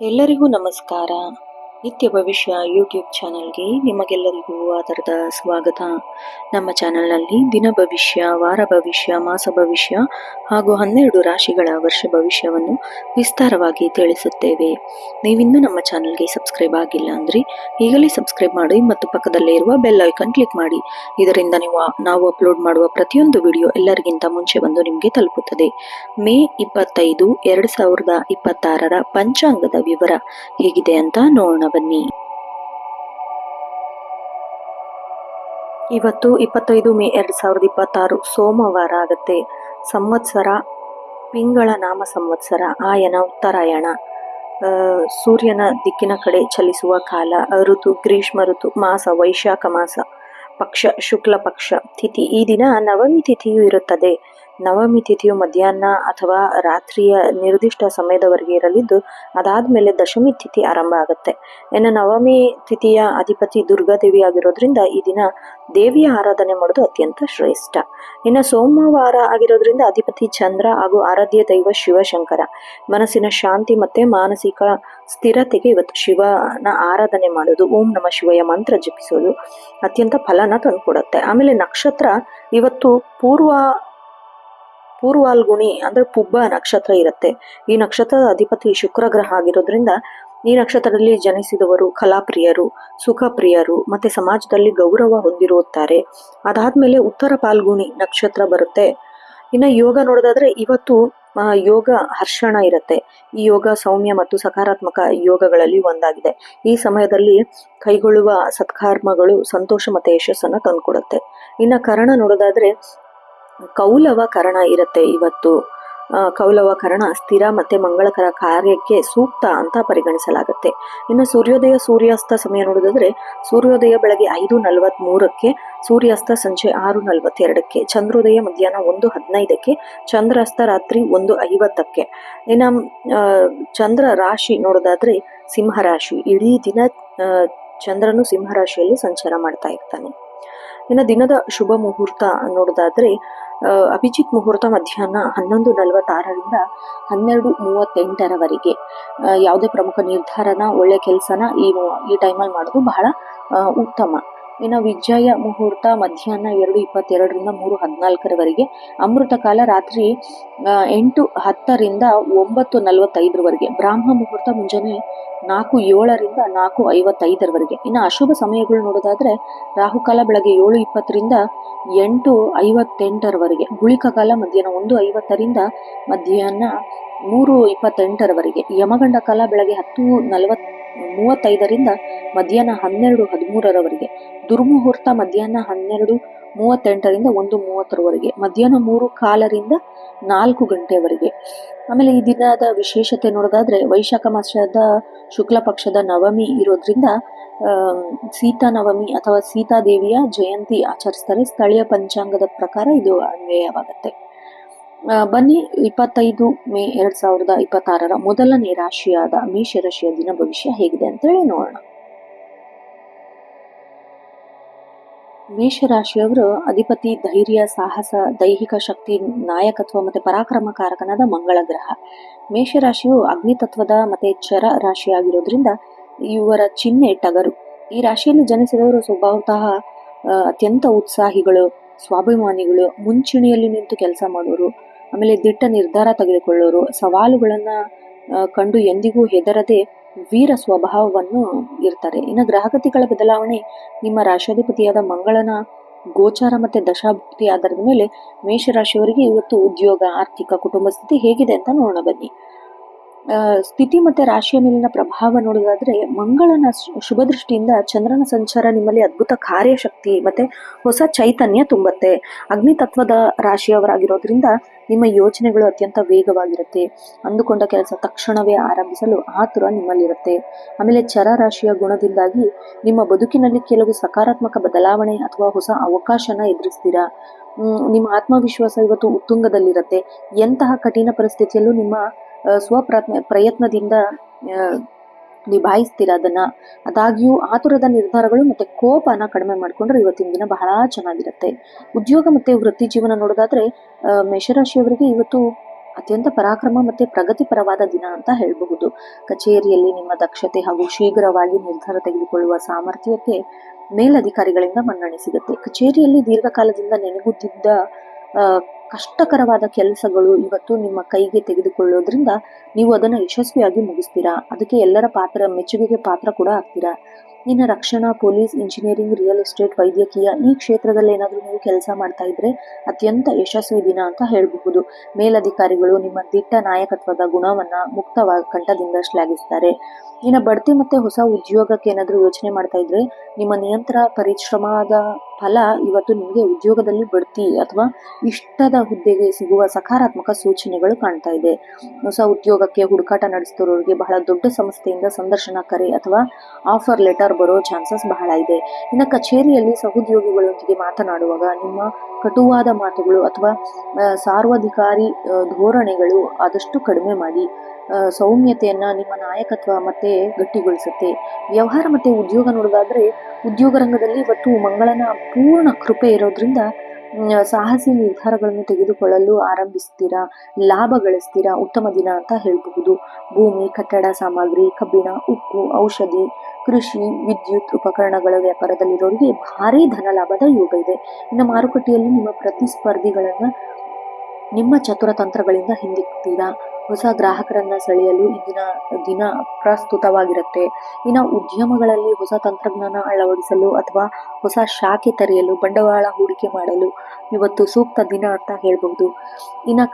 ಎಲ್ಲರಿಗೂ ನಮಸ್ಕಾರ. ನಿತ್ಯ ಭವಿಷ್ಯ ಯೂಟ್ಯೂಬ್ ಚಾನಲ್ಗೆ ನಿಮಗೆಲ್ಲರಿಗೂ ಆಧಾರದ ಸ್ವಾಗತ. ನಮ್ಮ ಚಾನಲ್ನಲ್ಲಿ ದಿನ ಭವಿಷ್ಯ, ವಾರ ಭವಿಷ್ಯ, ಮಾಸ ಭವಿಷ್ಯ ಹಾಗೂ 12 ರಾಶಿಗಳ ವರ್ಷ ಭವಿಷ್ಯವನ್ನು ವಿಸ್ತಾರವಾಗಿ ತಿಳಿಸುತ್ತೇವೆ. ನೀವಿನ್ನೂ ನಮ್ಮ ಚಾನಲ್ಗೆ ಸಬ್ಸ್ಕ್ರೈಬ್ ಆಗಿಲ್ಲ ಅಂದರೆ ಈಗಲೇ ಸಬ್ಸ್ಕ್ರೈಬ್ ಮಾಡಿ ಮತ್ತು ಪಕ್ಕದಲ್ಲೇ ಇರುವ ಬೆಲ್ ಐಕಾನ್ ಕ್ಲಿಕ್ ಮಾಡಿ. ಇದರಿಂದ ನಾವು ಅಪ್ಲೋಡ್ ಮಾಡುವ ಪ್ರತಿಯೊಂದು ವಿಡಿಯೋ ಎಲ್ಲರಿಗಿಂತ ಮುಂಚೆ ಬಂದು ನಿಮಗೆ ತಲುಪುತ್ತದೆ. ಮೇ 25, 2026 ಪಂಚಾಂಗದ ವಿವರ ಹೇಗಿದೆ ಅಂತ ನೋಡೋಣ ಬನ್ನಿ. ಇವತ್ತು 25 ಮೇ 2026 ಸೋಮವಾರ ಆಗತ್ತೆ. ಸಂವತ್ಸರ ಪಿಂಗಳ ನಾಮ ಸಂವತ್ಸರ, ಆಯನ ಉತ್ತರಾಯಣ. ಸೂರ್ಯನ ದಿಕ್ಕಿನ ಕಡೆ ಚಲಿಸುವ ಕಾಲ. ಋತು ಗ್ರೀಷ್ಮ ಋತು. ಮಾಸ ವೈಶಾಖ ಮಾಸ. ಪಕ್ಷ ಶುಕ್ಲ ಪಕ್ಷ. ತಿಥಿ ಈ ದಿನ ನವಮಿ ತಿಥಿಯು ಇರುತ್ತದೆ. ನವಮಿ ತಿಥಿಯು ಮಧ್ಯಾಹ್ನ ಅಥವಾ ರಾತ್ರಿಯ ನಿರ್ದಿಷ್ಟ ಸಮಯದವರೆಗೆ ಇರಲಿದ್ದು, ಅದಾದ್ಮೇಲೆ ದಶಮಿ ತಿಥಿ ಆರಂಭ ಆಗುತ್ತೆ. ಇನ್ನು ನವಮಿ ತಿಥಿಯ ಅಧಿಪತಿ ದುರ್ಗಾದೇವಿ ಆಗಿರೋದ್ರಿಂದ ಈ ದಿನ ದೇವಿಯ ಆರಾಧನೆ ಮಾಡೋದು ಅತ್ಯಂತ ಶ್ರೇಷ್ಠ. ಇನ್ನು ಸೋಮವಾರ ಆಗಿರೋದ್ರಿಂದ ಅಧಿಪತಿ ಚಂದ್ರ ಹಾಗೂ ಆರಾಧ್ಯ ದೈವ ಶಿವಶಂಕರ. ಮನಸ್ಸಿನ ಶಾಂತಿ ಮತ್ತೆ ಮಾನಸಿಕ ಸ್ಥಿರತೆಗೆ ಇವತ್ತು ಶಿವನ ಆರಾಧನೆ ಮಾಡೋದು, ಓಂ ನಮಃ ಶಿವಾಯ ಮಂತ್ರ ಜಪಿಸೋದು ಅತ್ಯಂತ ಫಲನ ತಂದುಕೊಡುತ್ತೆ. ಆಮೇಲೆ ನಕ್ಷತ್ರ ಇವತ್ತು ಪೂರ್ವಾಲ್ಗುಣಿ ಅಂದ್ರೆ ಪುಬ್ಬ ನಕ್ಷತ್ರ ಇರುತ್ತೆ. ಈ ನಕ್ಷತ್ರದ ಅಧಿಪತಿ ಶುಕ್ರ ಗ್ರಹ ಆಗಿರೋದ್ರಿಂದ ಈ ನಕ್ಷತ್ರದಲ್ಲಿ ಜನಿಸಿದವರು ಕಲಾಪ್ರಿಯರು, ಸುಖಪ್ರಿಯರು ಮತ್ತೆ ಸಮಾಜದಲ್ಲಿ ಗೌರವ ಹೊಂದಿರುತ್ತಾರೆ. ಅದಾದ್ಮೇಲೆ ಉತ್ತರ ಪಾಲ್ಗುಣಿ ನಕ್ಷತ್ರ ಬರುತ್ತೆ. ಇನ್ನು ಯೋಗ ನೋಡೋದಾದ್ರೆ ಇವತ್ತು ಯೋಗ ಹರ್ಷಣ ಇರುತ್ತೆ. ಈ ಯೋಗ ಸೌಮ್ಯ ಮತ್ತು ಸಕಾರಾತ್ಮಕ ಯೋಗಗಳಲ್ಲಿ ಒಂದಾಗಿದೆ. ಈ ಸಮಯದಲ್ಲಿ ಕೈಗೊಳ್ಳುವ ಸತ್ಕರ್ಮಗಳು ಸಂತೋಷ ಮತ್ತೆ ಯಶಸ್ಸನ್ನ ತಂದುಕೊಡುತ್ತೆ. ಇನ್ನು ಕರಣ ನೋಡೋದಾದ್ರೆ ಕೌಲವ ಕರಣ ಇರುತ್ತೆ ಇವತ್ತು. ಕೌಲವ ಕರಣ ಸ್ಥಿರ ಮತ್ತೆ ಮಂಗಳಕರ ಕಾರ್ಯಕ್ಕೆ ಸೂಕ್ತ ಅಂತ ಪರಿಗಣಿಸಲಾಗುತ್ತೆ. ಇನ್ನು ಸೂರ್ಯೋದಯ ಸೂರ್ಯಾಸ್ತ ಸಮಯ ನೋಡೋದಾದ್ರೆ ಸೂರ್ಯೋದಯ ಬೆಳಗ್ಗೆ 5:43, ಸೂರ್ಯಾಸ್ತ ಸಂಜೆ 6:42, ಚಂದ್ರೋದಯ ಮಧ್ಯಾಹ್ನ 1:15, ಚಂದ್ರಾಸ್ತ ರಾತ್ರಿ 1:50. ಇನ್ನು ಚಂದ್ರ ರಾಶಿ ನೋಡೋದಾದ್ರೆ ಸಿಂಹರಾಶಿ. ಇಡೀ ದಿನ ಚಂದ್ರನು ಸಿಂಹರಾಶಿಯಲ್ಲಿ ಸಂಚಾರ ಮಾಡ್ತಾ ಇರ್ತಾನೆ. ಇನ್ನು ದಿನದ ಶುಭ ಮುಹೂರ್ತ ನೋಡೋದಾದ್ರೆ ಅಭಿಜಿತ್ ಮುಹೂರ್ತ ಮಧ್ಯಾಹ್ನ 11:46 12:38 ಯಾವುದೇ ಪ್ರಮುಖ ನಿರ್ಧಾರನ ಒಳ್ಳೆ ಕೆಲಸನ ಈ ಟೈಮಲ್ಲಿ ಮಾಡೋದು ಬಹಳ ಉತ್ತಮ. ಇನ್ನು ವಿಜಯ ಮುಹೂರ್ತ ಮಧ್ಯಾಹ್ನ 2:22 3:14 ಅಮೃತ ಕಾಲ ರಾತ್ರಿ 8:10 9:45 ಬ್ರಾಹ್ಮ ಮುಹೂರ್ತ ಮುಂಜಾನೆ 4:07 4:55. ಇನ್ನು ಅಶುಭ ಸಮಯಗಳು ನೋಡೋದಾದ್ರೆ ರಾಹುಕಾಲ ಬೆಳಗ್ಗೆ 7:20 8:58, ಗುಳಿಕ ಕಾಲ ಮಧ್ಯಾಹ್ನ 1:50 ಮಧ್ಯಾಹ್ನ 3:28, ಯಮಗಂಡ ಕಾಲ ಬೆಳಗ್ಗೆ 10:35 ಮಧ್ಯಾಹ್ನ 12:13, ದುರ್ಮುಹೂರ್ತ ಮಧ್ಯಾಹ್ನ 12:38 1:30, ಮಧ್ಯಾಹ್ನ 3:15 4 ಗಂಟೆವರೆಗೆ. ಆಮೇಲೆ ಈ ದಿನದ ವಿಶೇಷತೆ ನೋಡೋದಾದ್ರೆ ವೈಶಾಖ ಮಾಸದ ಶುಕ್ಲ ಪಕ್ಷದ ನವಮಿ ಇರೋದ್ರಿಂದ ಸೀತಾ ನವಮಿ ಅಥವಾ ಸೀತಾದೇವಿಯ ಜಯಂತಿ ಆಚರಿಸ್ತಾರೆ. ಸ್ಥಳೀಯ ಪಂಚಾಂಗದ ಪ್ರಕಾರ ಇದು ಅನ್ವಯವಾಗುತ್ತೆ. ಬನ್ನಿ 25 ಮೇ 2026 ಮೊದಲನೇ ರಾಶಿಯಾದ ಮೇಷರಾಶಿಯ ದಿನ ಭವಿಷ್ಯ ಹೇಗಿದೆ ಅಂತೇಳಿ ನೋಡೋಣ. ಮೇಷರಾಶಿಯವರು ಅಧಿಪತಿ ಧೈರ್ಯ, ಸಾಹಸ, ದೈಹಿಕ ಶಕ್ತಿ, ನಾಯಕತ್ವ ಮತ್ತೆ ಪರಾಕ್ರಮಕಾರಕನಾದ ಮಂಗಳ ಗ್ರಹ. ಮೇಷರಾಶಿಯು ಅಗ್ನಿತತ್ವದ ಮತ್ತೆ ಚರ ರಾಶಿಯಾಗಿರೋದ್ರಿಂದ ಇವರ ಚಿಹ್ನೆ ಟಗರು. ಈ ರಾಶಿಯಲ್ಲಿ ಜನಿಸಿದವರು ಸ್ವಭಾವತಃ ಅತ್ಯಂತ ಉತ್ಸಾಹಿಗಳು, ಸ್ವಾಭಿಮಾನಿಗಳು, ಮುಂಚೂಣಿಯಲ್ಲಿ ನಿಂತು ಕೆಲಸ ಮಾಡೋರು, ಆಮೇಲೆ ದಿಟ್ಟ ನಿರ್ಧಾರ ತೆಗೆದುಕೊಳ್ಳೋರು, ಸವಾಲುಗಳನ್ನ ಕಂಡು ಎಂದಿಗೂ ಹೆದರದೆ ವೀರ ಸ್ವಭಾವವನ್ನು ಇರ್ತಾರೆ. ಇನ್ನು ಗ್ರಹಗತಿಗಳ ಬದಲಾವಣೆ ನಿಮ್ಮ ರಾಶಿಯಾಧಿಪತಿಯಾದ ಮಂಗಳನ ಗೋಚಾರ ಮತ್ತೆ ದಶಾಭುಕ್ತಿ ಆಧಾರದ ಮೇಲೆ ಮೇಷರಾಶಿಯವರಿಗೆ ಇವತ್ತು ಉದ್ಯೋಗ, ಆರ್ಥಿಕ, ಕುಟುಂಬ ಸ್ಥಿತಿ ಹೇಗಿದೆ ಅಂತ ನೋಡೋಣ ಬನ್ನಿ. ಸ್ಥಿತಿ ಮತ್ತೆ ರಾಶಿಯ ಮೇಲಿನ ಪ್ರಭಾವ ನೋಡೋದಾದ್ರೆ ಮಂಗಳನ ಶುಭ ದೃಷ್ಟಿಯಿಂದ ಚಂದ್ರನ ಸಂಚಾರ ನಿಮ್ಮಲ್ಲಿ ಅದ್ಭುತ ಕಾರ್ಯಶಕ್ತಿ ಮತ್ತೆ ಹೊಸ ಚೈತನ್ಯ ತುಂಬತ್ತೆ. ಅಗ್ನಿ ತತ್ವದ ರಾಶಿಯವರಾಗಿರೋದ್ರಿಂದ ನಿಮ್ಮ ಯೋಚನೆಗಳು ಅತ್ಯಂತ ವೇಗವಾಗಿರುತ್ತೆ. ಅಂದುಕೊಂಡ ಕೆಲಸ ತಕ್ಷಣವೇ ಆರಂಭಿಸಲು ಆತುರ ನಿಮ್ಮಲ್ಲಿರುತ್ತೆ. ಆಮೇಲೆ ಚರ ರಾಶಿಯ ಗುಣದಿಂದಾಗಿ ನಿಮ್ಮ ಬದುಕಿನಲ್ಲಿ ಕೆಲವು ಸಕಾರಾತ್ಮಕ ಬದಲಾವಣೆ ಅಥವಾ ಹೊಸ ಅವಕಾಶನ ಎದುರಿಸ್ತೀರಾ. ನಿಮ್ಮ ಆತ್ಮವಿಶ್ವಾಸ ಇವತ್ತು ಉತ್ತುಂಗದಲ್ಲಿರುತ್ತೆ. ಎಂತಹ ಕಠಿಣ ಪರಿಸ್ಥಿತಿಯಲ್ಲೂ ನಿಮ್ಮ ಪ್ರಯತ್ನದಿಂದ ನಿಭಾಯಿಸ್ತೀರ ಅದನ್ನ. ಆದಾಗ್ಯೂ ಆತುರದ ನಿರ್ಧಾರಗಳು ಮತ್ತೆ ಕೋಪನ ಕಡಿಮೆ ಮಾಡ್ಕೊಂಡ್ರೆ ಇವತ್ತಿನ ದಿನ ಬಹಳ ಚೆನ್ನಾಗಿರುತ್ತೆ. ಉದ್ಯೋಗ ಮತ್ತೆ ವೃತ್ತಿ ಜೀವನ ನೋಡೋದಾದ್ರೆ ಮೇಷರಾಶಿಯವರಿಗೆ ಇವತ್ತು ಅತ್ಯಂತ ಪರಾಕ್ರಮ ಮತ್ತು ಪ್ರಗತಿಪರವಾದ ದಿನ ಅಂತ ಹೇಳಬಹುದು. ಕಚೇರಿಯಲ್ಲಿ ನಿಮ್ಮ ದಕ್ಷತೆ ಹಾಗೂ ಶೀಘ್ರವಾಗಿ ನಿರ್ಧಾರ ತೆಗೆದುಕೊಳ್ಳುವ ಸಾಮರ್ಥ್ಯಕ್ಕೆ ಮೇಲಧಿಕಾರಿಗಳಿಂದ ಮನ್ನಣೆ ಸಿಗುತ್ತೆ. ಕಚೇರಿಯಲ್ಲಿ ದೀರ್ಘಕಾಲದಿಂದ ನೆನಗುತ್ತಿದ್ದ ಕಷ್ಟಕರವಾದ ಕೆಲಸಗಳು ಇವತ್ತು ನಿಮ್ಮ ಕೈಗೆ ತೆಗೆದುಕೊಳ್ಳೋದ್ರಿಂದ ನೀವು ಅದನ್ನು ಯಶಸ್ವಿಯಾಗಿ ಮುಗಿಸ್ತೀರಾ. ಅದಕ್ಕೆ ಎಲ್ಲರ ಮೆಚ್ಚುಗೆಗೆ ಪಾತ್ರ ಕೂಡ ಆಗ್ತೀರಾ. ಇನ್ನು ರಕ್ಷಣಾ, ಪೊಲೀಸ್, ಇಂಜಿನಿಯರಿಂಗ್, ರಿಯಲ್ ಎಸ್ಟೇಟ್, ವೈದ್ಯಕೀಯ ಈ ಕ್ಷೇತ್ರದಲ್ಲಿ ಏನಾದರೂ ನೀವು ಕೆಲಸ ಮಾಡ್ತಾ ಇದ್ರೆ ಅತ್ಯಂತ ಯಶಸ್ವಿ ದಿನ ಅಂತ ಹೇಳಬಹುದು. ಮೇಲಧಿಕಾರಿಗಳು ನಿಮ್ಮ ದಿಟ್ಟ ನಾಯಕತ್ವದ ಗುಣವನ್ನ ಮುಕ್ತವಾಗಿ ಕಂಠದಿಂದ ಶ್ಲಾಘಿಸ್ತಾರೆ. ಇನ್ನು ಬಡ್ತಿ ಮತ್ತೆ ಹೊಸ ಉದ್ಯೋಗಕ್ಕೆ ಏನಾದರೂ ಯೋಚನೆ ಮಾಡ್ತಾ ಇದ್ರೆ ನಿಮ್ಮ ನಿರಂತರ ಪರಿಶ್ರಮದ ಫಲ ಇವತ್ತು ನಿಮಗೆ ಉದ್ಯೋಗದಲ್ಲಿ ಬಡ್ತಿ ಅಥವಾ ಇಷ್ಟದ ಹುದ್ದೆಗೆ ಸಿಗುವ ಸಕಾರಾತ್ಮಕ ಸೂಚನೆಗಳು ಕಾಣ್ತಾ ಇದೆ. ಹೊಸ ಉದ್ಯೋಗಕ್ಕೆ ಹುಡುಕಾಟ ನಡೆಸ್ತಿರೋರಿಗೆ ಬಹಳ ದೊಡ್ಡ ಸಂಸ್ಥೆಯಿಂದ ಸಂದರ್ಶನ ಕರೆ ಅಥವಾ ಆಫರ್ ಲೆಟರ್ ಬರೋ ಚಾನ್ಸಸ್ ಬಹಳ ಇದೆ. ಇನ್ನು ಕಚೇರಿಯಲ್ಲಿ ಸಹೋದ್ಯೋಗಿಗಳೊಂದಿಗೆ ಮಾತನಾಡುವಾಗ ನಿಮ್ಮ ಕಟುವಾದ ಮಾತುಗಳು ಅಥವಾ ಸಾರ್ವಾಧಿಕಾರಿ ಧೋರಣೆಗಳು ಆದಷ್ಟು ಕಡಿಮೆ ಮಾಡಿ. ಸೌಮ್ಯತೆಯನ್ನ ನಿಮ್ಮ ನಾಯಕತ್ವ ಮತ್ತೆ ಗಟ್ಟಿಗೊಳಿಸುತ್ತೆ. ವ್ಯವಹಾರ ಮತ್ತೆ ಉದ್ಯೋಗ ನೋಡೋದಾದ್ರೆ ಉದ್ಯೋಗ ರಂಗದಲ್ಲಿ ಇವತ್ತು ಮಂಗಳನ ಪೂರ್ಣ ಕೃಪೆ ಇರೋದ್ರಿಂದ ಸಾಹಸಿ ನಿರ್ಧಾರಗಳನ್ನು ತೆಗೆದುಕೊಳ್ಳಲು ಆರಂಭಿಸ್ತೀರಾ, ಲಾಭ ಗಳಿಸ್ತೀರಾ. ಉತ್ತಮ ದಿನ ಅಂತ ಹೇಳಬಹುದು. ಭೂಮಿ, ಕಟ್ಟಡ ಸಾಮಗ್ರಿ, ಕಬ್ಬಿಣ, ಉಕ್ಕು, ಔಷಧಿ, ಕೃಷಿ, ವಿದ್ಯುತ್ ಉಪಕರಣಗಳ ವ್ಯಾಪಾರದಲ್ಲಿರೋರಿಗೆ ಭಾರೀ ಧನ ಲಾಭದ ಯೋಗ ಇದೆ. ಇನ್ನು ಮಾರುಕಟ್ಟೆಯಲ್ಲಿ ನಿಮ್ಮ ಪ್ರತಿಸ್ಪರ್ಧಿಗಳನ್ನ ನಿಮ್ಮ ಚತುರ ತಂತ್ರಗಳಿಂದ ಹಿಂದಿಕ್ತೀರಾ. ಹೊಸ ಗ್ರಾಹಕರನ್ನ ಸೆಳೆಯಲು ಇಂದಿನ ದಿನ ಪ್ರಸ್ತುತವಾಗಿರುತ್ತೆ. ಇನ್ನು ಉದ್ಯಮಗಳಲ್ಲಿ ಹೊಸ ತಂತ್ರಜ್ಞಾನ ಅಳವಡಿಸಲು ಅಥವಾ ಹೊಸ ಶಾಖೆ ತೆರೆಯಲು, ಬಂಡವಾಳ ಹೂಡಿಕೆ ಮಾಡಲು ಇವತ್ತು ಸೂಕ್ತ ದಿನ ಅಂತ ಹೇಳ್ಬಹುದು. ಇನ್ನು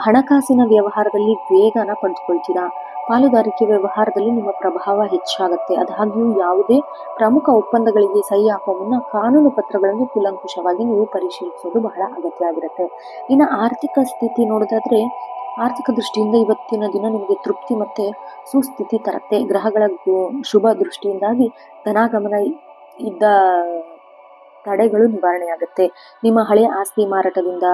ಹಣಕಾಸಿನ ವ್ಯವಹಾರದಲ್ಲಿ ವೇಗನ ಪಡೆದುಕೊಳ್ತೀರಾ. ಪಾಲುದಾರಿಕೆ ವ್ಯವಹಾರದಲ್ಲಿ ನಿಮ್ಮ ಪ್ರಭಾವ ಹೆಚ್ಚಾಗುತ್ತೆ. ಆದಾಗ್ಯೂ ಯಾವುದೇ ಪ್ರಮುಖ ಒಪ್ಪಂದಗಳಿಗೆ ಸಹಿ ಹಾಕುವ ಮುನ್ನ ಕಾನೂನು ಪತ್ರಗಳನ್ನು ಕೂಲಂಕುಷವಾಗಿ ನೀವು ಪರಿಶೀಲಿಸೋದು ಬಹಳ ಅಗತ್ಯ ಆಗಿರುತ್ತೆ. ಇನ್ನು ಆರ್ಥಿಕ ಸ್ಥಿತಿ ನೋಡೋದಾದ್ರೆ ಆರ್ಥಿಕ ದೃಷ್ಟಿಯಿಂದ ಇವತ್ತಿನ ದಿನ ನಿಮಗೆ ತೃಪ್ತಿ ಮತ್ತೆ ಸುಸ್ಥಿತಿ ತರುತ್ತೆ. ಗ್ರಹಗಳ ಶುಭ ದೃಷ್ಟಿಯಿಂದಾಗಿ ಧನಾಗಮನ ಇದ್ದ ತಡೆಗಳು ನಿವಾರಣೆಯಾಗುತ್ತೆ. ನಿಮ್ಮ ಹಳೆಯ ಆಸ್ತಿ ಮಾರಾಟದಿಂದ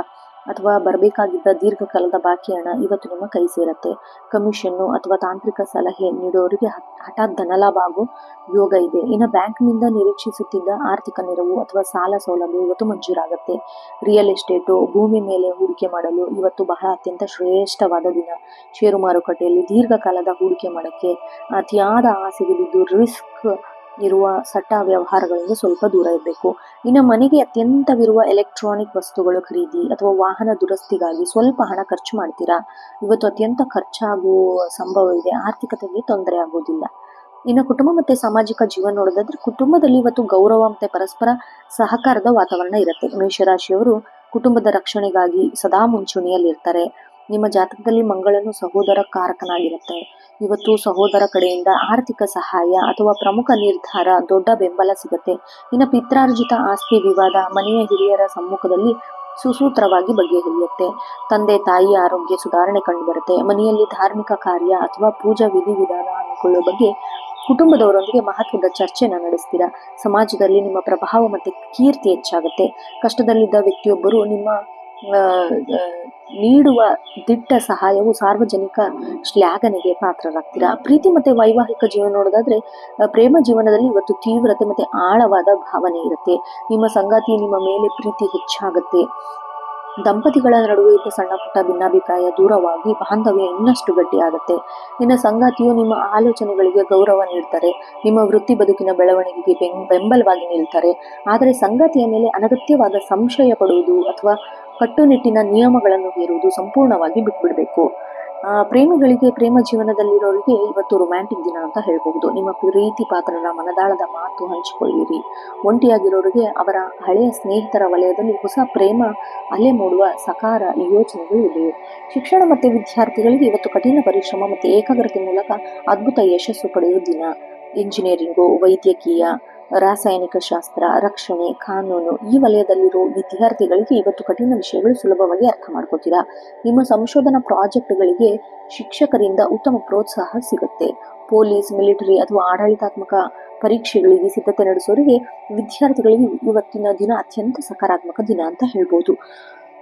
ಅಥವಾ ಬರಬೇಕಾಗಿದ್ದ ದೀರ್ಘಕಾಲದ ಬಾಕಿ ಹಣ ಇವತ್ತು ನಿಮ್ಮ ಕೈ ಸೇರತ್ತೆ. ಕಮಿಷನ್ನು ಅಥವಾ ತಾಂತ್ರಿಕ ಸಲಹೆ ನೀಡೋರಿಗೆ ಹಠಾತ್ ಧನಲಾಭ ಆಗೋ ಯೋಗ ಇದೆ. ಇನ್ನು ಬ್ಯಾಂಕ್ನಿಂದ ನಿರೀಕ್ಷಿಸುತ್ತಿದ್ದ ಆರ್ಥಿಕ ನೆರವು ಅಥವಾ ಸಾಲ ಸೌಲಭ್ಯ ಇವತ್ತು ಮಂಜೂರಾಗುತ್ತೆ. ರಿಯಲ್ ಎಸ್ಟೇಟು, ಭೂಮಿ ಮೇಲೆ ಹೂಡಿಕೆ ಮಾಡಲು ಇವತ್ತು ಬಹಳ ಅತ್ಯಂತ ಶ್ರೇಷ್ಠವಾದ ದಿನ. ಷೇರು ಮಾರುಕಟ್ಟೆಯಲ್ಲಿ ದೀರ್ಘಕಾಲದ ಹೂಡಿಕೆ ಮಾಡೋಕ್ಕೆ ಅತಿಯಾದ ಆಸೆಗೆ ಬಿದ್ದು ರಿಸ್ಕ್ ಇರುವ ಸಟ್ಟ ವ್ಯವಹಾರಗಳಿಂದ ಸ್ವಲ್ಪ ದೂರ ಇರಬೇಕು. ಇನ್ನು ಮನೆಗೆ ಅತ್ಯಂತವಿರುವ ಎಲೆಕ್ಟ್ರಾನಿಕ್ ವಸ್ತುಗಳು ಖರೀದಿ ಅಥವಾ ವಾಹನ ದುರಸ್ತಿಗಾಗಿ ಸ್ವಲ್ಪ ಹಣ ಖರ್ಚು ಮಾಡ್ತೀರಾ. ಇವತ್ತು ಅತ್ಯಂತ ಖರ್ಚಾಗುವ ಸಂಭವ ಇದೆ. ಆರ್ಥಿಕತೆಗೆ ತೊಂದರೆ ಆಗೋದಿಲ್ಲ. ಇನ್ನು ಕುಟುಂಬ ಮತ್ತೆ ಸಾಮಾಜಿಕ ಜೀವನ ನೋಡೋದಾದ್ರೆ ಕುಟುಂಬದಲ್ಲಿ ಇವತ್ತು ಗೌರವ ಮತ್ತೆ ಪರಸ್ಪರ ಸಹಕಾರದ ವಾತಾವರಣ ಇರುತ್ತೆ. ಮೇಷರಾಶಿಯವರು ಕುಟುಂಬದ ರಕ್ಷಣೆಗಾಗಿ ಸದಾ ಮುಂಚೂಣಿಯಲ್ಲಿರ್ತಾರೆ. ನಿಮ್ಮ ಜಾತಕದಲ್ಲಿ ಮಂಗಳನು ಸಹೋದರ ಕಾರಕನಾಗಿರುತ್ತೆ. ಇವತ್ತು ಸಹೋದರ ಕಡೆಯಿಂದ ಆರ್ಥಿಕ ಸಹಾಯ ಅಥವಾ ಪ್ರಮುಖ ನಿರ್ಧಾರ ದೊಡ್ಡ ಬೆಂಬಲ ಸಿಗುತ್ತೆ. ಇನ್ನು ಪಿತ್ರಾರ್ಜಿತ ಆಸ್ತಿ ವಿವಾದ ಮನೆಯ ಹಿರಿಯರ ಸಮ್ಮುಖದಲ್ಲಿ ಸುಸೂತ್ರವಾಗಿ ಬಗೆಹರಿಯುತ್ತೆ. ತಂದೆ ತಾಯಿಯ ಆರೋಗ್ಯ ಸುಧಾರಣೆ ಕಂಡುಬರುತ್ತೆ. ಮನೆಯಲ್ಲಿ ಧಾರ್ಮಿಕ ಕಾರ್ಯ ಅಥವಾ ಪೂಜಾ ವಿಧಿವಿಧಾನ ಹಮ್ಮಿಕೊಳ್ಳುವ ಬಗ್ಗೆ ಕುಟುಂಬದವರೊಂದಿಗೆ ಮಹತ್ವದ ಚರ್ಚೆನ ನಡೆಸ್ತೀರಾ. ಸಮಾಜದಲ್ಲಿ ನಿಮ್ಮ ಪ್ರಭಾವ ಮತ್ತೆ ಕೀರ್ತಿ ಹೆಚ್ಚಾಗುತ್ತೆ. ಕಷ್ಟದಲ್ಲಿದ್ದ ವ್ಯಕ್ತಿಯೊಬ್ಬರು ನಿಮ್ಮ ನೀಡುವ ದಿಟ್ಟ ಸಹಾಯವು ಸಾರ್ವಜನಿಕ ಶ್ಲಾಘನೆಗೆ ಪಾತ್ರರಾಗ್ತೀರಾ. ಪ್ರೀತಿ ಮತ್ತೆ ವೈವಾಹಿಕ ಜೀವನ ನೋಡೋದಾದ್ರೆ ಪ್ರೇಮ ಜೀವನದಲ್ಲಿ ಇವತ್ತು ತೀವ್ರತೆ ಮತ್ತೆ ಆಳವಾದ ಭಾವನೆ ಇರುತ್ತೆ. ನಿಮ್ಮ ಸಂಗಾತಿ ನಿಮ್ಮ ಮೇಲೆ ಪ್ರೀತಿ ಹೆಚ್ಚಾಗುತ್ತೆ. ದಂಪತಿಗಳ ನಡುವೆ ಇದ್ದ ಸಣ್ಣ ಪುಟ್ಟ ಭಿನ್ನಾಭಿಪ್ರಾಯ ದೂರವಾಗಿ ಬಾಂಧವ್ಯ ಇನ್ನಷ್ಟು ಗಟ್ಟಿಯಾಗುತ್ತೆ. ಇನ್ನು ಸಂಗಾತಿಯು ನಿಮ್ಮ ಆಲೋಚನೆಗಳಿಗೆ ಗೌರವ ನೀಡ್ತಾರೆ. ನಿಮ್ಮ ವೃತ್ತಿ ಬದುಕಿನ ಬೆಳವಣಿಗೆಗೆ ಬೆಂಬಲವಾಗಿ ನಿಲ್ತಾರೆ. ಆದರೆ ಸಂಗಾತಿಯ ಮೇಲೆ ಅನಗತ್ಯವಾದ ಸಂಶಯ ಪಡುವುದು ಅಥವಾ ಕಟ್ಟುನಿಟ್ಟಿನ ನಿಯಮಗಳನ್ನು ಹೇರುವುದು ಸಂಪೂರ್ಣವಾಗಿ ಬಿಟ್ಬಿಡ್ಬೇಕು. ಪ್ರೇಮಿಗಳಿಗೆ ಪ್ರೇಮ ಜೀವನದಲ್ಲಿರೋರಿಗೆ ಇವತ್ತು ರೊಮ್ಯಾಂಟಿಕ್ ದಿನ ಅಂತ ಹೇಳ್ಬಹುದು. ನಿಮ್ಮ ಪ್ರೀತಿ ಪಾತ್ರರ ಮನದಾಳದ ಮಾತು ಹಂಚಿಕೊಳ್ಳಿರಿ. ಒಂಟಿಯಾಗಿರೋರಿಗೆ ಅವರ ಹಳೆಯ ಸ್ನೇಹಿತರ ವಲಯದಲ್ಲಿ ಹೊಸ ಪ್ರೇಮ ಅಲೆ ಮೂಡುವ ಸಕಾರ ಯೋಚನೆಗಳು ಇವೆ. ಶಿಕ್ಷಣ ಮತ್ತೆ ವಿದ್ಯಾರ್ಥಿಗಳಿಗೆ ಇವತ್ತು ಕಠಿಣ ಪರಿಶ್ರಮ ಮತ್ತೆ ಏಕಾಗ್ರತೆ ಮೂಲಕ ಅದ್ಭುತ ಯಶಸ್ಸು ಪಡೆಯುವ ದಿನ. ಇಂಜಿನಿಯರಿಂಗು, ವೈದ್ಯಕೀಯ, ರಾಸಾಯನಿಕ ಶಾಸ್ತ್ರ, ರಕ್ಷಣೆ, ಕಾನೂನು ಈ ವಲಯದಲ್ಲಿರೋ ವಿದ್ಯಾರ್ಥಿಗಳಿಗೆ ಇವತ್ತು ಕಠಿಣ ವಿಷಯಗಳು ಸುಲಭವಾಗಿ ಅರ್ಥ ಮಾಡ್ಕೋತೀರಾ. ನಿಮ್ಮ ಸಂಶೋಧನಾ ಪ್ರಾಜೆಕ್ಟ್ಗಳಿಗೆ ಶಿಕ್ಷಕರಿಂದ ಉತ್ತಮ ಪ್ರೋತ್ಸಾಹ ಸಿಗುತ್ತೆ. ಪೊಲೀಸ್, ಮಿಲಿಟರಿ ಅಥವಾ ಆಡಳಿತಾತ್ಮಕ ಪರೀಕ್ಷೆಗಳಿಗೆ ಸಿದ್ಧತೆ ನಡೆಸೋರಿಗೆ ವಿದ್ಯಾರ್ಥಿಗಳಿಗೆ ಇವತ್ತಿನ ದಿನ ಅತ್ಯಂತ ಸಕಾರಾತ್ಮಕ ದಿನ ಅಂತ ಹೇಳ್ಬೋದು.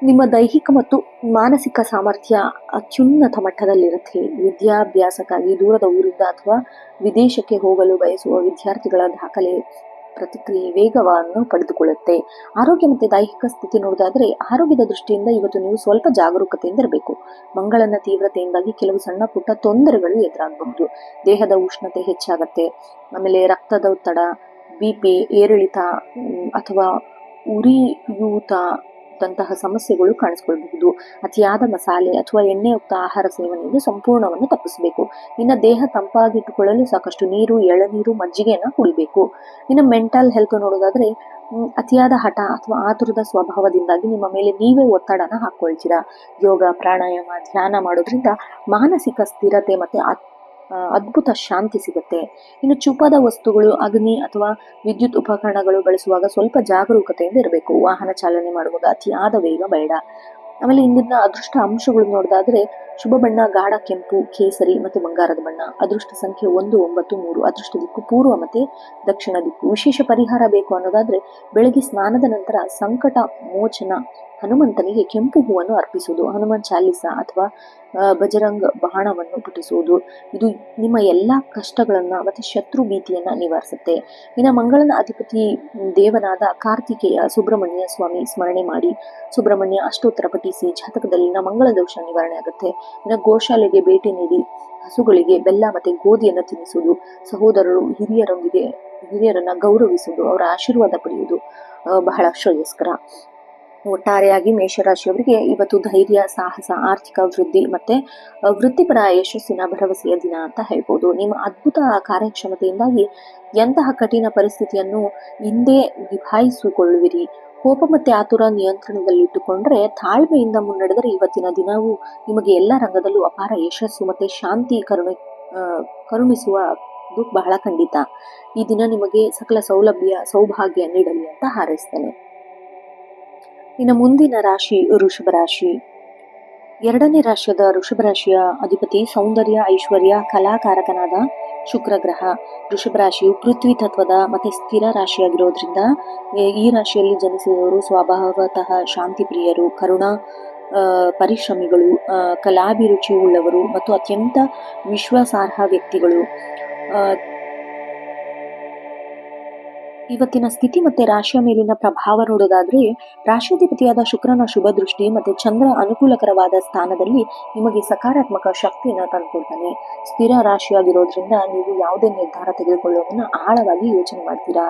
ನಿಮ್ಮ ದೈಹಿಕ ಮತ್ತು ಮಾನಸಿಕ ಸಾಮರ್ಥ್ಯ ಅತ್ಯುನ್ನತ ಮಟ್ಟದಲ್ಲಿರುತ್ತೆ. ವಿದ್ಯಾಭ್ಯಾಸಕ್ಕಾಗಿ ದೂರದ ಊರಿಂದ ಅಥವಾ ವಿದೇಶಕ್ಕೆ ಹೋಗಲು ಬಯಸುವ ವಿದ್ಯಾರ್ಥಿಗಳ ದಾಖಲೆ ಪ್ರತಿಕ್ರಿಯೆ ವೇಗವನ್ನು ಪಡೆದುಕೊಳ್ಳುತ್ತೆ. ಆರೋಗ್ಯ ಮತ್ತು ದೈಹಿಕ ಸ್ಥಿತಿ ನೋಡೋದಾದ್ರೆ ಆರೋಗ್ಯದ ದೃಷ್ಟಿಯಿಂದ ಇವತ್ತು ನೀವು ಸ್ವಲ್ಪ ಜಾಗರೂಕತೆಯಿಂದ ಇರಬೇಕು. ಮಂಗಳನ ತೀವ್ರತೆಯಿಂದಾಗಿ ಕೆಲವು ಸಣ್ಣ ಪುಟ್ಟ ತೊಂದರೆಗಳು ಎದುರಾಗಬಹುದು. ದೇಹದ ಉಷ್ಣತೆ ಹೆಚ್ಚಾಗತ್ತೆ, ಆಮೇಲೆ ರಕ್ತದ ಒತ್ತಡ, BP ಏರಿಳಿತ ಅಥವಾ ಉರಿಯೂತ ದಂತಹ ಸಮಸ್ಯೆಗಳು ಕಾಣಿಸ್ಕೊಳ್ಬಹುದು. ಅತಿಯಾದ ಮಸಾಲೆ ಅಥವಾ ಎಣ್ಣೆಯುಕ್ತ ಆಹಾರ ಸೇವನೆಯಿಂದ ಸಂಪೂರ್ಣವನ್ನು ತಪ್ಪಿಸಬೇಕು. ಇನ್ನು ದೇಹ ತಂಪಾಗಿಟ್ಟುಕೊಳ್ಳಲು ಸಾಕಷ್ಟು ನೀರು, ಎಳನೀರು, ಮಜ್ಜಿಗೆಯನ್ನ ಕುಡಿಬೇಕು. ಇನ್ನು ಮೆಂಟಲ್ ಹೆಲ್ತ್ ನೋಡೋದಾದ್ರೆ ಅತಿಯಾದ ಹಠ ಅಥವಾ ಆತುರದ ಸ್ವಭಾವದಿಂದಾಗಿ ನಿಮ್ಮ ಮೇಲೆ ನೀವೇ ಒತ್ತಡನ ಹಾಕೊಳ್ತೀರಾ. ಯೋಗ, ಪ್ರಾಣಾಯಾಮ, ಧ್ಯಾನ ಮಾಡೋದ್ರಿಂದ ಮಾನಸಿಕ ಸ್ಥಿರತೆ ಮತ್ತೆ ಅದ್ಭುತ ಶಾಂತಿ ಸಿಗುತ್ತೆ. ಇನ್ನು ಚುಪಾದ ವಸ್ತುಗಳು, ಅಗ್ನಿ ಅಥವಾ ವಿದ್ಯುತ್ ಉಪಕರಣಗಳು ಬಳಸುವಾಗ ಸ್ವಲ್ಪ ಜಾಗರೂಕತೆಯಿಂದ ಇರಬೇಕು. ವಾಹನ ಚಾಲನೆ ಮಾಡುವಾಗ ಅತಿಯಾದ ವೇಗ ಬೇಡ. ಆಮೇಲೆ ಇಂದಿನ ಅದೃಷ್ಟ ಅಂಶಗಳು ನೋಡೋದಾದ್ರೆ ಶುಭ ಬಣ್ಣ ಗಾಢ ಕೆಂಪು, ಕೇಸರಿ ಮತ್ತೆ ಬಂಗಾರದ ಬಣ್ಣ. ಅದೃಷ್ಟ ಸಂಖ್ಯೆ 1, 9, 3. ಅದೃಷ್ಟ ದಿಕ್ಕು ಪೂರ್ವ ಮತ್ತೆ ದಕ್ಷಿಣ ದಿಕ್ಕು. ವಿಶೇಷ ಪರಿಹಾರ ಬೇಕು ಅನ್ನೋದಾದ್ರೆ ಬೆಳಗ್ಗೆ ಸ್ನಾನದ ನಂತರ ಸಂಕಟ ಮೋಚನ ಹನುಮಂತನಿಗೆ ಕೆಂಪು ಹೂವನ್ನು ಅರ್ಪಿಸುವುದು, ಹನುಮಾನ್ ಚಾಲಿಸ ಅಥವಾ ಬಜರಂಗ ಬಾಣವನ್ನು ಪಠಿಸುವುದು. ಇದು ನಿಮ್ಮ ಎಲ್ಲಾ ಕಷ್ಟಗಳನ್ನ ಮತ್ತೆ ಶತ್ರು ಭೀತಿಯನ್ನ ನಿವಾರಿಸುತ್ತೆ. ಇನ್ನು ಮಂಗಳನ ಅಧಿಪತಿ ದೇವನಾದ ಕಾರ್ತಿಕೇಯ ಸುಬ್ರಹ್ಮಣ್ಯ ಸ್ವಾಮಿ ಸ್ಮರಣೆ ಮಾಡಿ ಸುಬ್ರಹ್ಮಣ್ಯ ಅಷ್ಟೋತ್ತರ ಪಠಿಸಿ ಜಾತಕದಲ್ಲಿನ ಮಂಗಳ ದೋಷ ನಿವಾರಣೆ ಆಗುತ್ತೆ. ಇನ್ನು ಗೋಶಾಲೆಗೆ ಭೇಟಿ ನೀಡಿ ಹಸುಗಳಿಗೆ ಬೆಲ್ಲ ಮತ್ತೆ ಗೋಧಿಯನ್ನು ತಿನ್ನಿಸುವುದು, ಸಹೋದರರು ಹಿರಿಯರನ್ನ ಗೌರವಿಸುವುದು, ಅವರ ಆಶೀರ್ವಾದ ಪಡೆಯುವುದು ಬಹಳ ಶ್ರೇಯಸ್ಕರ. ಒಟ್ಟಾರೆಯಾಗಿ ಮೇಷರಾಶಿಯವರಿಗೆ ಇವತ್ತು ಧೈರ್ಯ, ಸಾಹಸ, ಆರ್ಥಿಕ ವೃದ್ಧಿ ಮತ್ತೆ ವೃತ್ತಿಪರ ಯಶಸ್ಸಿನ ಭರವಸೆಯ ದಿನ ಅಂತ ಹೇಳ್ಬೋದು. ನಿಮ್ಮ ಅದ್ಭುತ ಕಾರ್ಯಕ್ಷಮತೆಯಿಂದಾಗಿ ಎಂತಹ ಕಠಿಣ ಪರಿಸ್ಥಿತಿಯನ್ನು ಹಿಂದೆ ನಿಭಾಯಿಸಿಕೊಳ್ಳುವಿರಿ. ಕೋಪ ಮತ್ತೆ ಆತುರ ನಿಯಂತ್ರಣದಲ್ಲಿಟ್ಟುಕೊಂಡ್ರೆ, ತಾಳ್ಮೆಯಿಂದ ಮುನ್ನಡೆದರೆ ಇವತ್ತಿನ ದಿನವೂ ನಿಮಗೆ ಎಲ್ಲ ರಂಗದಲ್ಲೂ ಅಪಾರ ಯಶಸ್ಸು ಮತ್ತೆ ಶಾಂತಿ ಕರುಣಿಸುವುದು ಬಹಳ ಖಂಡಿತ. ಈ ದಿನ ನಿಮಗೆ ಸಕಲ ಸೌಭಾಗ್ಯ ನೀಡಲಿ ಅಂತ ಹಾರೈಸ್ತೇನೆ. ಇನ್ನು ಮುಂದಿನ ರಾಶಿ ವೃಷಭ ರಾಶಿ. 2ನೇ ರಾಶಿಯಾದ ವೃಷಭ ರಾಶಿಯ ಅಧಿಪತಿ ಸೌಂದರ್ಯ, ಐಶ್ವರ್ಯ, ಕಲಾಕಾರಕನಾದ ಶುಕ್ರ ಗ್ರಹ. ವೃಷಭ ರಾಶಿಯು ಪೃಥ್ವಿ ತತ್ವದ ಮತ್ತೆ ಸ್ಥಿರ ರಾಶಿಯಾಗಿರೋದ್ರಿಂದ ಈ ರಾಶಿಯಲ್ಲಿ ಜನಿಸಿದವರು ಸ್ವಭಾವತಃ ಶಾಂತಿ ಪ್ರಿಯರು, ಕರುಣಾ ಪರಿಶ್ರಮಿಗಳು, ಕಲಾಭಿರುಚಿ ಉಳ್ಳವರು ಮತ್ತು ಅತ್ಯಂತ ವಿಶ್ವಾಸಾರ್ಹ ವ್ಯಕ್ತಿಗಳು. ಇವತ್ತಿನ ಸ್ಥಿತಿ ಮತ್ತೆ ರಾಶಿಯ ಮೇಲಿನ ಪ್ರಭಾವ ನೋಡೋದಾದ್ರೆ ರಾಶಿಯಾಧಿಪತಿಯಾದ ಶುಕ್ರನ ಶುಭ ದೃಷ್ಟಿ ಮತ್ತೆ ಚಂದ್ರ ಅನುಕೂಲಕರವಾದ ಸ್ಥಾನದಲ್ಲಿ ನಿಮಗೆ ಸಕಾರಾತ್ಮಕ ಶಕ್ತಿಯನ್ನ ತಂದುಕೊಡ್ತಾನೆ. ಸ್ಥಿರ ರಾಶಿಯಾಗಿರೋದ್ರಿಂದ ನೀವು ಯಾವುದೇ ನಿರ್ಧಾರ ತೆಗೆದುಕೊಳ್ಳುವುದನ್ನ ಆಳವಾಗಿ ಯೋಚನೆ ಮಾಡ್ತೀರಾ.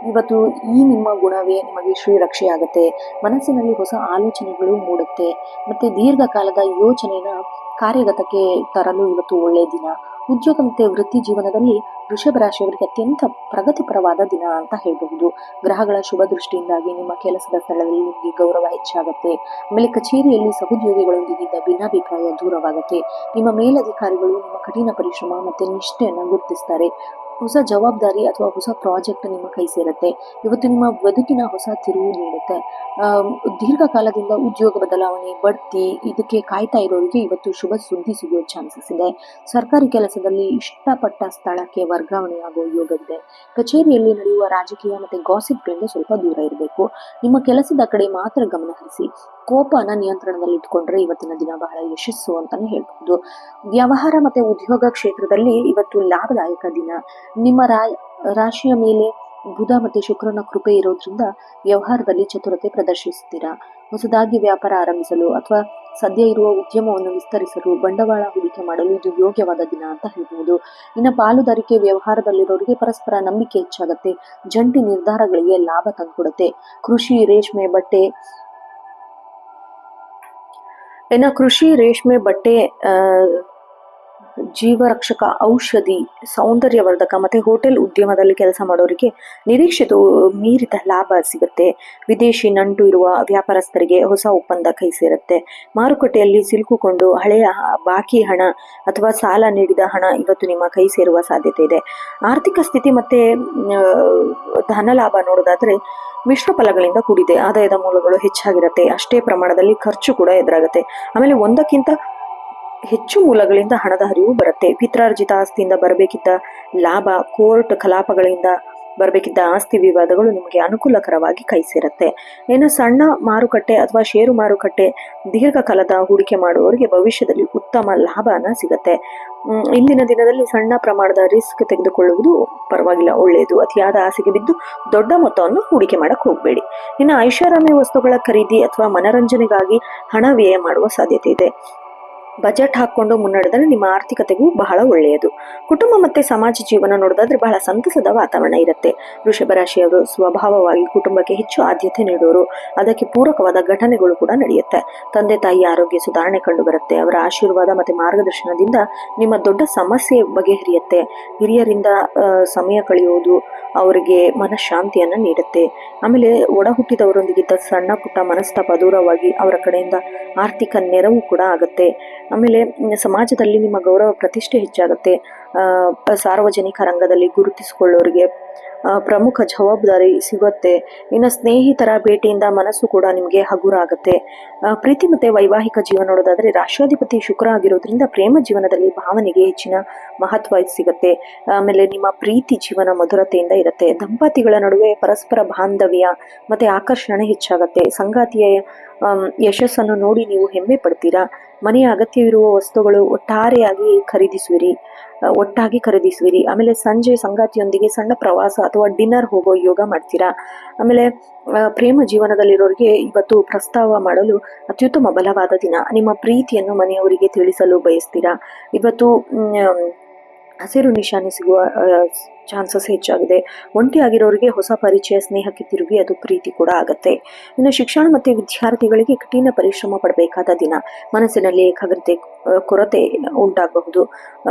ಇವತ್ತು ಈ ನಿಮ್ಮ ಗುಣವೇ ನಿಮಗೆ ಶ್ರೀರಕ್ಷೆ ಆಗುತ್ತೆ. ಮನಸ್ಸಿನಲ್ಲಿ ಹೊಸ ಆಲೋಚನೆಗಳು ಮೂಡುತ್ತೆ ಮತ್ತೆ ದೀರ್ಘಕಾಲದ ಯೋಚನೆನ ಕಾರ್ಯಗತಕ್ಕೆ ತರಲು ಇವತ್ತು ಒಳ್ಳೆಯ ದಿನ. ಉದ್ಯೋಗ ಮತ್ತೆ ವೃತ್ತಿ ಜೀವನದಲ್ಲಿ ವೃಷಭ ರಾಶಿಯವರಿಗೆ ಅತ್ಯಂತ ಪ್ರಗತಿಪರವಾದ ದಿನ ಅಂತ ಹೇಳಬಹುದು. ಗ್ರಹಗಳ ಶುಭ ದೃಷ್ಟಿಯಿಂದಾಗಿ ನಿಮ್ಮ ಕೆಲಸದ ಸ್ಥಳದಲ್ಲಿ ನಿಮಗೆ ಗೌರವ ಹೆಚ್ಚಾಗುತ್ತೆ. ಆಮೇಲೆ ಕಚೇರಿಯಲ್ಲಿ ಸಹೋದ್ಯೋಗಿಗಳೊಂದಿಗಿದ್ದ ಭಿನ್ನಾಭಿಪ್ರಾಯ ದೂರವಾಗುತ್ತೆ. ನಿಮ್ಮ ಮೇಲಧಿಕಾರಿಗಳು ನಿಮ್ಮ ಕಠಿಣ ಪರಿಶ್ರಮ ಮತ್ತೆ ನಿಷ್ಠೆಯನ್ನು ಗುರುತಿಸ್ತಾರೆ. ಹೊಸ ಜವಾಬ್ದಾರಿ ಅಥವಾ ಹೊಸ ಪ್ರಾಜೆಕ್ಟ್ ನಿಮ್ಮ ಕೈ ಸೇರುತ್ತೆ. ಇವತ್ತು ನಿಮ್ಮ ಬದುಕಿನ ಹೊಸ ತಿರುವು ನೀಡುತ್ತೆ. ದೀರ್ಘಕಾಲದಿಂದ ಉದ್ಯೋಗ ಬದಲಾವಣೆ, ಬಡ್ತಿ ಇದಕ್ಕೆ ಕಾಯ್ತಾ ಇರೋರಿಗೆ ಇವತ್ತು ಶುಭ ಸುದ್ದಿ ಸಿಗುವ ಚಾನ್ಸಸ್ ಇದೆ. ಸರ್ಕಾರಿ ಕೆಲಸದಲ್ಲಿ ಇಷ್ಟಪಟ್ಟ ಸ್ಥಳಕ್ಕೆ ವರ್ಗಾವಣೆಯಾಗುವ ಯೋಗವಿದೆ. ಕಚೇರಿಯಲ್ಲಿ ನಡೆಯುವ ರಾಜಕೀಯ ಮತ್ತೆ ಗಾಸಿಪ್ಗಳಿಂದ ಸ್ವಲ್ಪ ದೂರ ಇರಬೇಕು. ನಿಮ್ಮ ಕೆಲಸದ ಕಡೆ ಮಾತ್ರ ಗಮನ ಹರಿಸಿ. ಕೋಪನ ನಿಯಂತ್ರಣದಲ್ಲಿ ಇಟ್ಕೊಂಡ್ರೆ ಇವತ್ತಿನ ದಿನ ಬಹಳ ಯಶಸ್ಸು ಅಂತಾನೆ ಹೇಳ್ಬಹುದು. ವ್ಯವಹಾರ ಮತ್ತೆ ಉದ್ಯೋಗ ಕ್ಷೇತ್ರದಲ್ಲಿ ಇವತ್ತು ಲಾಭದಾಯಕ ದಿನ. ನಿಮ್ಮ ರಾಶಿಯ ಮೇಲೆ ಬುಧ ಮತ್ತೆ ಶುಕ್ರನ ಕೃಪೆ ಇರೋದ್ರಿಂದ ವ್ಯವಹಾರದಲ್ಲಿ ಚತುರತೆ ಪ್ರದರ್ಶಿಸುತ್ತೀರಾ. ಹೊಸದಾಗಿ ವ್ಯಾಪಾರ ಆರಂಭಿಸಲು ಅಥವಾ ಸದ್ಯ ಇರುವ ಉದ್ಯಮವನ್ನು ವಿಸ್ತರಿಸಲು ಬಂಡವಾಳ ಹೂಡಿಕೆ ಮಾಡಲು ಇದು ಯೋಗ್ಯವಾದ ದಿನ ಅಂತ ಹೇಳ್ಬಹುದು. ಇನ್ನು ಪಾಲುದಾರಿಕೆ ವ್ಯವಹಾರದಲ್ಲಿರೋರಿಗೆ ಪರಸ್ಪರ ನಂಬಿಕೆ ಹೆಚ್ಚಾಗುತ್ತೆ. ಜಂಟಿ ನಿರ್ಧಾರಗಳಿಗೆ ಲಾಭ ತಂದುಕೊಡುತ್ತೆ. ಕೃಷಿ, ರೇಷ್ಮೆ, ಬಟ್ಟೆ, ಜೀವರಕ್ಷಕ ಔಷಧಿ, ಸೌಂದರ್ಯವರ್ಧಕ ಮತ್ತೆ ಹೋಟೆಲ್ ಉದ್ಯಮದಲ್ಲಿ ಕೆಲಸ ಮಾಡೋರಿಗೆ ನಿರೀಕ್ಷಿತ ಮೀರಿದ ಲಾಭ ಸಿಗುತ್ತೆ. ವಿದೇಶಿ ನಂಟು ಇರುವ ವ್ಯಾಪಾರಸ್ಥರಿಗೆ ಹೊಸ ಒಪ್ಪಂದ ಕೈ ಸೇರುತ್ತೆ. ಮಾರುಕಟ್ಟೆಯಲ್ಲಿ ಸಿಲುಕಿಕೊಂಡು ಹಳೆಯ ಬಾಕಿ ಹಣ ಅಥವಾ ಸಾಲ ನೀಡಿದ ಹಣ ಇವತ್ತು ನಿಮ್ಮ ಕೈ ಸೇರುವ ಸಾಧ್ಯತೆ ಇದೆ. ಆರ್ಥಿಕ ಸ್ಥಿತಿ ಮತ್ತೆ ಧನ ಲಾಭ ನೋಡೋದಾದ್ರೆ ಮಿಶ್ರ ಫಲಗಳಿಂದ ಕೂಡಿದೆ. ಆದಾಯದ ಮೂಲಗಳು ಹೆಚ್ಚಾಗಿರುತ್ತೆ, ಅಷ್ಟೇ ಪ್ರಮಾಣದಲ್ಲಿ ಖರ್ಚು ಕೂಡ ಎದುರಾಗುತ್ತೆ. ಆಮೇಲೆ ಒಂದಕ್ಕಿಂತ ಹೆಚ್ಚು ಮೂಲಗಳಿಂದ ಹಣದ ಹರಿವು ಬರುತ್ತೆ. ಪಿತ್ರಾರ್ಜಿತ ಆಸ್ತಿಯಿಂದ ಬರಬೇಕಿದ್ದ ಲಾಭ, ಕೋರ್ಟ್ ಕಲಾಪಗಳಿಂದ ಬರಬೇಕಿದ್ದ ಆಸ್ತಿ ವಿವಾದಗಳು ನಿಮಗೆ ಅನುಕೂಲಕರವಾಗಿ ಕೈ ಸೇರುತ್ತೆ. ಇನ್ನು ಸಣ್ಣ ಮಾರುಕಟ್ಟೆ ಅಥವಾ ಷೇರು ಮಾರುಕಟ್ಟೆ ದೀರ್ಘಕಾಲದ ಹೂಡಿಕೆ ಮಾಡುವವರಿಗೆ ಭವಿಷ್ಯದಲ್ಲಿ ಉತ್ತಮ ಲಾಭನ ಸಿಗುತ್ತೆ. ಇಂದಿನ ದಿನದಲ್ಲಿ ಸಣ್ಣ ಪ್ರಮಾಣದ ರಿಸ್ಕ್ ತೆಗೆದುಕೊಳ್ಳುವುದು ಪರವಾಗಿಲ್ಲ, ಒಳ್ಳೆಯದು. ಅತಿಯಾದ ಆಸೆಗೆ ಬಿದ್ದು ದೊಡ್ಡ ಮೊತ್ತವನ್ನು ಹೂಡಿಕೆ ಮಾಡಕ್ ಹೋಗಬೇಡಿ. ಇನ್ನು ಐಷಾರಾಮಿ ವಸ್ತುಗಳ ಖರೀದಿ ಅಥವಾ ಮನರಂಜನೆಗಾಗಿ ಹಣ ವ್ಯಯ ಮಾಡುವ ಸಾಧ್ಯತೆ ಇದೆ. ಬಜೆಟ್ ಹಾಕೊಂಡು ಮುನ್ನಡೆದರೆ ನಿಮ್ಮ ಆರ್ಥಿಕತೆಗೂ ಬಹಳ ಒಳ್ಳೆಯದು. ಕುಟುಂಬ ಮತ್ತೆ ಸಮಾಜ ಜೀವನ ನೋಡೋದಾದ್ರೆ ಬಹಳ ಸಂತಸದ ವಾತಾವರಣ ಇರುತ್ತೆ. ವೃಷಭ ರಾಶಿಯವರು ಸ್ವಭಾವವಾಗಿ ಕುಟುಂಬಕ್ಕೆ ಹೆಚ್ಚು ಆದ್ಯತೆ ನೀಡುವರು. ಅದಕ್ಕೆ ಪೂರಕವಾದ ಘಟನೆಗಳು ಕೂಡ ನಡೆಯುತ್ತೆ. ತಂದೆ ತಾಯಿ ಆರೋಗ್ಯ ಸುಧಾರಣೆ ಕಂಡು ಬರುತ್ತೆ. ಅವರ ಆಶೀರ್ವಾದ ಮತ್ತೆ ಮಾರ್ಗದರ್ಶನದಿಂದ ನಿಮ್ಮ ದೊಡ್ಡ ಸಮಸ್ಯೆ ಬಗೆಹರಿಯುತ್ತೆ. ಹಿರಿಯರಿಂದ ಸಮಯ ಕಳೆಯುವುದು ಅವರಿಗೆ ಮನಃಶಾಂತಿಯನ್ನ ನೀಡುತ್ತೆ. ಆಮೇಲೆ ಒಡ ಹುಟ್ಟಿದವರೊಂದಿಗಿದ್ದ ಸಣ್ಣ ಪುಟ್ಟ ಮನಸ್ತಾಪ ದೂರವಾಗಿ ಅವರ ಕಡೆಯಿಂದ ಆರ್ಥಿಕ ನೆರವು ಕೂಡ ಆಗುತ್ತೆ. ಆಮೇಲೆ ಸಮಾಜದಲ್ಲಿ ನಿಮ್ಮ ಗೌರವ ಪ್ರತಿಷ್ಠೆ ಹೆಚ್ಚಾಗುತ್ತೆ. ಸಾರ್ವಜನಿಕ ರಂಗದಲ್ಲಿ ಗುರುತಿಸಿಕೊಳ್ಳೋರಿಗೆ ಪ್ರಮುಖ ಜವಾಬ್ದಾರಿ ಸಿಗುತ್ತೆ. ಇನ್ನು ಸ್ನೇಹಿತರ ಭೇಟಿಯಿಂದ ಮನಸ್ಸು ಕೂಡ ನಿಮಗೆ ಹಗುರ ಆಗುತ್ತೆ. ಪ್ರೀತಿ ಮತ್ತೆ ವೈವಾಹಿಕ ಜೀವನ ನೋಡೋದಾದ್ರೆ ರಾಷ್ಟ್ರಾಧಿಪತಿ ಶುಕ್ರ ಆಗಿರೋದ್ರಿಂದ ಪ್ರೇಮ ಜೀವನದಲ್ಲಿ ಭಾವನೆಗೆ ಹೆಚ್ಚಿನ ಮಹತ್ವ ಸಿಗುತ್ತೆ. ಆಮೇಲೆ ನಿಮ್ಮ ಪ್ರೀತಿ ಜೀವನ ಮಧುರತೆಯಿಂದ ಇರುತ್ತೆ. ದಂಪತಿಗಳ ನಡುವೆ ಪರಸ್ಪರ ಬಾಂಧವ್ಯ ಮತ್ತೆ ಆಕರ್ಷಣೆ ಹೆಚ್ಚಾಗತ್ತೆ. ಸಂಗಾತಿಯ ಯಶಸ್ಸನ್ನು ನೋಡಿ ನೀವು ಹೆಮ್ಮೆ ಪಡ್ತೀರಾ. ಮನೆಯ ಅಗತ್ಯವಿರುವ ವಸ್ತುಗಳು ಒಟ್ಟಾಗಿ ಖರೀದಿಸುವಿರಿ. ಆಮೇಲೆ ಸಂಜೆ ಸಂಗಾತಿಯೊಂದಿಗೆ ಸಣ್ಣ ಪ್ರವಾಸ ಅಥವಾ ಡಿನ್ನರ್ ಹೋಗೋ ಯೋಗ ಮಾಡ್ತೀರಾ. ಆಮೇಲೆ ಪ್ರೇಮ ಜೀವನದಲ್ಲಿರೋರಿಗೆ ಇವತ್ತು ಪ್ರಸ್ತಾವ ಮಾಡಲು ಅತ್ಯುತ್ತಮ ಬಲವಾದ ದಿನ. ನಿಮ್ಮ ಪ್ರೀತಿಯನ್ನು ಮನೆಯವರಿಗೆ ತಿಳಿಸಲು ಬಯಸ್ತೀರಾ. ಇವತ್ತು ಹಸಿರು ನಿಶಾನೆ ಸಿಗುವ ಚಾನ್ಸಸ್ ಹೆಚ್ಚಾಗಿದೆ. ಒಂಟಿಯಾಗಿರೋರಿಗೆ ಹೊಸ ಪರಿಚಯ ಸ್ನೇಹಕ್ಕೆ ತಿರುಗಿ ಅದು ಪ್ರೀತಿ ಕೂಡ ಆಗತ್ತೆ. ಇನ್ನು ಶಿಕ್ಷಣ ಮತ್ತೆ ವಿದ್ಯಾರ್ಥಿಗಳಿಗೆ ಕಠಿಣ ಪರಿಶ್ರಮ ಪಡಬೇಕಾದ ದಿನ. ಮನಸ್ಸಿನಲ್ಲಿ ಏಕಾಗ್ರತೆ ಕೊರತೆ ಉಂಟಾಗಬಹುದು.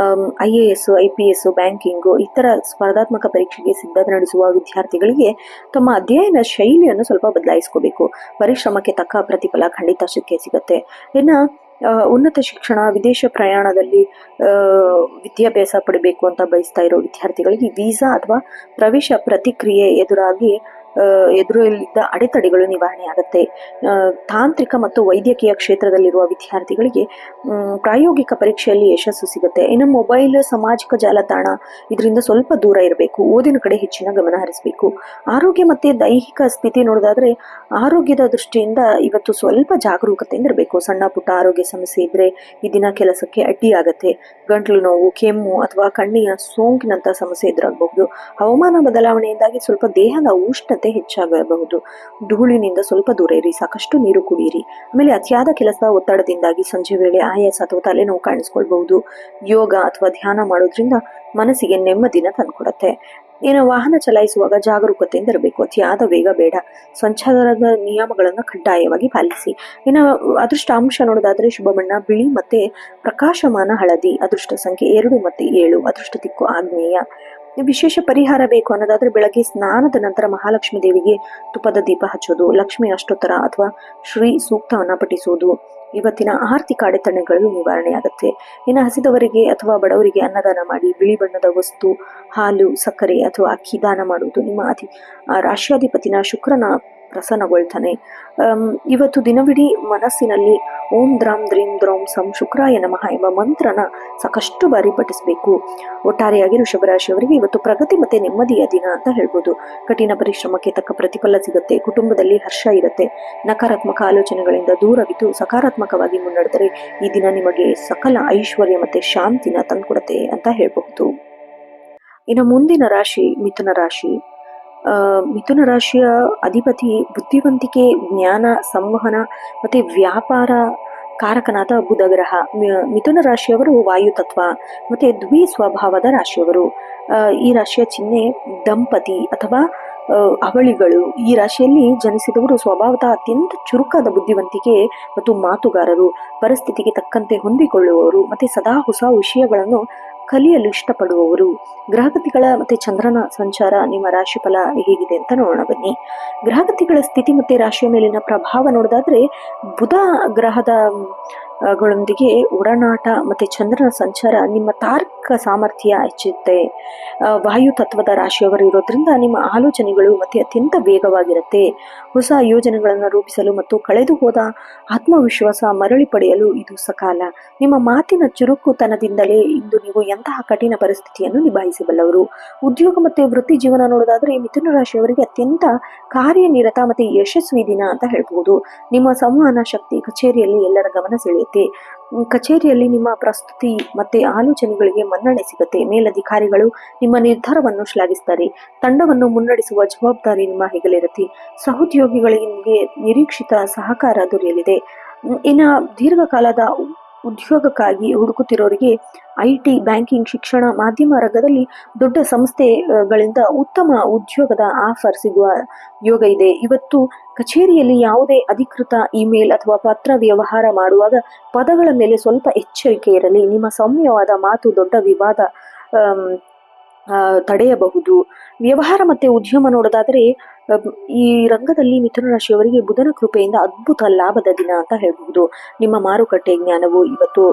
IAS, IPS, ಬ್ಯಾಂಕಿಂಗು ಇತರ ಸ್ಪರ್ಧಾತ್ಮಕ ಪರೀಕ್ಷೆಗೆ ಸಿದ್ಧತೆ ನಡೆಸುವ ವಿದ್ಯಾರ್ಥಿಗಳಿಗೆ ತಮ್ಮ ಅಧ್ಯಯನ ಶೈಲಿಯನ್ನು ಸ್ವಲ್ಪ ಬದಲಾಯಿಸ್ಕೋಬೇಕು. ಪರಿಶ್ರಮಕ್ಕೆ ತಕ್ಕ ಪ್ರತಿಫಲ ಖಂಡಿತ ಸಿಗುತ್ತೆ. ಇನ್ನು ಉನ್ನತ ಶಿಕ್ಷಣ, ವಿದೇಶ ಪ್ರಯಾಣದಲ್ಲಿ ವಿದ್ಯಾಭ್ಯಾಸ ಪಡಿಬೇಕು ಅಂತ ಬಯಸ್ತಾ ಇರೋ ವಿದ್ಯಾರ್ಥಿಗಳಿಗೆ ವೀಸಾ ಅಥವಾ ಪ್ರವೇಶ ಪ್ರತಿಕ್ರಿಯೆ ಎದುರಲ್ಲಿದ್ದ ಅಡೆತಡೆಗಳು ನಿವಾರಣೆ ಆಗುತ್ತೆ. ತಾಂತ್ರಿಕ ಮತ್ತು ವೈದ್ಯಕೀಯ ಕ್ಷೇತ್ರದಲ್ಲಿರುವ ವಿದ್ಯಾರ್ಥಿಗಳಿಗೆ ಪ್ರಾಯೋಗಿಕ ಪರೀಕ್ಷೆಯಲ್ಲಿ ಯಶಸ್ಸು ಸಿಗುತ್ತೆ. ಇನ್ನು ಮೊಬೈಲ್, ಸಾಮಾಜಿಕ ಜಾಲತಾಣ ಇದರಿಂದ ಸ್ವಲ್ಪ ದೂರ ಇರಬೇಕು. ಓದಿನ ಕಡೆ ಹೆಚ್ಚಿನ ಗಮನ ಹರಿಸಬೇಕು. ಆರೋಗ್ಯ ಮತ್ತೆ ದೈಹಿಕ ಸ್ಥಿತಿ ನೋಡೋದಾದ್ರೆ ಆರೋಗ್ಯದ ದೃಷ್ಟಿಯಿಂದ ಇವತ್ತು ಸ್ವಲ್ಪ ಜಾಗರೂಕತೆಯಿಂದ ಇರಬೇಕು. ಸಣ್ಣ ಪುಟ್ಟ ಆರೋಗ್ಯ ಸಮಸ್ಯೆ ಇದ್ರೆ ಈ ದಿನ ಕೆಲಸಕ್ಕೆ ಅಡ್ಡಿಯಾಗತ್ತೆ. ಗಂಟಲು ನೋವು, ಕೆಮ್ಮು ಅಥವಾ ಕಣ್ಣಿನ ಸೋಂಕಿನಂತ ಸಮಸ್ಯೆ ಎದುರಾಗಬಹುದು. ಹವಾಮಾನ ಬದಲಾವಣೆಯಿಂದಾಗಿ ಸ್ವಲ್ಪ ದೇಹದ ಉಷ್ಣತೆ ಹೆಚ್ಚಾಗಬಹುದು. ಧೂಳಿನಿಂದ ಸ್ವಲ್ಪ ದೂರ ಇರಿ. ಸಾಕಷ್ಟು ನೀರು ಕುಡಿಯಿರಿ. ಆಮೇಲೆ ಅತಿಯಾದ ಕೆಲಸ ಒತ್ತಡದಿಂದಾಗಿ ಸಂಜೆ ವೇಳೆ ಆಯಾಸ ಅಥವಾ ತಲೆನೋವು ಕಾಣಿಸ್ಕೊಳ್ಬಹುದು. ಯೋಗ ಅಥವಾ ಧ್ಯಾನ ಮಾಡೋದ್ರಿಂದ ಮನಸ್ಸಿಗೆ ನೆಮ್ಮದಿನ ತಂದುಕೊಡುತ್ತೆ. ಇನ್ನು ವಾಹನ ಚಲಾಯಿಸುವಾಗ ಜಾಗರೂಕತೆಯಿಂದ ಇರಬೇಕು. ಅತಿಯಾದ ವೇಗ ಬೇಡ. ಸಂಚಾರದ ನಿಯಮಗಳನ್ನು ಕಡ್ಡಾಯವಾಗಿ ಪಾಲಿಸಿ. ಇನ್ನು ಅದೃಷ್ಟ ಅಂಶ ನೋಡೋದಾದ್ರೆ ಶುಭ ಬಣ್ಣ ಬಿಳಿ ಮತ್ತೆ ಪ್ರಕಾಶಮಾನ ಹಳದಿ. ಅದೃಷ್ಟ ಸಂಖ್ಯೆ 2 ಮತ್ತು 7. ಅದೃಷ್ಟ ದಿಕ್ಕು ಆಗ್ನೇಯ. ವಿಶೇಷ ಪರಿಹಾರ ಬೇಕು ಅನ್ನೋದಾದ್ರೆ ಬೆಳಗ್ಗೆ ಸ್ನಾನದ ನಂತರ ಮಹಾಲಕ್ಷ್ಮಿ ದೇವಿಗೆ ತುಪ್ಪದ ದೀಪ ಹಚ್ಚೋದು, ಲಕ್ಷ್ಮಿ ಅಷ್ಟೋತ್ತರ ಅಥವಾ ಶ್ರೀ ಸೂಕ್ತವನ್ನ ಪಠಿಸೋದು ಇವತ್ತಿನ ಆರ್ಥಿಕ ಅಡೆತಡೆಗಳು ನಿವಾರಣೆ ಆಗುತ್ತೆ. ಇನ್ನು ಹಸಿದವರಿಗೆ ಅಥವಾ ಬಡವರಿಗೆ ಅನ್ನದಾನ ಮಾಡಿ. ಬಿಳಿ ಬಣ್ಣದ ವಸ್ತು, ಹಾಲು, ಸಕ್ಕರೆ ಅಥವಾ ಅಕ್ಕಿ ದಾನ ಮಾಡುವುದು ನಿಮ್ಮ ರಾಷ್ಟ್ರಾಧಿಪತಿನ ಶುಕ್ರನ ಪ್ರಸನ್ನಗೊಳ್ತಾನೆ. ಇವತ್ತು ದಿನವಿಡೀ ಮನಸ್ಸಿನಲ್ಲಿ ಓಂ ದ್ರಾಂ ದ್ರೀಂ ದ್ರೌಂ ಸಂ ಶುಕ್ರಾಯ ನಮಃ ಎಂಬ ಮಂತ್ರನ ಸಾಕಷ್ಟು ಬಾರಿ ಪಠಿಸಬೇಕು. ಒಟ್ಟಾರೆಯಾಗಿ ವೃಷಭ ರಾಶಿಯವರಿಗೆ ಇವತ್ತು ಪ್ರಗತಿ ಮತ್ತೆ ನೆಮ್ಮದಿಯ ದಿನ ಅಂತ ಹೇಳ್ಬೋದು. ಕಠಿಣ ಪರಿಶ್ರಮಕ್ಕೆ ತಕ್ಕ ಪ್ರತಿಫಲ ಸಿಗುತ್ತೆ. ಕುಟುಂಬದಲ್ಲಿ ಹರ್ಷ ಇರುತ್ತೆ. ನಕಾರಾತ್ಮಕ ಆಲೋಚನೆಗಳಿಂದ ದೂರವಿದ್ದು ಸಕಾರಾತ್ಮಕವಾಗಿ ಮುನ್ನಡೆದರೆ ಈ ದಿನ ನಿಮಗೆ ಸಕಲ ಐಶ್ವರ್ಯ ಮತ್ತೆ ಶಾಂತಿನ ತಂದುಕೊಡುತ್ತೆ ಅಂತ ಹೇಳ್ಬಹುದು. ಇನ್ನು ಮುಂದಿನ ರಾಶಿ ಮಿಥುನ ರಾಶಿ. ಮಿಥುನ ರಾಶಿಯ ಅಧಿಪತಿ ಬುದ್ಧಿವಂತಿಕೆ, ಜ್ಞಾನ, ಸಂವಹನ ಮತ್ತೆ ವ್ಯಾಪಾರ ಕಾರಕನಾದ ಬುಧ ಗ್ರಹ. ಮಿಥುನ ರಾಶಿಯವರು ವಾಯು ತತ್ವ ಮತ್ತೆ ದ್ವಿ ಸ್ವಭಾವದ ರಾಶಿಯವರು. ಈ ರಾಶಿಯ ಚಿಹ್ನೆ ದಂಪತಿ ಅಥವಾ ಅವಳಿಗಳು. ಈ ರಾಶಿಯಲ್ಲಿ ಜನಿಸಿದವರು ಸ್ವಭಾವತಃ ಅತ್ಯಂತ ಚುರುಕಾದ ಬುದ್ಧಿವಂತಿಕೆ ಮತ್ತು ಮಾತುಗಾರರು, ಪರಿಸ್ಥಿತಿಗೆ ತಕ್ಕಂತೆ ಹೊಂದಿಕೊಳ್ಳುವವರು ಮತ್ತೆ ಸದಾ ಹೊಸ ವಿಷಯಗಳನ್ನು ಕಲಿಯಲು ಇಷ್ಟಪಡುವವರು. ಗ್ರಹಗತಿಗಳ ಮತ್ತೆ ಚಂದ್ರನ ಸಂಚಾರ ನಿಮ್ಮ ರಾಶಿ ಫಲ ಹೇಗಿದೆ ಅಂತ ನೋಡೋಣ ಬನ್ನಿ. ಗ್ರಹಗತಿಗಳ ಸ್ಥಿತಿ ಮತ್ತೆ ರಾಶಿಯ ಮೇಲಿನ ಪ್ರಭಾವ ನೋಡೋದಾದ್ರೆ ಬುಧ ಗ್ರಹದ ಗಳೊಂದಿಗೆ ಒಡನಾಟ ಮತ್ತು ಚಂದ್ರನ ಸಂಚಾರ ನಿಮ್ಮ ತಾರ್ಕಿಕ ಸಾಮರ್ಥ್ಯ ಹೆಚ್ಚುತ್ತೆ. ವಾಯು ತತ್ವದ ರಾಶಿಯವರು ಇರೋದ್ರಿಂದ ನಿಮ್ಮ ಆಲೋಚನೆಗಳು ಮತ್ತೆ ಅತ್ಯಂತ ವೇಗವಾಗಿರುತ್ತೆ. ಹೊಸ ಯೋಜನೆಗಳನ್ನು ರೂಪಿಸಲು ಮತ್ತು ಕಳೆದು ಹೋದ ಆತ್ಮವಿಶ್ವಾಸ ಮರಳಿ ಪಡೆಯಲು ಇದು ಸಕಾಲ. ನಿಮ್ಮ ಮಾತಿನ ಚುರುಕುತನದಿಂದಲೇ ಇಂದು ನೀವು ಎಂತಹ ಕಠಿಣ ಪರಿಸ್ಥಿತಿಯನ್ನು ನಿಭಾಯಿಸಬಲ್ಲವರು. ಉದ್ಯೋಗ ಮತ್ತು ವೃತ್ತಿ ಜೀವನ ನೋಡೋದಾದ್ರೆ ಮಿಥುನ ರಾಶಿಯವರಿಗೆ ಅತ್ಯಂತ ಕಾರ್ಯನಿರತ ಮತ್ತು ಯಶಸ್ವಿ ದಿನ ಅಂತ ಹೇಳ್ಬಹುದು. ನಿಮ್ಮ ಸಂವಹನ ಶಕ್ತಿ ಕಚೇರಿಯಲ್ಲಿ ಎಲ್ಲರ ಗಮನ ಸೆಳೆಯುತ್ತೆ. ಕಚೇರಿಯಲ್ಲಿ ನಿಮ್ಮ ಪ್ರಸ್ತುತಿ ಮತ್ತೆ ಆಲೋಚನೆಗಳಿಗೆ ಮನ್ನಣೆ ಸಿಗುತ್ತೆ. ಮೇಲಧಿಕಾರಿಗಳು ನಿಮ್ಮ ನಿರ್ಧಾರವನ್ನು ಶ್ಲಾಘಿಸ್ತಾರೆ. ತಂಡವನ್ನು ಮುನ್ನಡೆಸುವ ಜವಾಬ್ದಾರಿ ನಿಮ್ಮ ಹೆಗಲಿರುತ್ತೆ. ಸಹೋದ್ಯೋಗಿಗಳಿಗೆ ನಿರೀಕ್ಷಿತ ಸಹಕಾರ ದೊರೆಯಲಿದೆ. ಇನ್ನು ದೀರ್ಘಕಾಲದ ಉದ್ಯೋಗಕ್ಕಾಗಿ ಹುಡುಕುತ್ತಿರೋರಿಗೆ IT, ಬ್ಯಾಂಕಿಂಗ್, ಶಿಕ್ಷಣ, ಮಾಧ್ಯಮ ರಂಗದಲ್ಲಿ ದೊಡ್ಡ ಸಂಸ್ಥೆಗಳಿಂದ ಉತ್ತಮ ಉದ್ಯೋಗದ ಆಫರ್ ಸಿಗುವ ಯೋಗ ಇದೆ. ಇವತ್ತು ಕಚೇರಿಯಲ್ಲಿ ಯಾವುದೇ ಅಧಿಕೃತ ಇಮೇಲ್ ಅಥವಾ ಪತ್ರ ವ್ಯವಹಾರ ಮಾಡುವಾಗ ಪದಗಳ ಮೇಲೆ ಸ್ವಲ್ಪ ಎಚ್ಚರಿಕೆ ಇರಲಿ. ನಿಮ್ಮ ಸೌಮ್ಯವಾದ ಮಾತು ದೊಡ್ಡ ವಿವಾದ ತಡೆಯಬಹುದು. ವ್ಯವಹಾರ ಮತ್ತೆ ಉದ್ಯಮ ನೋಡೋದಾದ್ರೆ ಈ ರಂಗದಲ್ಲಿ ಮಿಥುನ ರಾಶಿಯವರಿಗೆ ಬುಧನ ಕೃಪೆಯಿಂದ ಅದ್ಭುತ ಲಾಭದ ದಿನ ಅಂತ ಹೇಳ್ಬಹುದು. ನಿಮ್ಮ ಮಾರುಕಟ್ಟೆ ಜ್ಞಾನವು ಇವತ್ತು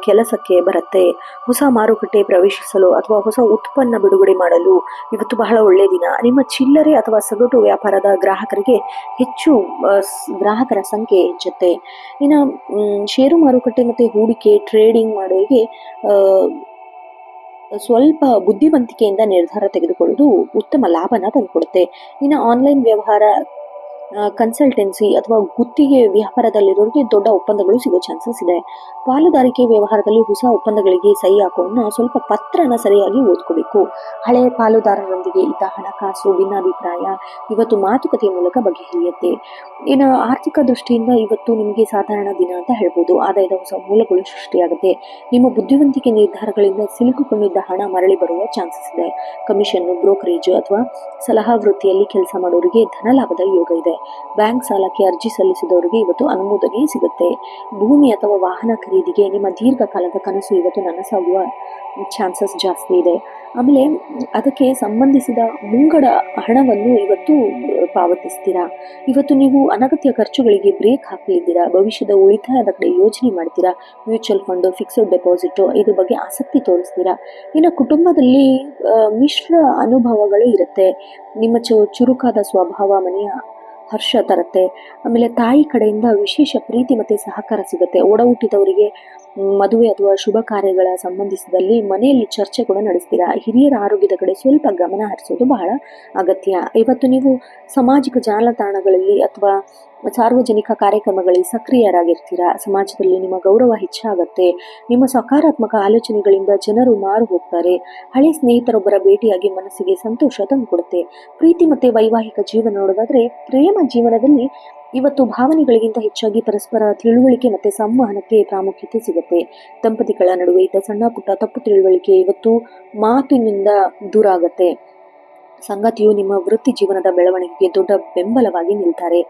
ಕೆಲಸಕ್ಕೆ ಬರುತ್ತೆ. ಹೊಸ ಮಾರುಕಟ್ಟೆ ಪ್ರವೇಶಿಸಲು ಅಥವಾ ಹೊಸ ಉತ್ಪನ್ನ ಬಿಡುಗಡೆ ಮಾಡಲು ಇವತ್ತು ಬಹಳ ಒಳ್ಳೆಯ ದಿನ. ನಿಮ್ಮ ಚಿಲ್ಲರೆ ಅಥವಾ ಸಗಟು ವ್ಯಾಪಾರದ ಗ್ರಾಹಕರಿಗೆ ಹೆಚ್ಚು ಗ್ರಾಹಕರ ಸಂಖ್ಯೆ ಹೆಚ್ಚುತ್ತೆ. ಇನ್ನು ಷೇರು ಮಾರುಕಟ್ಟೆ ಮತ್ತು ಹೂಡಿಕೆ ಟ್ರೇಡಿಂಗ್ ಮಾಡೋರಿಗೆ ಸ್ವಲ್ಪ ಬುದ್ಧಿವಂತಿಕೆಯಿಂದ ನಿರ್ಧಾರ ತೆಗೆದುಕೊಳ್ಳುವುದು ಉತ್ತಮ ಲಾಭನ ತಂದುಕೊಡುತ್ತೆ. ಇನ್ನು ಆನ್ಲೈನ್ ವ್ಯವಹಾರ, ಕನ್ಸಲ್ಟೆನ್ಸಿ ಅಥವಾ ಗುತ್ತಿಗೆ ವ್ಯಾಪಾರದಲ್ಲಿರೋರಿಗೆ ದೊಡ್ಡ ಒಪ್ಪಂದಗಳು ಸಿಗೋ ಚಾನ್ಸಸ್ ಇದೆ. ಪಾಲುದಾರಿಕೆ ವ್ಯವಹಾರದಲ್ಲಿ ಹೊಸ ಒಪ್ಪಂದಗಳಿಗೆ ಸಹಿ ಹಾಕೋನ್ನ ಸ್ವಲ್ಪ ಪತ್ರನ ಸರಿಯಾಗಿ ಓದ್ಕೋಬೇಕು. ಹಳೆಯ ಪಾಲುದಾರರೊಂದಿಗೆ ಇದ್ದ ಹಣಕಾಸು ಭಿನ್ನಾಭಿಪ್ರಾಯ ಇವತ್ತು ಮಾತುಕತೆಯ ಮೂಲಕ ಬಗೆಹರಿಯುತ್ತೆ. ಇನ್ನು ಆರ್ಥಿಕ ದೃಷ್ಟಿಯಿಂದ ಇವತ್ತು ನಿಮಗೆ ಸಾಧಾರಣ ದಿನ ಅಂತ ಹೇಳ್ಬೋದು. ಆದಾಯದ ಹೊಸ ಮೂಲಗಳು ಸೃಷ್ಟಿಯಾಗುತ್ತೆ. ನಿಮ್ಮ ಬುದ್ಧಿವಂತಿಕೆ ನಿರ್ಧಾರಗಳಿಂದ ಸಿಲುಕಿಕೊಂಡಿದ್ದ ಹಣ ಮರಳಿ ಬರುವ ಚಾನ್ಸಸ್ ಇದೆ. ಕಮಿಷನ್, ಬ್ರೋಕರೇಜ್ ಅಥವಾ ಸಲಹಾ ವೃತ್ತಿಯಲ್ಲಿ ಕೆಲಸ ಮಾಡೋರಿಗೆ ಧನಲಾಭದ ಯೋಗ ಇದೆ. ಬ್ಯಾಂಕ್ ಸಾಲಕ್ಕೆ ಅರ್ಜಿ ಸಲ್ಲಿಸಿದವರಿಗೆ ಇವತ್ತು ಅನುಮೋದನೆ ಸಿಗುತ್ತೆ. ಭೂಮಿ ಅಥವಾ ವಾಹನ ಖರೀದಿಗೆ ನಿಮ್ಮ ದೀರ್ಘಕಾಲದ ಕನಸು ಇವತ್ತು ನನಸಾಗುವ ಚಾನ್ಸಸ್ ಜಾಸ್ತಿ ಇದೆ. ಆಮೇಲೆ ಅದಕ್ಕೆ ಸಂಬಂಧಿಸಿದ ಮುಂಗಡ ಹಣವನ್ನು ಇವತ್ತು ಪಾವತಿಸ್ತೀರಾ. ಇವತ್ತು ನೀವು ಅನಗತ್ಯ ಖರ್ಚುಗಳಿಗೆ ಬ್ರೇಕ್ ಹಾಕಲಿದ್ದೀರಾ. ಭವಿಷ್ಯದ ಉಳಿತಾಯದ ಕಡೆ ಯೋಚನೆ ಮಾಡ್ತೀರಾ. ಮ್ಯೂಚುವಲ್ ಫಂಡ್, ಫಿಕ್ಸ್ಡ್ ಡೆಪಾಸಿಟ್ ಇದ್ರ ಬಗ್ಗೆ ಆಸಕ್ತಿ ತೋರಿಸ್ತೀರಾ. ಇನ್ನು ಕುಟುಂಬದಲ್ಲಿ ಮಿಶ್ರ ಅನುಭವಗಳು ಇರುತ್ತೆ. ನಿಮ್ಮ ಚುರುಕಾದ ಸ್ವಭಾವ ಮನೆಯ ಹರ್ಷ ತರುತ್ತೆ. ಆಮೇಲೆ ತಾಯಿ ಕಡೆಯಿಂದ ವಿಶೇಷ ಪ್ರೀತಿ ಮತ್ತು ಸಹಕಾರ ಸಿಗುತ್ತೆ. ಒಡ ಹುಟ್ಟಿದವರಿಗೆ ಮದುವೆ ಅಥವಾ ಶುಭ ಕಾರ್ಯಗಳ ಸಂಬಂಧಿಸಿದಲ್ಲಿ ಮನೆಯಲ್ಲಿ ಚರ್ಚೆ ಕೂಡ ನಡೆಸ್ತೀರಾ. ಹಿರಿಯರ ಆರೋಗ್ಯದ ಕಡೆ ಸ್ವಲ್ಪ ಗಮನ ಹರಿಸೋದು ಬಹಳ ಅಗತ್ಯ. ಇವತ್ತು ನೀವು ಸಾಮಾಜಿಕ ಜಾಲತಾಣಗಳಲ್ಲಿ ಅಥವಾ ಸಾರ್ವಜನಿಕ ಕಾರ್ಯಕ್ರಮಗಳಲ್ಲಿ ಸಕ್ರಿಯರಾಗಿರ್ತೀರಾ. ಸಮಾಜದಲ್ಲಿ ನಿಮ್ಮ ಗೌರವ ಹೆಚ್ಚಾಗತ್ತೆ. ನಿಮ್ಮ ಸಕಾರಾತ್ಮಕ ಆಲೋಚನೆಗಳಿಂದ ಜನರು ಮಾರು ಹೋಗ್ತಾರೆ. ಹಳೆ ಸ್ನೇಹಿತರೊಬ್ಬರ ಭೇಟಿಯಾಗಿ ಮನಸ್ಸಿಗೆ ಸಂತೋಷ ತಂದುಕೊಡುತ್ತೆ. ಪ್ರೀತಿ ಮತ್ತು ವೈವಾಹಿಕ ಜೀವನ ನೋಡೋದಾದ್ರೆ ಪ್ರೇಮ ಜೀವನದಲ್ಲಿ ಇವತ್ತು ಭಾವನೆಗಳಿಗಿಂತ ಹೆಚ್ಚಾಗಿ ಪರಸ್ಪರ ತಿಳುವಳಿಕೆ ಮತ್ತು ಸಂವಹನಕ್ಕೆ ಪ್ರಾಮುಖ್ಯತೆ ಸಿಗುತ್ತೆ. ದಂಪತಿಗಳ ನಡುವೆ ಇದ್ದ ಸಣ್ಣ ಪುಟ್ಟ ತಪ್ಪು ತಿಳುವಳಿಕೆ ಇವತ್ತು ಮಾತಿನಿಂದ ದೂರ ಆಗತ್ತೆ. ಸಂಗಾತಿಯು ನಿಮ್ಮ ವೃತ್ತಿ ಜೀವನದ ಬೆಳವಣಿಗೆಗೆ ದೊಡ್ಡ ಬೆಂಬಲವಾಗಿ ನಿಲ್ತಾರೆ.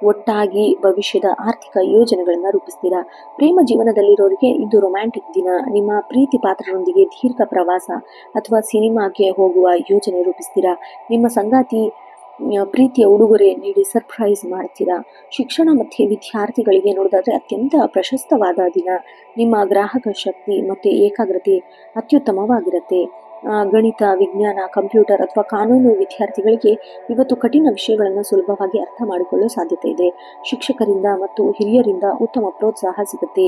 ಒಟ್ಟಾಗಿ ಭವಿಷ್ಯದ ಆರ್ಥಿಕ ಯೋಜನೆಗಳನ್ನು ರೂಪಿಸ್ತೀರಾ. ಪ್ರೇಮ ಜೀವನದಲ್ಲಿರೋರಿಗೆ ಇದು ರೊಮ್ಯಾಂಟಿಕ್ ದಿನ. ನಿಮ್ಮ ಪ್ರೀತಿ ಪಾತ್ರರೊಂದಿಗೆ ದೀರ್ಘ ಪ್ರವಾಸ ಅಥವಾ ಸಿನಿಮಾಗೆ ಹೋಗುವ ಯೋಜನೆ ರೂಪಿಸ್ತೀರಾ. ನಿಮ್ಮ ಸಂಗಾತಿ ಪ್ರೀತಿಯ ಉಡುಗೊರೆ ನೀಡಿ ಸರ್ಪ್ರೈಸ್ ಮಾಡ್ತೀರಾ. ಶಿಕ್ಷಣ ಮತ್ತು ವಿದ್ಯಾರ್ಥಿಗಳಿಗೆ ನೋಡೋದಾದ್ರೆ ಅತ್ಯಂತ ಪ್ರಶಸ್ತವಾದ ದಿನ. ನಿಮ್ಮ ಗ್ರಾಹಕ ಶಕ್ತಿ ಮತ್ತು ಏಕಾಗ್ರತೆ ಅತ್ಯುತ್ತಮವಾಗಿರುತ್ತೆ. ಗಣಿತ, ವಿಜ್ಞಾನ, ಕಂಪ್ಯೂಟರ್ ಅಥವಾ ಕಾನೂನು ವಿದ್ಯಾರ್ಥಿಗಳಿಗೆ ಇವತ್ತು ಕಠಿಣ ವಿಷಯಗಳನ್ನು ಸುಲಭವಾಗಿ ಅರ್ಥ ಮಾಡಿಕೊಳ್ಳೋ ಸಾಧ್ಯತೆ ಇದೆ. ಶಿಕ್ಷಕರಿಂದ ಮತ್ತು ಹಿರಿಯರಿಂದ ಉತ್ತಮ ಪ್ರೋತ್ಸಾಹ ಸಿಗುತ್ತೆ.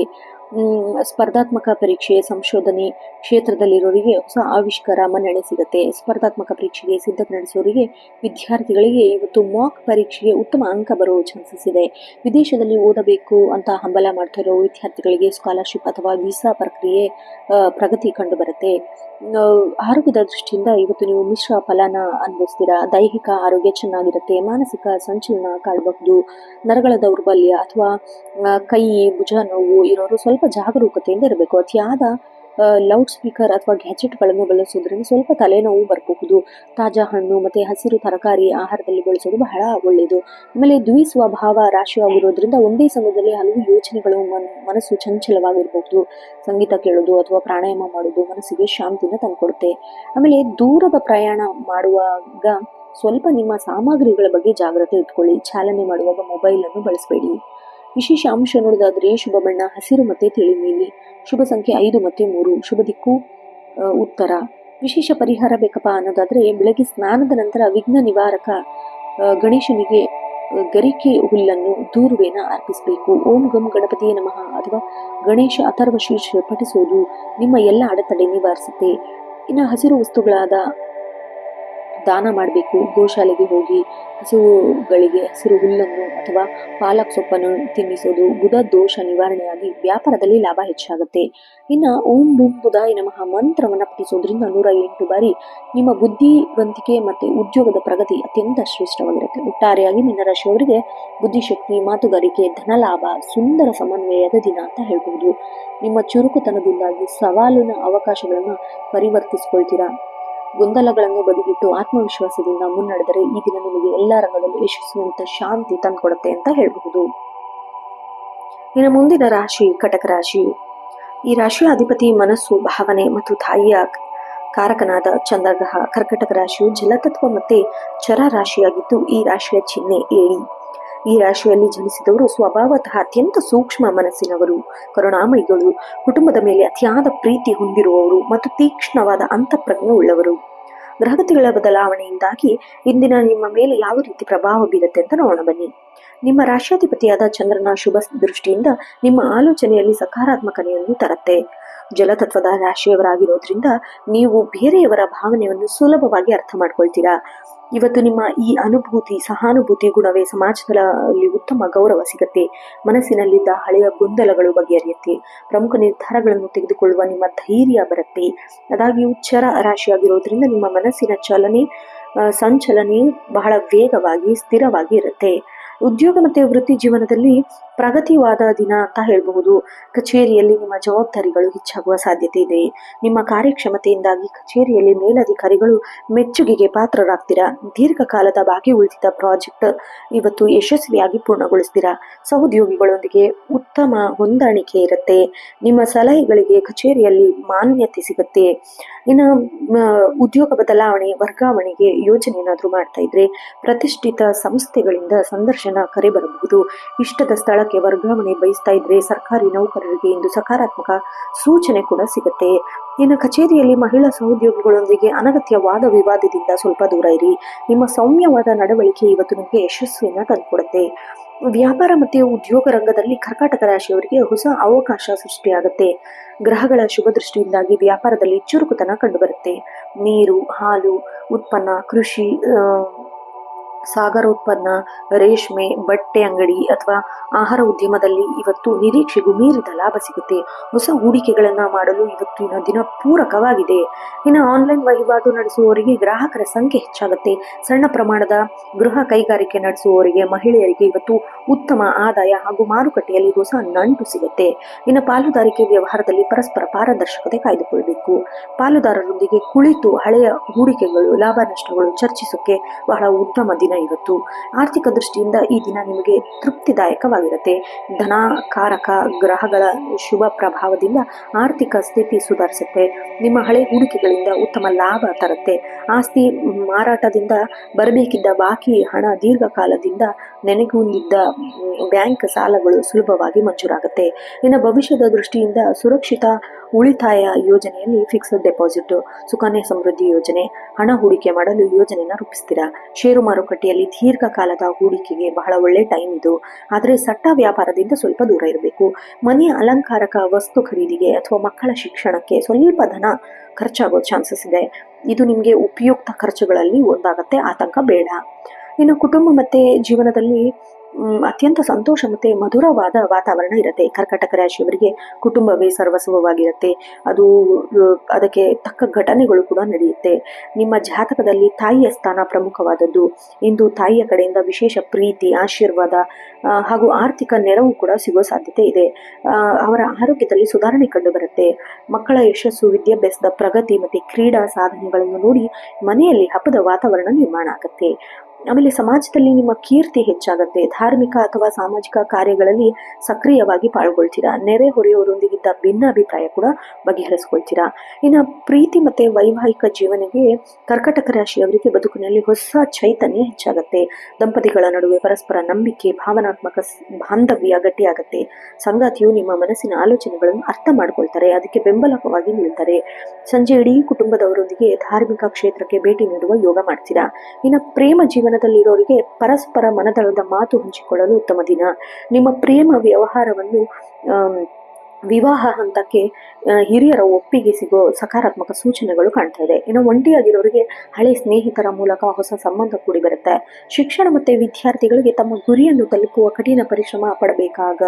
ಸ್ಪರ್ಧಾತ್ಮಕ ಪರೀಕ್ಷೆ, ಸಂಶೋಧನೆ ಕ್ಷೇತ್ರದಲ್ಲಿರೋರಿಗೆ ಹೊಸ ಆವಿಷ್ಕಾರ ಮನ್ನಣೆ ಸಿಗುತ್ತೆ. ಸ್ಪರ್ಧಾತ್ಮಕ ಪರೀಕ್ಷೆಗೆ ಸಿದ್ಧತೆ ನಡೆಸೋರಿಗೆ ವಿದ್ಯಾರ್ಥಿಗಳಿಗೆ ಇವತ್ತು ಮಾಕ್ ಪರೀಕ್ಷೆಗೆ ಉತ್ತಮ ಅಂಕ ಬರೋ ಚಾನ್ಸಸ್ ಇದೆ. ವಿದೇಶದಲ್ಲಿ ಓದಬೇಕು ಅಂತ ಹಂಬಲ ಮಾಡ್ತಾ ಇರೋ ವಿದ್ಯಾರ್ಥಿಗಳಿಗೆ ಸ್ಕಾಲರ್ಶಿಪ್ ಅಥವಾ ವೀಸಾ ಪ್ರಕ್ರಿಯೆ ಪ್ರಗತಿ ಕಂಡು ಬರುತ್ತೆ. ಆರೋಗ್ಯದ ದೃಷ್ಟಿಯಿಂದ ಇವತ್ತು ನೀವು ಮಿಶ್ರ ಫಲನ ಅನುಭವಿಸ್ತೀರಾ. ದೈಹಿಕ ಆರೋಗ್ಯ ಚೆನ್ನಾಗಿರುತ್ತೆ. ಮಾನಸಿಕ ಸಂಚಲನ ಕಾಡಬಹುದು. ನರಗಳ ದೌರ್ಬಲ್ಯ ಅಥವಾ ಕೈ ಭುಜ ನೋವು ಇರೋರು ಸ್ವಲ್ಪ ಜಾಗರೂಕತೆಯಿಂದ ಇರಬೇಕು. ಅತಿಯಾದ ಲೌಡ್ ಸ್ಪೀಕರ್ ಅಥವಾ ಗ್ಯಾಜೆಟ್ಗಳನ್ನು ಬಳಸೋದ್ರಿಂದ ಸ್ವಲ್ಪ ತಲೆನೋವು ಬರಬಹುದು. ತಾಜಾ ಹಣ್ಣು ಮತ್ತು ಹಸಿರು ತರಕಾರಿ ಆಹಾರದಲ್ಲಿ ಬಳಸೋದು ಬಹಳ ಒಳ್ಳೆಯದು. ಆಮೇಲೆ ದ್ವಿಸ್ವಭಾವ ರಾಶಿಯಾಗಿರೋದ್ರಿಂದ ಒಂದೇ ಸಮಯದಲ್ಲಿ ಹಲವು ಯೋಚನೆಗಳು ಮನಸ್ಸು ಚಂಚಲವಾಗಿರಬಹುದು. ಸಂಗೀತ ಕೇಳೋದು ಅಥವಾ ಪ್ರಾಣಾಯಾಮ ಮಾಡೋದು ಮನಸ್ಸಿಗೆ ಶಾಂತಿನ ತಂದುಕೊಡುತ್ತೆ. ಆಮೇಲೆ ದೂರದ ಪ್ರಯಾಣ ಮಾಡುವಾಗ ಸ್ವಲ್ಪ ನಿಮ್ಮ ಸಾಮಗ್ರಿಗಳ ಬಗ್ಗೆ ಜಾಗ್ರತೆ ಇಟ್ಕೊಳ್ಳಿ. ಚಾಲನೆ ಮಾಡುವಾಗ ಮೊಬೈಲನ್ನು ಬಳಸಬೇಡಿ. ವಿಶೇಷ ಅಂಶ ನೋಡೋದಾದ್ರೆ ಶುಭ ಬಣ್ಣ ಹಸಿರು ಮತ್ತೆ ತಿಳಿ ನೀಲಿ, ಶುಭ ಸಂಖ್ಯೆ 5 ಮತ್ತೆ 3, ಶುಭ ದಿಕ್ಕು ಉತ್ತರ. ವಿಶೇಷ ಪರಿಹಾರ ಬೇಕಪ್ಪ ಅನ್ನೋದಾದ್ರೆ ಬೆಳಗ್ಗೆ ಸ್ನಾನದ ನಂತರ ವಿಘ್ನ ನಿವಾರಕ ಗಣೇಶನಿಗೆ ಗರಿಕೆ ಹುಲ್ಲನ್ನು ದೂರ್ವೇನ ಅರ್ಪಿಸಬೇಕು. ಓಂ ಗಂ ಗಣಪತಿಯೇ ನಮಃ ಅಥವಾ ಗಣೇಶ ಅಥರ್ವ ಶೀರ್ಷ ಪಠಿಸುವುದು ನಿಮ್ಮ ಎಲ್ಲ ಅಡೆತಡೆ ನಿವಾರಿಸುತ್ತೆ. ಇನ್ನು ಹಸಿರು ವಸ್ತುಗಳಾದ ದಾನ ಮಾಡಬೇಕು. ಗೋಶಾಲೆಗೆ ಹೋಗಿ ಹಸುಗಳಿಗೆ ಹಸಿರು ಹುಲ್ಲನ್ನು ಅಥವಾ ಪಾಲಕ್ ಸೊಪ್ಪನ್ನು ತಿನ್ನಿಸೋದು ಬುಧ ದೋಷ ನಿವಾರಣೆಯಾಗಿ ವ್ಯಾಪಾರದಲ್ಲಿ ಲಾಭ ಹೆಚ್ಚಾಗುತ್ತೆ. ಇನ್ನು ಓಂ ಬುಂ ಬುಧಾಯ ನಮಃ ಮಂತ್ರವನ್ನು ಪಠಿಸೋದ್ರಿಂದ 108 ಬಾರಿ ನಿಮ್ಮ ಬುದ್ಧಿವಂತಿಕೆ ಮತ್ತು ಉದ್ಯೋಗದ ಪ್ರಗತಿ ಅತ್ಯಂತ ಶ್ರೇಷ್ಠವಾಗಿರುತ್ತೆ. ಒಟ್ಟಾರೆಯಾಗಿ ಮೀನರಾಶಿಯವರಿಗೆ ಬುದ್ಧಿಶಕ್ತಿ, ಮಾತುಗಾರಿಕೆ, ಧನಲಾಭ, ಸುಂದರ ಸಮನ್ವಯದ ದಿನ ಅಂತ ಹೇಳ್ಬಹುದು. ನಿಮ್ಮ ಚುರುಕುತನದಿಂದಾಗಿ ಸವಾಲಿನ ಅವಕಾಶಗಳನ್ನು ಪರಿವರ್ತಿಸಿಕೊಳ್ತೀರಾ. ಗೊಂದಲಗಳನ್ನು ಬದಿಗಿಟ್ಟು ಆತ್ಮವಿಶ್ವಾಸದಿಂದ ಮುನ್ನಡೆದರೆ ಈ ದಿನ ನಿಮಗೆ ಎಲ್ಲ ರಂಗದಲ್ಲೂ ಯಶಸ್ವಿನಂತ ಶಾಂತಿ ತಂದುಕೊಡುತ್ತೆ ಅಂತ ಹೇಳಬಹುದು. ಇನ್ನು ಮುಂದಿನ ರಾಶಿ ಕಟಕ ರಾಶಿ. ಈ ರಾಶಿಯ ಅಧಿಪತಿ ಮನಸ್ಸು, ಭಾವನೆ ಮತ್ತು ತಾಯಿಯ ಕಾರಕನಾದ ಚಂದ್ರಗ್ರಹ. ಕರ್ಕಟಕ ರಾಶಿಯು ಜಲತತ್ವ ಮತ್ತೆ ಚರ ರಾಶಿಯಾಗಿದ್ದು ಈ ರಾಶಿಯ ಚಿಹ್ನೆ ಏಡಿ. ಈ ರಾಶಿಯಲ್ಲಿ ಜನಿಸಿದವರು ಸ್ವಭಾವತಃ ಅತ್ಯಂತ ಸೂಕ್ಷ್ಮ ಮನಸ್ಸಿನವರು, ಕರುಣಾಮಯಿಗಳು, ಕುಟುಂಬದ ಮೇಲೆ ಅತಿಯಾದ ಪ್ರೀತಿ ಹೊಂದಿರುವವರು ಮತ್ತು ತೀಕ್ಷ್ಣವಾದ ಅಂತಃಪ್ರಜ್ಞೆ ಉಳ್ಳವರು. ಗ್ರಹಗತಿಗಳ ಬದಲಾವಣೆಯಿಂದಾಗಿ ಇಂದಿನ ನಿಮ್ಮ ಮೇಲೆ ಯಾವ ರೀತಿ ಪ್ರಭಾವ ಬೀರುತ್ತೆ ಅಂತ ನೋಡೋಣ ಬನ್ನಿ. ನಿಮ್ಮ ರಾಶಿಯಾಧಿಪತಿಯಾದ ಚಂದ್ರನ ಶುಭ ದೃಷ್ಟಿಯಿಂದ ನಿಮ್ಮ ಆಲೋಚನೆಯಲ್ಲಿ ಸಕಾರಾತ್ಮಕತೆಯನ್ನು ತರುತ್ತೆ. ಜಲತತ್ವದ ರಾಶಿಯವರಾಗಿರೋದ್ರಿಂದ ನೀವು ಬೇರೆಯವರ ಭಾವನೆಯನ್ನು ಸುಲಭವಾಗಿ ಅರ್ಥ ಮಾಡ್ಕೊಳ್ತೀರಾ. ಇವತ್ತು ನಿಮ್ಮ ಈ ಅನುಭೂತಿ, ಸಹಾನುಭೂತಿ ಗುಣವೇ ಸಮಾಜದಲ್ಲಿ ಉತ್ತಮ ಗೌರವ ಸಿಗತ್ತೆ. ಮನಸ್ಸಿನಲ್ಲಿದ್ದ ಹಳೆಯ ಗೊಂದಲಗಳು ಬಗೆಹರಿಯುತ್ತೆ. ಪ್ರಮುಖ ನಿರ್ಧಾರಗಳನ್ನು ತೆಗೆದುಕೊಳ್ಳುವ ನಿಮ್ಮ ಧೈರ್ಯ ಬರುತ್ತೆ. ಆದಾಗ್ಯೂ ಚರ ರಾಶಿಯಾಗಿರೋದ್ರಿಂದ ನಿಮ್ಮ ಮನಸ್ಸಿನ ಸಂಚಲನೆ ಬಹಳ ವೇಗವಾಗಿ ಸ್ಥಿರವಾಗಿ ಇರುತ್ತೆ. ಉದ್ಯೋಗ ಮತ್ತು ವೃತ್ತಿ ಜೀವನದಲ್ಲಿ ಪ್ರಗತಿವಾದ ದಿನ ಅಂತ ಹೇಳಬಹುದು. ಕಚೇರಿಯಲ್ಲಿ ನಿಮ್ಮ ಜವಾಬ್ದಾರಿಗಳು ಹೆಚ್ಚಾಗುವ ಸಾಧ್ಯತೆ ಇದೆ. ನಿಮ್ಮ ಕಾರ್ಯಕ್ಷಮತೆಯಿಂದಾಗಿ ಕಚೇರಿಯಲ್ಲಿ ಮೇಲಧಿಕಾರಿಗಳು ಮೆಚ್ಚುಗೆಗೆ ಪಾತ್ರರಾಗ್ತೀರಾ. ದೀರ್ಘಕಾಲದ ಬಾಕಿ ಉಳಿದಿದ್ದ ಪ್ರಾಜೆಕ್ಟ್ ಇವತ್ತು ಯಶಸ್ವಿಯಾಗಿ ಪೂರ್ಣಗೊಳಿಸ್ತೀರಾ. ಸಹೋದ್ಯೋಗಿಗಳೊಂದಿಗೆ ಉತ್ತಮ ಹೊಂದಾಣಿಕೆ ಇರುತ್ತೆ. ನಿಮ್ಮ ಸಲಹೆಗಳಿಗೆ ಕಚೇರಿಯಲ್ಲಿ ಮಾನ್ಯತೆ ಸಿಗುತ್ತೆ. ಇನ್ನು ಉದ್ಯೋಗ ಬದಲಾವಣೆ, ವರ್ಗಾವಣೆಗೆ ಯೋಜನೆ ಏನಾದರೂ ಮಾಡ್ತಾ ಇದ್ರೆ ಪ್ರತಿಷ್ಠಿತ ಸಂಸ್ಥೆಗಳಿಂದ ಸಂದರ್ಶನ ಕರೆ ಬರಬಹುದು. ಇಷ್ಟದ ಸ್ಥಳಕ್ಕೆ ವರ್ಗಾವಣೆ ಬಯಸ್ತಾ ಇದ್ರೆ ಸರ್ಕಾರಿ ನೌಕರರಿಗೆ ಇಂದು ಸಕಾರಾತ್ಮಕ ಸೂಚನೆ ಕೂಡ ಸಿಗುತ್ತೆ. ಇನ್ನು ಕಚೇರಿಯಲ್ಲಿ ಮಹಿಳಾ ಸಹೋದ್ಯೋಗಿಗಳೊಂದಿಗೆ ಅನಗತ್ಯ ವಾದ ವಿವಾದದಿಂದ ಸ್ವಲ್ಪ ದೂರ ಇರಿ. ನಿಮ್ಮ ಸೌಮ್ಯವಾದ ನಡವಳಿಕೆ ಇವತ್ತು ನಿಮಗೆ ಯಶಸ್ವಿನ ತಂದುಕೊಡುತ್ತೆ. ವ್ಯಾಪಾರ ಮತ್ತು ಉದ್ಯೋಗ ರಂಗದಲ್ಲಿ ಕರ್ಕಾಟಕ ರಾಶಿಯವರಿಗೆ ಹೊಸ ಅವಕಾಶ ಸೃಷ್ಟಿಯಾಗುತ್ತೆ. ಗ್ರಹಗಳ ಶುಭ ದೃಷ್ಟಿಯಿಂದಾಗಿ ವ್ಯಾಪಾರದಲ್ಲಿ ಚುರುಕುತನ ಕಂಡುಬರುತ್ತೆ. ನೀರು, ಹಾಲು ಉತ್ಪನ್ನ, ಕೃಷಿ, ಸಾಗರೋತ್ಪನ್ನ, ರೇಷ್ಮೆ, ಬಟ್ಟೆ ಅಂಗಡಿ ಅಥವಾ ಆಹಾರ ಉದ್ಯಮದಲ್ಲಿ ಇವತ್ತು ನಿರೀಕ್ಷೆಗೂ ಮೀರಿದ ಲಾಭ ಸಿಗುತ್ತೆ. ಹೊಸ ಹೂಡಿಕೆಗಳನ್ನು ಮಾಡಲು ಇವತ್ತಿನ ದಿನ ಪೂರಕವಾಗಿದೆ. ಇನ್ನು ಆನ್ಲೈನ್ ವಹಿವಾಟು ನಡೆಸುವವರಿಗೆ ಗ್ರಾಹಕರ ಸಂಖ್ಯೆ ಹೆಚ್ಚಾಗುತ್ತೆ. ಸಣ್ಣ ಪ್ರಮಾಣದ ಗೃಹ ಕೈಗಾರಿಕೆ ನಡೆಸುವವರಿಗೆ, ಮಹಿಳೆಯರಿಗೆ ಇವತ್ತು ಉತ್ತಮ ಆದಾಯ ಹಾಗೂ ಮಾರುಕಟ್ಟೆಯಲ್ಲಿ ಹೊಸ ನಂಟು ಸಿಗುತ್ತೆ. ಇನ್ನು ಪಾಲುದಾರಿಕೆ ವ್ಯವಹಾರದಲ್ಲಿ ಪರಸ್ಪರ ಪಾರದರ್ಶಕತೆ ಕಾಯ್ದುಕೊಳ್ಳಬೇಕು. ಪಾಲುದಾರರೊಂದಿಗೆ ಕುಳಿತು ಹಳೆಯ ಹೂಡಿಕೆಗಳು, ಲಾಭ ನಷ್ಟಗಳು ಚರ್ಚಿಸೋಕೆ ಬಹಳ ಉತ್ತಮ ದಿನ ಇವತ್ತು. ಆರ್ಥಿಕ ದೃಷ್ಟಿಯಿಂದ ಈ ದಿನ ನಿಮಗೆ ತೃಪ್ತಿದಾಯಕವಾಗಿರುತ್ತೆ. ಧನಕಾರಕ ಗ್ರಹಗಳ ಶುಭ ಪ್ರಭಾವದಿಂದ ಆರ್ಥಿಕ ಸ್ಥಿತಿ ಸುಧಾರಿಸುತ್ತೆ. ನಿಮ್ಮ ಹಳೆ ಹೂಡಿಕೆಗಳಿಂದ ಉತ್ತಮ ಲಾಭ ತರುತ್ತೆ. ಆಸ್ತಿ ಮಾರಾಟದಿಂದ ಬರಬೇಕಿದ್ದ ಬಾಕಿ ಹಣ, ದೀರ್ಘಕಾಲದಿಂದ ನೆನೆಗುಂದಿದ್ದ ಬ್ಯಾಂಕ್ ಸಾಲಗಳು ಸುಲಭವಾಗಿ ಮಂಜೂರಾಗುತ್ತೆ. ಇನ್ನು ಭವಿಷ್ಯದ ದೃಷ್ಟಿಯಿಂದ ಸುರಕ್ಷಿತ ಉಳಿತಾಯ ಯೋಜನೆಯಲ್ಲಿ ಫಿಕ್ಸ್ಡ್ ಡೆಪಾಸಿಟ್, ಸುಕನ್ಯಾ ಸಮೃದ್ಧಿ ಯೋಜನೆ, ಹಣ ಹೂಡಿಕೆ ಮಾಡಲು ಯೋಜನೆಯನ್ನು ರೂಪಿಸ್ತೀರಾ. ಷೇರು ಮಾರುಕಟ್ಟೆಯಲ್ಲಿ ದೀರ್ಘಕಾಲದ ಹೂಡಿಕೆಗೆ ಬಹಳ ಒಳ್ಳೆ ಟೈಮ್ ಇದು. ಆದರೆ ಸಟ್ಟ ವ್ಯಾಪಾರದಿಂದ ಸ್ವಲ್ಪ ದೂರ ಇರಬೇಕು. ಮನೆಯ ಅಲಂಕಾರಕ ವಸ್ತು ಖರೀದಿಗೆ ಅಥವಾ ಮಕ್ಕಳ ಶಿಕ್ಷಣಕ್ಕೆ ಸ್ವಲ್ಪ ಧನ ಖರ್ಚಾಗೋ ಚಾನ್ಸಸ್ ಇದೆ. ಇದು ನಿಮಗೆ ಉಪಯುಕ್ತ ಖರ್ಚುಗಳಲ್ಲಿ ಒಂದಾಗತ್ತೆ, ಆತಂಕ ಬೇಡ. ಇನ್ನು ಕುಟುಂಬ ಮತ್ತೆ ಜೀವನದಲ್ಲಿ ಅತ್ಯಂತ ಸಂತೋಷ ಮತ್ತೆ ಮಧುರವಾದ ವಾತಾವರಣ ಇರುತ್ತೆ. ಕರ್ಕಾಟಕ ರಾಶಿಯವರಿಗೆ ಕುಟುಂಬವೇ ಸರ್ವಸ್ವವಾಗಿರುತ್ತೆ. ಅದಕ್ಕೆ ತಕ್ಕ ಘಟನೆಗಳು ಕೂಡ ನಡೆಯುತ್ತೆ. ನಿಮ್ಮ ಜಾತಕದಲ್ಲಿ ತಾಯಿಯ ಸ್ಥಾನ ಪ್ರಮುಖವಾದದ್ದು. ಇಂದು ತಾಯಿಯ ಕಡೆಯಿಂದ ವಿಶೇಷ ಪ್ರೀತಿ, ಆಶೀರ್ವಾದ ಹಾಗೂ ಆರ್ಥಿಕ ನೆರವು ಕೂಡ ಸಿಗೋ ಸಾಧ್ಯತೆ ಇದೆ. ಅವರ ಆರೋಗ್ಯದಲ್ಲಿ ಸುಧಾರಣೆ ಕಂಡು ಬರುತ್ತೆ. ಮಕ್ಕಳ ಯಶಸ್ಸು, ವಿದ್ಯಾಭ್ಯಾಸದ ಪ್ರಗತಿ ಮತ್ತು ಕ್ರೀಡಾ ಸಾಧನೆಗಳನ್ನು ನೋಡಿ ಮನೆಯಲ್ಲಿ ಹಬ್ಬದ ವಾತಾವರಣ ನಿರ್ಮಾಣ ಆಗುತ್ತೆ. ಆಮೇಲೆ ಸಮಾಜದಲ್ಲಿ ನಿಮ್ಮ ಕೀರ್ತಿ ಹೆಚ್ಚಾಗತ್ತೆ. ಧಾರ್ಮಿಕ ಅಥವಾ ಸಾಮಾಜಿಕ ಕಾರ್ಯಗಳಲ್ಲಿ ಸಕ್ರಿಯವಾಗಿ ಪಾಲ್ಗೊಳ್ತೀರಾ. ನೆರೆಹೊರೆಯವರೊಂದಿಗಿದ್ದ ಭಿನ್ನಾಭಿಪ್ರಾಯ ಕೂಡ ಬಗೆಹರಿಸ್ಕೊಳ್ತೀರಾ. ಇನ್ನು ಪ್ರೀತಿ ಮತ್ತೆ ವೈವಾಹಿಕ ಜೀವನಕ್ಕೆ ಕರ್ಕಟಕ ರಾಶಿಯವರಿಗೆ ಬದುಕಿನಲ್ಲಿ ಹೊಸ ಚೈತನ್ಯ ಹೆಚ್ಚಾಗತ್ತೆ. ದಂಪತಿಗಳ ನಡುವೆ ಪರಸ್ಪರ ನಂಬಿಕೆ, ಭಾವನಾತ್ಮಕ ಬಾಂಧವ್ಯ ಗಟ್ಟಿಯಾಗತ್ತೆ. ಸಂಗಾತಿಯು ನಿಮ್ಮ ಮನಸ್ಸಿನ ಆಲೋಚನೆಗಳನ್ನು ಅರ್ಥ ಮಾಡ್ಕೊಳ್ತಾರೆ, ಅದಕ್ಕೆ ಬೆಂಬಲವಾಗಿ ನಿಲ್ತಾರೆ. ಸಂಜೆ ಇಡೀ ಕುಟುಂಬದವರೊಂದಿಗೆ ಧಾರ್ಮಿಕ ಕ್ಷೇತ್ರಕ್ಕೆ ಭೇಟಿ ನೀಡುವ ಯೋಗ ಮಾಡ್ತೀರಾ. ಇನ್ನು ಪ್ರೇಮ ಜೀವನದಲ್ಲಿರೋರಿಗೆ ಪರಸ್ಪರ ಮನದಳದ ಮಾತು ಹಂಚಿಕೊಳ್ಳಲು ಉತ್ತಮ ದಿನ. ನಿಮ್ಮ ಪ್ರೇಮ ವ್ಯವಹಾರವನ್ನು ವಿವಾಹ ಹಂತಕ್ಕೆ ಹಿರಿಯರ ಒಪ್ಪಿಗೆ ಸಿಗೋ ಸಕಾರಾತ್ಮಕ ಸೂಚನೆಗಳು ಕಾಣ್ತಾ ಇದೆ. ಇನ್ನು ಒಂಟಿಯಾಗಿರೋರಿಗೆ ಹಳೆ ಸ್ನೇಹಿತರ ಮೂಲಕ ಹೊಸ ಸಂಬಂಧ ಕೂಡಿ ಬರುತ್ತೆ. ಶಿಕ್ಷಣ ಮತ್ತೆ ವಿದ್ಯಾರ್ಥಿಗಳಿಗೆ ತಮ್ಮ ಗುರಿಯನ್ನು ತಲುಪುವ ಕಠಿಣ ಪರಿಶ್ರಮ ಪಡಬೇಕಾಗ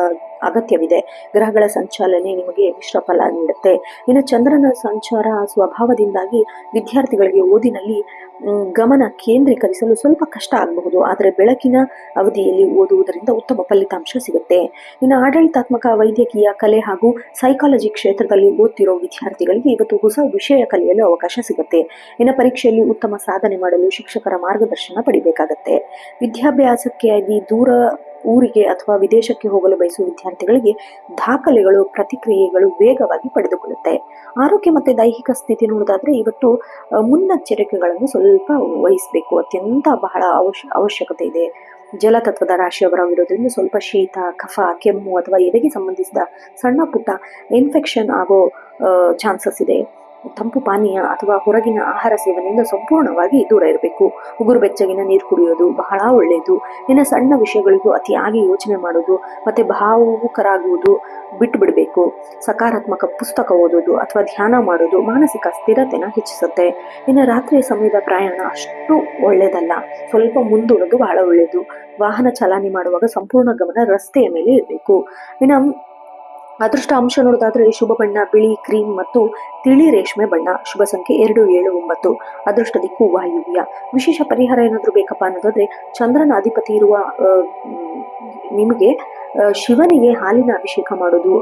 ಅಗತ್ಯವಿದೆ. ಗ್ರಹಗಳ ಸಂಚಾಲನೆ ನಿಮಗೆ ಮಿಶ್ರ ಫಲ ನೀಡುತ್ತೆ. ಇನ್ನು ಚಂದ್ರನ ಸಂಚಾರ ಸ್ವಭಾವದಿಂದಾಗಿ ವಿದ್ಯಾರ್ಥಿಗಳಿಗೆ ಓದಿನಲ್ಲಿ ಗಮನ ಕೇಂದ್ರೀಕರಿಸಲು ಸ್ವಲ್ಪ ಕಷ್ಟ ಆಗಬಹುದು, ಆದರೆ ಬೆಳಕಿನ ಅವಧಿಯಲ್ಲಿ ಓದುವುದರಿಂದ ಉತ್ತಮ ಫಲಿತಾಂಶ ಸಿಗುತ್ತೆ. ಇನ್ನು ಆಡಳಿತಾತ್ಮಕ, ವೈದ್ಯಕೀಯ, ಕಲೆ ಹಾಗೂ ಸೈಕಾಲಜಿ ಕ್ಷೇತ್ರದಲ್ಲಿ ಓದ್ತಿರೋ ವಿದ್ಯಾರ್ಥಿಗಳಿಗೆ ಇವತ್ತು ಹೊಸ ವಿಷಯ ಕಲಿಯಲು ಅವಕಾಶ ಸಿಗುತ್ತೆ. ಇನ್ನು ಪರೀಕ್ಷೆಯಲ್ಲಿ ಉತ್ತಮ ಸಾಧನೆ ಮಾಡಲು ಶಿಕ್ಷಕರ ಮಾರ್ಗದರ್ಶನ ಪಡಿಬೇಕಾಗತ್ತೆ. ವಿದ್ಯಾಭ್ಯಾಸಕ್ಕಾಗಿ ದೂರ ಊರಿಗೆ ಅಥವಾ ವಿದೇಶಕ್ಕೆ ಹೋಗಲು ಬಯಸುವ ವಿದ್ಯಾರ್ಥಿಗಳಿಗೆ ದಾಖಲೆಗಳು, ಪ್ರತಿಕ್ರಿಯೆಗಳು ವೇಗವಾಗಿ ಪಡೆದುಕೊಳ್ಳುತ್ತೆ. ಆರೋಗ್ಯ ಮತ್ತು ದೈಹಿಕ ಸ್ಥಿತಿ ನೋಡೋದಾದ್ರೆ ಇವತ್ತು ಮುನ್ನೆಚ್ಚರಿಕೆಗಳನ್ನು ಸ್ವಲ್ಪ ವಹಿಸಬೇಕು, ಅತ್ಯಂತ ಬಹಳ ಅವಶ್ಯಕತೆ ಇದೆ. ಜಲತತ್ವದ ರಾಶಿಯವರಾಗಿರೋದ್ರಿಂದ ಸ್ವಲ್ಪ ಶೀತ, ಕಫ, ಕೆಮ್ಮು ಅಥವಾ ಎದೆಗೆ ಸಂಬಂಧಿಸಿದ ಸಣ್ಣ ಪುಟ್ಟ ಇನ್ಫೆಕ್ಷನ್ ಆಗೋ ಚಾನ್ಸಸ್ ಇದೆ. ತಂಪು ಪಾನೀಯ ಅಥವಾ ಹೊರಗಿನ ಆಹಾರ ಸೇವನೆಯಿಂದ ಸಂಪೂರ್ಣವಾಗಿ ದೂರ ಇರಬೇಕು. ಉಗುರು ಬೆಚ್ಚಗಿನ ನೀರು ಕುಡಿಯೋದು ಬಹಳ ಒಳ್ಳೆಯದು. ಇನ್ನು ಸಣ್ಣ ವಿಷಯಗಳಿಗೂ ಅತಿಯಾಗಿ ಯೋಚನೆ ಮಾಡೋದು ಮತ್ತೆ ಭಾವುಕರಾಗುವುದು ಬಿಟ್ಟು ಬಿಡಬೇಕು. ಸಕಾರಾತ್ಮಕ ಪುಸ್ತಕ ಓದೋದು ಅಥವಾ ಧ್ಯಾನ ಮಾಡೋದು ಮಾನಸಿಕ ಸ್ಥಿರತೆನ ಹೆಚ್ಚಿಸುತ್ತೆ. ಇನ್ನು ರಾತ್ರಿಯ ಸಮಯದ ಪ್ರಯಾಣ ಅಷ್ಟು ಒಳ್ಳೆಯದಲ್ಲ, ಸ್ವಲ್ಪ ಮುಂದೂಡೋದು ಬಹಳ ಒಳ್ಳೆಯದು. ವಾಹನ ಚಾಲನೆ ಮಾಡುವಾಗ ಸಂಪೂರ್ಣ ಗಮನ ರಸ್ತೆಯ ಮೇಲೆ ಇರಬೇಕು. ಇನ್ನು ಅದೃಷ್ಟ ಅಂಶ ನೋಡೋದಾದ್ರೆ ಶುಭ ಬಣ್ಣ ಬಿಳಿ, ಕ್ರೀಮ್ ಮತ್ತು ತಿಳಿ ರೇಷ್ಮೆ ಬಣ್ಣ. ಶುಭ ಸಂಖ್ಯೆ 279. ಅದೃಷ್ಟ ದಿಕ್ಕು ವಾಯುವ್ಯ. ವಿಶೇಷ ಪರಿಹಾರ ಏನಾದರೂ ಬೇಕಪ್ಪ ಅನ್ನೋದಾದ್ರೆ ಚಂದ್ರನ ಅಧಿಪತಿ ಇರುವ ನಿಮಗೆ ಶಿವನಿಗೆ ಹಾಲಿನ ಅಭಿಷೇಕ ಮಾಡೋದು,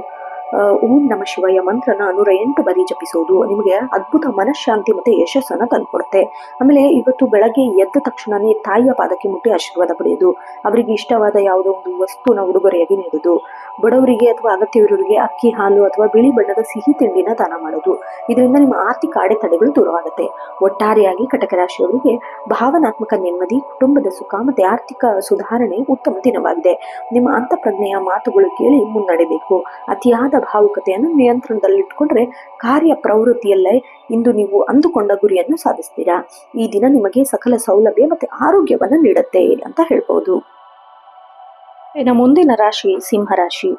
ಓಂ ನಮ ಶಿವಾಯ ಮಂತ್ರನ 108 ಬಾರಿ ಜಪಿಸೋದು ನಿಮಗೆ ಅದ್ಭುತ ಮನಃಶಾಂತಿ ಮತ್ತೆ ಯಶಸ್ಸನ್ನ ತಂದುಕೊಡುತ್ತೆ. ಆಮೇಲೆ ಇವತ್ತು ಬೆಳಗ್ಗೆ ಎದ್ದ ತಕ್ಷಣನೇ ತಾಯಿಯ ಪಾದಕ್ಕೆ ಮುಟ್ಟಿ ಆಶೀರ್ವಾದ ಪಡೆಯೋದು, ಅವರಿಗೆ ಇಷ್ಟವಾದ ಯಾವುದೋ ಒಂದು ವಸ್ತುನ ಉಡುಗೊರೆಯಾಗಿ ನೀಡೋದು, ಬಡವರಿಗೆ ಅಥವಾ ಅಗತ್ಯವಿರೋರಿಗೆ ಅಕ್ಕಿ, ಹಾಲು ಅಥವಾ ಬಿಳಿ ಬಣ್ಣದ ಸಿಹಿ ತಿಂಡಿನ ದಾನ ಮಾಡೋದು. ಇದರಿಂದ ನಿಮ್ಮ ಆರ್ಥಿಕ ಅಡೆತಡೆಗಳು ದೂರವಾಗುತ್ತೆ. ಒಟ್ಟಾರೆಯಾಗಿ ಕಟಕ ರಾಶಿಯವರಿಗೆ ಭಾವನಾತ್ಮಕ ನೆಮ್ಮದಿ, ಕುಟುಂಬದ ಸುಖ ಮತ್ತೆ ಆರ್ಥಿಕ ಸುಧಾರಣೆ ಉತ್ತಮ ದಿನವಾಗಿದೆ. ನಿಮ್ಮ ಅಂತಃಪ್ರಜ್ಞೆಯ ಮಾತುಗಳು ಕೇಳಿ ಮುನ್ನಡೆಯಬೇಕು. ಅತಿಯಾದ ಭಾವುಕತೆಯನ್ನು ನಿಯಂತ್ರಣದಲ್ಲಿಟ್ಕೊಂಡ್ರೆ ಕಾರ್ಯ ಪ್ರವೃತ್ತಿಯಲ್ಲೇ ಇಂದು ನೀವು ಅಂದುಕೊಂಡ ಗುರಿಯನ್ನು ಸಾಧಿಸ್ತೀರಾ. ಈ ದಿನ ನಿಮಗೆ ಸಕಲ ಸೌಲಭ್ಯ ಮತ್ತೆ ಆರೋಗ್ಯವನ್ನು ನೀಡುತ್ತೆ ಅಂತ ಹೇಳ್ಬೋದು. ಇನ್ನು ಮುಂದಿನ ರಾಶಿ ಸಿಂಹರಾಶಿ.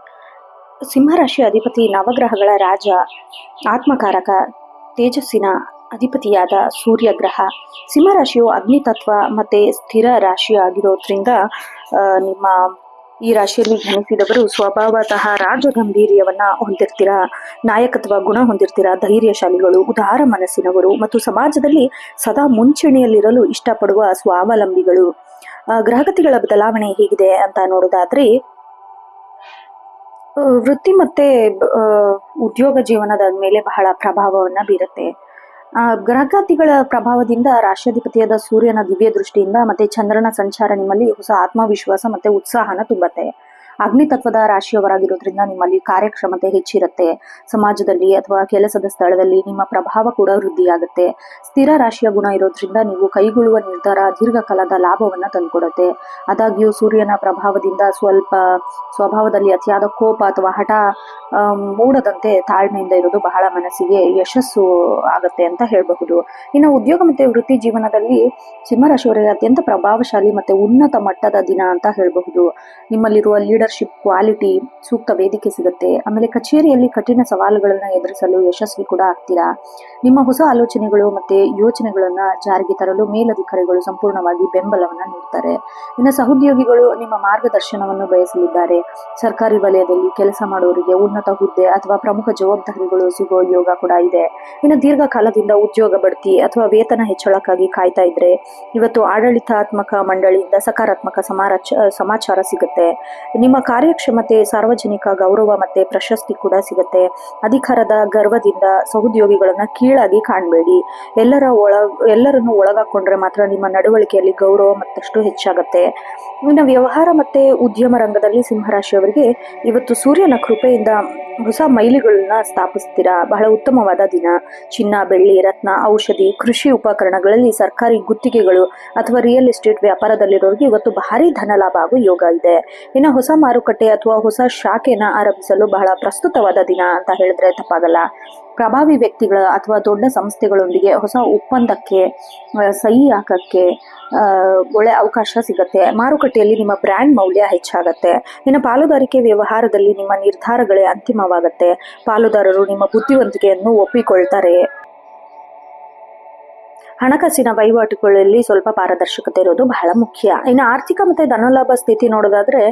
ಸಿಂಹರಾಶಿ ಅಧಿಪತಿ ನವಗ್ರಹಗಳ ರಾಜ, ಆತ್ಮಕಾರಕ, ತೇಜಸ್ಸಿನ ಅಧಿಪತಿಯಾದ ಸೂರ್ಯ ಗ್ರಹ. ಸಿಂಹರಾಶಿಯು ಅಗ್ನಿತತ್ವ ಮತ್ತೆ ಸ್ಥಿರ ರಾಶಿ ಆಗಿರೋದ್ರಿಂದ ನಿಮ್ಮ ಈ ರಾಶಿಯಲ್ಲಿ ಜನಿಸಿದವರು ಸ್ವಭಾವತಃ ರಾಜಗಂಭೀರ್ಯವನ್ನ ಹೊಂದಿರ್ತೀರಾ, ನಾಯಕತ್ವ ಗುಣ ಹೊಂದಿರ್ತೀರಾ, ಧೈರ್ಯಶಾಲಿಗಳು, ಉದಾರ ಮನಸ್ಸಿನವರು ಮತ್ತು ಸಮಾಜದಲ್ಲಿ ಸದಾ ಮುಂಚೂಣಿಯಲ್ಲಿರಲು ಇಷ್ಟಪಡುವ ಸ್ವಾವಲಂಬಿಗಳು. ಗ್ರಹಗತಿಗಳ ಬದಲಾವಣೆ ಹೇಗಿದೆ ಅಂತ ನೋಡೋದಾದ್ರೆ ವೃತ್ತಿ ಮತ್ತೆ ಉದ್ಯೋಗ ಜೀವನದ ಮೇಲೆ ಬಹಳ ಪ್ರಭಾವವನ್ನ ಬೀರುತ್ತೆ. ಗ್ರಹಗತಿಗಳ ಪ್ರಭಾವದಿಂದ ರಾಷ್ಟ್ರಾಧಿಪತಿಯಾದ ಸೂರ್ಯನ ದಿವ್ಯ ದೃಷ್ಟಿಯಿಂದ ಮತ್ತೆ ಚಂದ್ರನ ಸಂಚಾರ ನಿಮ್ಮಲ್ಲಿ ಹೊಸ ಆತ್ಮವಿಶ್ವಾಸ ಮತ್ತೆ ಉತ್ಸಾಹನ ತುಂಬತ್ತೆ. ಅಗ್ನಿತತ್ವದ ರಾಶಿಯವರಾಗಿರೋದ್ರಿಂದ ನಿಮ್ಮಲ್ಲಿ ಕಾರ್ಯಕ್ಷಮತೆ ಹೆಚ್ಚಿರುತ್ತೆ. ಸಮಾಜದಲ್ಲಿ ಅಥವಾ ಕೆಲಸದ ಸ್ಥಳದಲ್ಲಿ ನಿಮ್ಮ ಪ್ರಭಾವ ಕೂಡ ವೃದ್ಧಿಯಾಗುತ್ತೆ. ಸ್ಥಿರ ರಾಶಿಯ ಗುಣ ಇರೋದ್ರಿಂದ ನೀವು ಕೈಗೊಳ್ಳುವ ನಿರ್ಧಾರ ದೀರ್ಘಕಾಲದ ಲಾಭವನ್ನ ತಂದುಕೊಡುತ್ತೆ. ಆದಾಗ್ಯೂ ಸೂರ್ಯನ ಪ್ರಭಾವದಿಂದ ಸ್ವಲ್ಪ ಸ್ವಭಾವದಲ್ಲಿ ಅತಿಯಾದ ಕೋಪ ಅಥವಾ ಹಠ ಮೂಡದಂತೆ ತಾಳ್ಮೆಯಿಂದ ಇರೋದು ಬಹಳ ಮನಸ್ಸಿಗೆ ಯಶಸ್ಸು ಆಗತ್ತೆ ಅಂತ ಹೇಳಬಹುದು. ಇನ್ನು ಉದ್ಯೋಗ ಮತ್ತೆ ವೃತ್ತಿ ಜೀವನದಲ್ಲಿ ಸಿಂಹರಾಶಿಯವರಿಗೆ ಅತ್ಯಂತ ಪ್ರಭಾವಶಾಲಿ ಮತ್ತೆ ಉನ್ನತ ಮಟ್ಟದ ದಿನ ಅಂತ ಹೇಳಬಹುದು. ನಿಮ್ಮಲ್ಲಿರುವ ಲೀಡರ್ಶಿಪ್ ಕ್ವಾಲಿಟಿ ಸೂಕ್ತ ವೇದಿಕೆ ಸಿಗುತ್ತೆ. ಆಮೇಲೆ ಕಚೇರಿಯಲ್ಲಿ ಕಠಿಣ ಸವಾಲುಗಳನ್ನ ಎದುರಿಸಲು ಯಶಸ್ವಿ ಕೂಡ ಆಗ್ತೀರಾ. ನಿಮ್ಮ ಹೊಸ ಆಲೋಚನೆಗಳು ಮತ್ತೆ ಯೋಚನೆಗಳನ್ನ ಜಾರಿಗೆ ತರಲು ಮೇಲಧಿಕಾರಿಗಳು ಸಂಪೂರ್ಣವಾಗಿ ಬೆಂಬಲವನ್ನ ನೀಡ್ತಾರೆ. ಇನ್ನು ಸಹೋದ್ಯೋಗಿಗಳು ನಿಮ್ಮ ಮಾರ್ಗದರ್ಶನವನ್ನು ಬಯಸಲಿದ್ದಾರೆ. ಸರ್ಕಾರಿ ವಲಯದಲ್ಲಿ ಕೆಲಸ ಮಾಡುವವರಿಗೆ ಉನ್ನತ ಹುದ್ದೆ ಅಥವಾ ಪ್ರಮುಖ ಜವಾಬ್ದಾರಿಗಳು ಸಿಗೋ ಯೋಗ ಕೂಡ ಇದೆ. ಇನ್ನು ದೀರ್ಘಕಾಲದಿಂದ ಉದ್ಯೋಗ ಬಡ್ತಿ ಅಥವಾ ವೇತನ ಹೆಚ್ಚಳಕ್ಕಾಗಿ ಕಾಯ್ತಾ ಇದ್ರೆ ಇವತ್ತು ಆಡಳಿತಾತ್ಮಕ ಮಂಡಳಿಯಿಂದ ಸಕಾರಾತ್ಮಕ ಸಮಾಚಾರ ಸಿಗುತ್ತೆ. ನಿಮ್ಮ ಕಾರ್ಯಕ್ಷಮತೆ, ಸಾರ್ವಜನಿಕ ಗೌರವ ಮತ್ತೆ ಪ್ರಶಸ್ತಿ ಕೂಡ ಸಿಗುತ್ತೆ. ಅಧಿಕಾರದ ಗರ್ವದಿಂದ ಸಹೋದ್ಯೋಗಿಗಳನ್ನ ಕೀಳಾಗಿ ಕಾಣಬೇಡಿ. ಎಲ್ಲರನ್ನು ಒಳಗಾಕೊಂಡ್ರೆ ಮಾತ್ರ ನಿಮ್ಮ ನಡವಳಿಕೆಯಲ್ಲಿ ಗೌರವ ಮತ್ತಷ್ಟು ಹೆಚ್ಚಾಗುತ್ತೆ. ಇನ್ನು ವ್ಯವಹಾರ ಮತ್ತೆ ಉದ್ಯಮ ರಂಗದಲ್ಲಿ ಸಿಂಹರಾಶಿಯವರಿಗೆ ಇವತ್ತು ಸೂರ್ಯನ ಕೃಪೆಯಿಂದ ಹೊಸ ಮೈಲಿಗಳನ್ನ ಸ್ಥಾಪಿಸ್ತೀರಾ. ಬಹಳ ಉತ್ತಮವಾದ ದಿನ. ಚಿನ್ನ, ಬೆಳ್ಳಿ, ರತ್ನ, ಔಷಧಿ, ಕೃಷಿ ಉಪಕರಣಗಳಲ್ಲಿ ಸರ್ಕಾರಿ ಗುತ್ತಿಗೆಗಳು ಅಥವಾ ರಿಯಲ್ ಎಸ್ಟೇಟ್ ವ್ಯಾಪಾರದಲ್ಲಿರೋರಿಗೆ ಇವತ್ತು ಭಾರಿ ಧನ ಲಾಭ ಆಗೋ ಯೋಗ ಇದೆ. ಇನ್ನು ಹೊಸ ಮಾರುಕಟ್ಟೆ ಅಥವಾ ಹೊಸ ಶಾಖೆನ ಆರಂಭಿಸಲು ಬಹಳ ಪ್ರಸ್ತುತವಾದ ದಿನ ಅಂತ ಹೇಳಿದ್ರೆ ತಪ್ಪಾಗಲ್ಲ. ಪ್ರಭಾವಿ ವ್ಯಕ್ತಿಗಳ ಅಥವಾ ದೊಡ್ಡ ಸಂಸ್ಥೆಗಳೊಂದಿಗೆ ಹೊಸ ಒಪ್ಪಂದಕ್ಕೆ ಸಹಿ ಹಾಕಕ್ಕೆ ಒಳ್ಳೆ ಅವಕಾಶ ಸಿಗತ್ತೆ. ಮಾರುಕಟ್ಟೆಯಲ್ಲಿ ನಿಮ್ಮ ಬ್ರ್ಯಾಂಡ್ ಮೌಲ್ಯ ಹೆಚ್ಚಾಗತ್ತೆ. ಇನ್ನು ಪಾಲುದಾರಿಕೆ ವ್ಯವಹಾರದಲ್ಲಿ ನಿಮ್ಮ ನಿರ್ಧಾರಗಳೇ ಅಂತಿಮವಾಗತ್ತೆ. ಪಾಲುದಾರರು ನಿಮ್ಮ ಬುದ್ಧಿವಂತಿಕೆಯನ್ನು ಒಪ್ಪಿಕೊಳ್ತಾರೆ. ಹಣಕಾಸಿನ ವಹಿವಾಟುಗಳಲ್ಲಿ ಸ್ವಲ್ಪ ಪಾರದರ್ಶಕತೆ ಇರೋದು ಬಹಳ ಮುಖ್ಯ. ಇನ್ನು ಆರ್ಥಿಕ ಮತ್ತೆ ಧನಲಾಭ ಸ್ಥಿತಿ ನೋಡೋದಾದ್ರೆ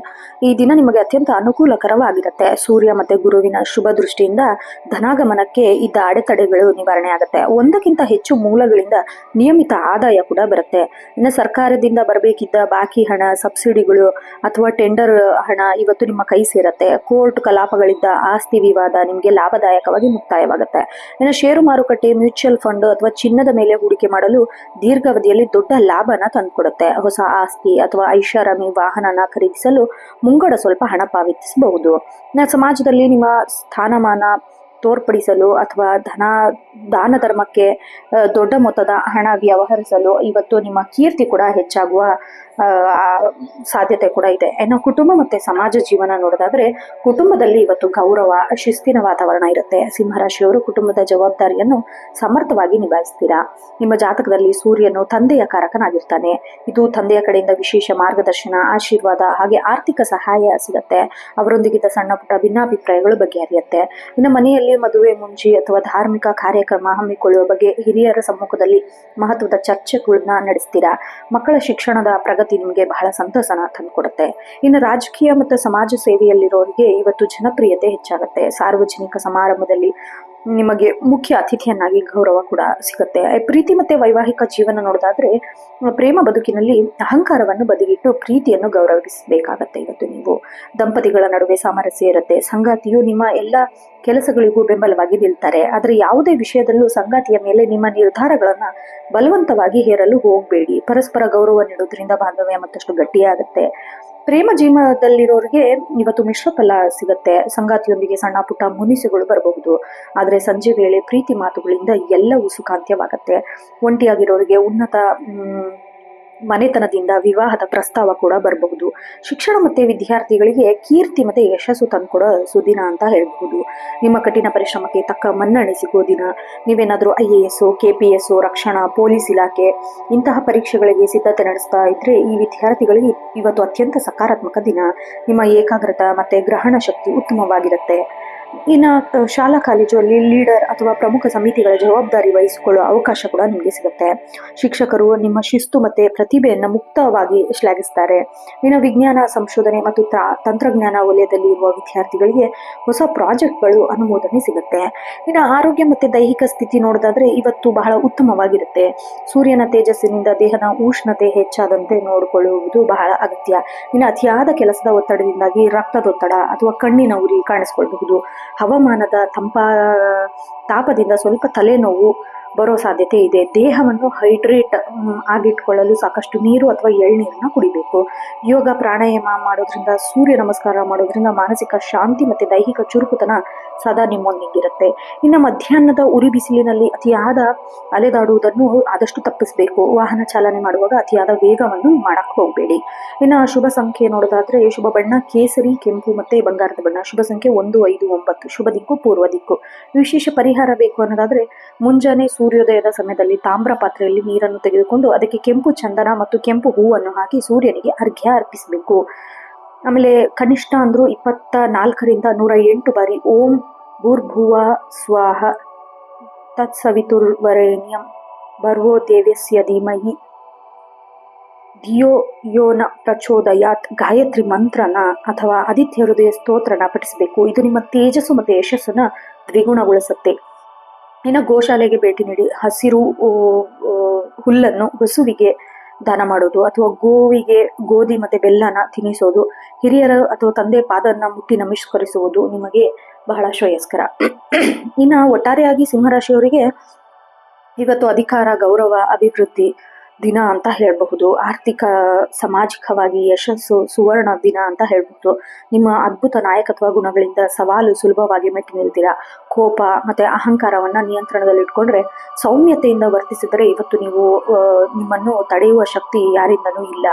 ಈ ದಿನ ನಿಮಗೆ ಅತ್ಯಂತ ಅನುಕೂಲಕರವಾಗಿರುತ್ತೆ. ಸೂರ್ಯ ಮತ್ತೆ ಗುರುವಿನ ಶುಭ ದೃಷ್ಟಿಯಿಂದ ಧನಾಗಮನಕ್ಕೆ ಇದ್ದ ಅಡೆತಡೆಗಳು ನಿವಾರಣೆ ಆಗುತ್ತೆ. ಒಂದಕ್ಕಿಂತ ಹೆಚ್ಚು ಮೂಲಗಳಿಂದ ನಿಯಮಿತ ಆದಾಯ ಕೂಡ ಬರುತ್ತೆ. ಇನ್ನು ಸರ್ಕಾರದಿಂದ ಬರಬೇಕಿದ್ದ ಬಾಕಿ ಹಣ, ಸಬ್ಸಿಡಿಗಳು ಅಥವಾ ಟೆಂಡರ್ ಹಣ ಇವತ್ತು ನಿಮ್ಮ ಕೈ ಸೇರತ್ತೆ. ಕೋರ್ಟ್ ಕಲಾಪಗಳಿದ್ದ ಆಸ್ತಿ ವಿವಾದ ನಿಮಗೆ ಲಾಭದಾಯಕವಾಗಿ ಮುಕ್ತಾಯವಾಗುತ್ತೆ. ಇನ್ನು ಷೇರು ಮಾರುಕಟ್ಟೆ, ಮ್ಯೂಚುವಲ್ ಫಂಡ್ ಅಥವಾ ಚಿನ್ನದ ಮೇಲೆ ಹೂಡಿಕೆ ಮಾಡಲು ದೀರ್ಘಾವಧಿಯಲ್ಲಿ ದೊಡ್ಡ ಲಾಭನ ತಂದುಕೊಡುತ್ತೆ. ಹೊಸ ಆಸ್ತಿ ಅಥವಾ ಐಷಾರಾಮಿ ವಾಹನನ ಖರೀದಿಸಲು ಮುಂಗಡ ಸ್ವಲ್ಪ ಹಣ ಪಾವತಿಸಬಹುದು. ಸಮಾಜದಲ್ಲಿ ನಿಮ್ಮ ಸ್ಥಾನಮಾನ ತೋರ್ಪಡಿಸಲು ಅಥವಾ ದಾನ ಧರ್ಮಕ್ಕೆ ದೊಡ್ಡ ಮೊತ್ತದ ಹಣ ವ್ಯವಹರಿಸಲು ಇವತ್ತು ನಿಮ್ಮ ಕೀರ್ತಿ ಕೂಡ ಹೆಚ್ಚಾಗುವ ಸಾಧ್ಯತೆ ಕೂಡ ಇದೆ. ಇನ್ನು ಕುಟುಂಬ ಮತ್ತೆ ಸಮಾಜ ಜೀವನ ನೋಡೋದಾದ್ರೆ ಕುಟುಂಬದಲ್ಲಿ ಇವತ್ತು ಗೌರವ, ಶಿಸ್ತಿನ ವಾತಾವರಣ ಇರುತ್ತೆ. ಸಿಂಹರಾಶಿಯವರು ಕುಟುಂಬದ ಜವಾಬ್ದಾರಿಯನ್ನು ಸಮರ್ಥವಾಗಿ ನಿಭಾಯಿಸ್ತೀರಾ. ನಿಮ್ಮ ಜಾತಕದಲ್ಲಿ ಸೂರ್ಯನು ತಂದೆಯ ಕಾರಕನಾಗಿರ್ತಾನೆ. ಇದು ತಂದೆಯ ಕಡೆಯಿಂದ ವಿಶೇಷ ಮಾರ್ಗದರ್ಶನ, ಆಶೀರ್ವಾದ ಹಾಗೆ ಆರ್ಥಿಕ ಸಹಾಯ ಸಿಗುತ್ತೆ. ಅವರೊಂದಿಗಿದ್ದ ಸಣ್ಣ ಪುಟ್ಟ ಭಿನ್ನಾಭಿಪ್ರಾಯಗಳು ಬಗೆಹರಿಯುತ್ತೆ. ಇನ್ನು ಮನೆಯಲ್ಲಿ ಮದುವೆ ಮುಂಜಿ ಅಥವಾ ಧಾರ್ಮಿಕ ಕಾರ್ಯಕ್ರಮ ಹಮ್ಮಿಕೊಳ್ಳುವ ಬಗ್ಗೆ ಹಿರಿಯರ ಸಮ್ಮುಖದಲ್ಲಿ ಮಹತ್ವದ ಚರ್ಚೆಗಳನ್ನ ನಡೆಸ್ತೀರಾ. ಮಕ್ಕಳ ಶಿಕ್ಷಣದ ಪ್ರಗತಿ ನಿಮಗೆ ಬಹಳ ಸಂತಸನ ತಂದುಕೊಡುತ್ತೆ. ಇನ್ನು ರಾಜಕೀಯ ಮತ್ತು ಸಮಾಜ ಸೇವೆಯಲ್ಲಿರೋರಿಗೆ ಇವತ್ತು ಜನಪ್ರಿಯತೆ ಹೆಚ್ಚಾಗುತ್ತೆ. ಸಾರ್ವಜನಿಕ ಸಮಾರಂಭದಲ್ಲಿ ನಿಮಗೆ ಮುಖ್ಯ ಅತಿಥಿಯನ್ನಾಗಿ ಗೌರವ ಕೂಡ ಸಿಗುತ್ತೆ. ಪ್ರೀತಿ ಮತ್ತೆ ವೈವಾಹಿಕ ಜೀವನ ನೋಡೋದಾದ್ರೆ ಪ್ರೇಮ ಬದುಕಿನಲ್ಲಿ ಅಹಂಕಾರವನ್ನು ಬದಿಗಿಟ್ಟು ಪ್ರೀತಿಯನ್ನು ಗೌರವಿಸಬೇಕಾಗತ್ತೆ. ಇವತ್ತು ನೀವು ದಂಪತಿಗಳ ನಡುವೆ ಸಾಮರಸ್ಯ ಇರುತ್ತೆ. ಸಂಗಾತಿಯು ನಿಮ್ಮ ಎಲ್ಲ ಕೆಲಸಗಳಿಗೂ ಬೆಂಬಲವಾಗಿ ನಿಲ್ತಾರೆ. ಆದರೆ ಯಾವುದೇ ವಿಷಯದಲ್ಲೂ ಸಂಗಾತಿಯ ಮೇಲೆ ನಿಮ್ಮ ನಿರ್ಧಾರಗಳನ್ನ ಬಲವಂತವಾಗಿ ಹೇರಲು ಹೋಗಬೇಡಿ. ಪರಸ್ಪರ ಗೌರವ ನೀಡೋದ್ರಿಂದ ಬಾಂಧವ್ಯ ಮತ್ತಷ್ಟು ಗಟ್ಟಿಯಾಗುತ್ತೆ. ಪ್ರೇಮ ಜೀವನದಲ್ಲಿರೋರಿಗೆ ಇವತ್ತು ಮಿಶ್ರ ಫಲ ಸಿಗುತ್ತೆ. ಸಂಗಾತಿಯೊಂದಿಗೆ ಸಣ್ಣ ಪುಟ್ಟ ಮುನಿಸುಗಳು ಬರಬಹುದು. ಆದರೆ ಸಂಜೆ ವೇಳೆ ಪ್ರೀತಿ ಮಾತುಗಳಿಂದ ಎಲ್ಲವೂ ಸುಖಾಂತ್ಯವಾಗತ್ತೆ. ಒಂಟಿಯಾಗಿರೋರಿಗೆ ಉನ್ನತ ಮನೆತನದಿಂದ ವಿವಾಹದ ಪ್ರಸ್ತಾವ ಕೂಡ ಬರಬಹುದು. ಶಿಕ್ಷಣ ಮತ್ತೆ ವಿದ್ಯಾರ್ಥಿಗಳಿಗೆ ಕೀರ್ತಿ ಮತ್ತೆ ಯಶಸ್ಸು ತಂದುಕೊಡೋ ಸುದಿನ ಅಂತ ಹೇಳ್ಬಹುದು. ನಿಮ್ಮ ಕಠಿಣ ಪರಿಶ್ರಮಕ್ಕೆ ತಕ್ಕ ಮನ್ನಣೆ ಸಿಗೋ ದಿನ. ನೀವೇನಾದರೂ IAS, KPS, ರಕ್ಷಣಾ, ಪೊಲೀಸ್ ಇಲಾಖೆ ಇಂತಹ ಪರೀಕ್ಷೆಗಳಿಗೆ ಸಿದ್ಧತೆ ನಡೆಸ್ತಾ ಇದ್ರೆ ಈ ವಿದ್ಯಾರ್ಥಿಗಳಿಗೆ ಇವತ್ತು ಅತ್ಯಂತ ಸಕಾರಾತ್ಮಕ ದಿನ. ನಿಮ್ಮ ಏಕಾಗ್ರತೆ ಮತ್ತೆ ಗ್ರಹಣ ಶಕ್ತಿ ಉತ್ತಮವಾಗಿರುತ್ತೆ. ಇನ್ನು ಶಾಲಾ ಕಾಲೇಜಲ್ಲಿ ಲೀಡರ್ ಅಥವಾ ಪ್ರಮುಖ ಸಮಿತಿಗಳ ಜವಾಬ್ದಾರಿ ವಹಿಸಿಕೊಳ್ಳುವ ಅವಕಾಶ ಕೂಡ ನಿಮಗೆ ಸಿಗುತ್ತೆ. ಶಿಕ್ಷಕರು ನಿಮ್ಮ ಶಿಸ್ತು ಮತ್ತೆ ಪ್ರತಿಭೆಯನ್ನು ಮುಕ್ತವಾಗಿ ಶ್ಲಾಘಿಸ್ತಾರೆ. ಇನ್ನು ವಿಜ್ಞಾನ, ಸಂಶೋಧನೆ ಮತ್ತು ತಂತ್ರಜ್ಞಾನ ವಲಯದಲ್ಲಿ ಇರುವ ವಿದ್ಯಾರ್ಥಿಗಳಿಗೆ ಹೊಸ ಪ್ರಾಜೆಕ್ಟ್ಗಳು ಅನುಮೋದನೆ ಸಿಗುತ್ತೆ. ಇನ್ನು ಆರೋಗ್ಯ ಮತ್ತೆ ದೈಹಿಕ ಸ್ಥಿತಿ ನೋಡೋದಾದ್ರೆ ಇವತ್ತು ಬಹಳ ಉತ್ತಮವಾಗಿರುತ್ತೆ. ಸೂರ್ಯನ ತೇಜಸ್ಸಿನಿಂದ ದೇಹದ ಉಷ್ಣತೆ ಹೆಚ್ಚಾದಂತೆ ನೋಡಿಕೊಳ್ಳುವುದು ಬಹಳ ಅಗತ್ಯ. ಇನ್ನು ಅತಿಯಾದ ಕೆಲಸದ ಒತ್ತಡದಿಂದಾಗಿ ರಕ್ತದೊತ್ತಡ ಅಥವಾ ಕಣ್ಣಿನ ಉರಿ ಕಾಣಿಸ್ಕೊಳ್ಬಹುದು. ಹವಾಮಾನದ ತಾಪದಿಂದ ಸ್ವಲ್ಪ ತಲೆನೋವು ಬರೋ ಸಾಧ್ಯತೆ ಇದೆ. ದೇಹವನ್ನು ಹೈಡ್ರೇಟ್ ಆಗಿಟ್ಕೊಳ್ಳಲು ಸಾಕಷ್ಟು ನೀರು ಅಥವಾ ಎಳ್ನೀರನ್ನ ಕುಡಿಬೇಕು. ಯೋಗ, ಪ್ರಾಣಾಯಾಮ ಮಾಡೋದ್ರಿಂದ, ಸೂರ್ಯ ನಮಸ್ಕಾರ ಮಾಡೋದ್ರಿಂದ ಮಾನಸಿಕ ಶಾಂತಿ ಮತ್ತೆ ದೈಹಿಕ ಚುರುಕುತನ ಸದಾ ನಿಮ್ಮೊಂದಿಗಿರುತ್ತೆ. ಇನ್ನು ಮಧ್ಯಾಹ್ನದ ಉರಿ ಬಿಸಿಲಿನಲ್ಲಿ ಅತಿಯಾದ ಅಲೆದಾಡುವುದನ್ನು ಆದಷ್ಟು ತಪ್ಪಿಸಬೇಕು. ವಾಹನ ಚಾಲನೆ ಮಾಡುವಾಗ ಅತಿಯಾದ ವೇಗವನ್ನು ಮಾಡಕ್ಕೆ ಹೋಗಬೇಡಿ. ಇನ್ನು ಶುಭ ಸಂಖ್ಯೆ ನೋಡೋದಾದ್ರೆ ಶುಭ ಬಣ್ಣ ಕೇಸರಿ, ಕೆಂಪು ಮತ್ತೆ ಬಂಗಾರದ ಬಣ್ಣ. ಶುಭ ಸಂಖ್ಯೆ 1, 5, 9. ಶುಭ ದಿಕ್ಕು ಪೂರ್ವ ದಿಕ್ಕು. ವಿಶೇಷ ಪರಿಹಾರ ಬೇಕು ಅನ್ನೋದಾದ್ರೆ ಮುಂಜಾನೆ ಸೂರ್ಯೋದಯದ ಸಮಯದಲ್ಲಿ ತಾಮ್ರ ಪಾತ್ರೆಯಲ್ಲಿ ನೀರನ್ನು ತೆಗೆದುಕೊಂಡು ಅದಕ್ಕೆ ಕೆಂಪು ಚಂದನ ಮತ್ತು ಕೆಂಪು ಹೂವನ್ನು ಹಾಕಿ ಸೂರ್ಯನಿಗೆ ಅರ್ಘ್ಯ ಅರ್ಪಿಸಬೇಕು. ಆಮೇಲೆ ಕನಿಷ್ಠ ಅಂದ್ರೂ 24ರಿಂದ 108 ಬಾರಿ ಓಂ ಭೂರ್ಭುವ ಸ್ವಾಹ ತತ್ಸವಿತುರ್ವರೆಣ್ಯಂ ಭರ್ಗೋ ದೇವಸ್ಯ ಧೀಮಹಿ ಧಿಯೋ ಯೋ ನ ಪ್ರಚೋದಯಾತ್ ಗಾಯತ್ರಿ ಮಂತ್ರನ ಅಥವಾ ಆದಿತ್ಯ ಹೃದಯ ಸ್ತೋತ್ರನ ಪಠಿಸಬೇಕು. ಇದು ನಿಮ್ಮ ತೇಜಸ್ಸು ಮತ್ತು ಯಶಸ್ಸನ್ನ ದ್ವಿಗುಣಗೊಳಿಸುತ್ತೆ. ಇನ್ನು ಗೋಶಾಲೆಗೆ ಭೇಟಿ ನೀಡಿ ಹಸಿರು ಹುಲ್ಲನ್ನು ಹಸುವಿಗೆ ದಾನ ಮಾಡೋದು ಅಥವಾ ಗೋವಿಗೆ ಗೋಧಿ ಮತ್ತೆ ಬೆಲ್ಲನ ತಿನ್ನಿಸೋದು, ಹಿರಿಯರ ಅಥವಾ ತಂದೆ ಪಾದನ್ನ ಮುಟ್ಟಿ ನಮಸ್ಕರಿಸುವುದು ನಿಮಗೆ ಬಹಳ ಶ್ರೇಯಸ್ಕರ. ಇನ್ನು ಒಟ್ಟಾರೆಯಾಗಿ ಸಿಂಹರಾಶಿಯವರಿಗೆ ಇವತ್ತು ಅಧಿಕಾರ, ಗೌರವ, ಅಭಿವೃದ್ಧಿ ದಿನ ಅಂತ ಹೇಳಬಹುದು. ಆರ್ಥಿಕ, ಸಾಮಾಜಿಕವಾಗಿ ಯಶಸ್ಸು, ಸುವರ್ಣ ದಿನ ಅಂತ ಹೇಳ್ಬಹುದು. ನಿಮ್ಮ ಅದ್ಭುತ ನಾಯಕತ್ವ ಗುಣಗಳಿಂದ ಸವಾಲು ಸುಲಭವಾಗಿ ಮೆಟ್ಟಿ ನಿಲ್ತೀರಾ. ಕೋಪ ಮತ್ತೆ ಅಹಂಕಾರವನ್ನ ನಿಯಂತ್ರಣದಲ್ಲಿಟ್ಕೊಂಡ್ರೆ, ಸೌಮ್ಯತೆಯಿಂದ ವರ್ತಿಸಿದರೆ ಇವತ್ತು ನೀವು ನಿಮ್ಮನ್ನು ತಡೆಯುವ ಶಕ್ತಿ ಯಾರಿಂದನೂ ಇಲ್ಲ.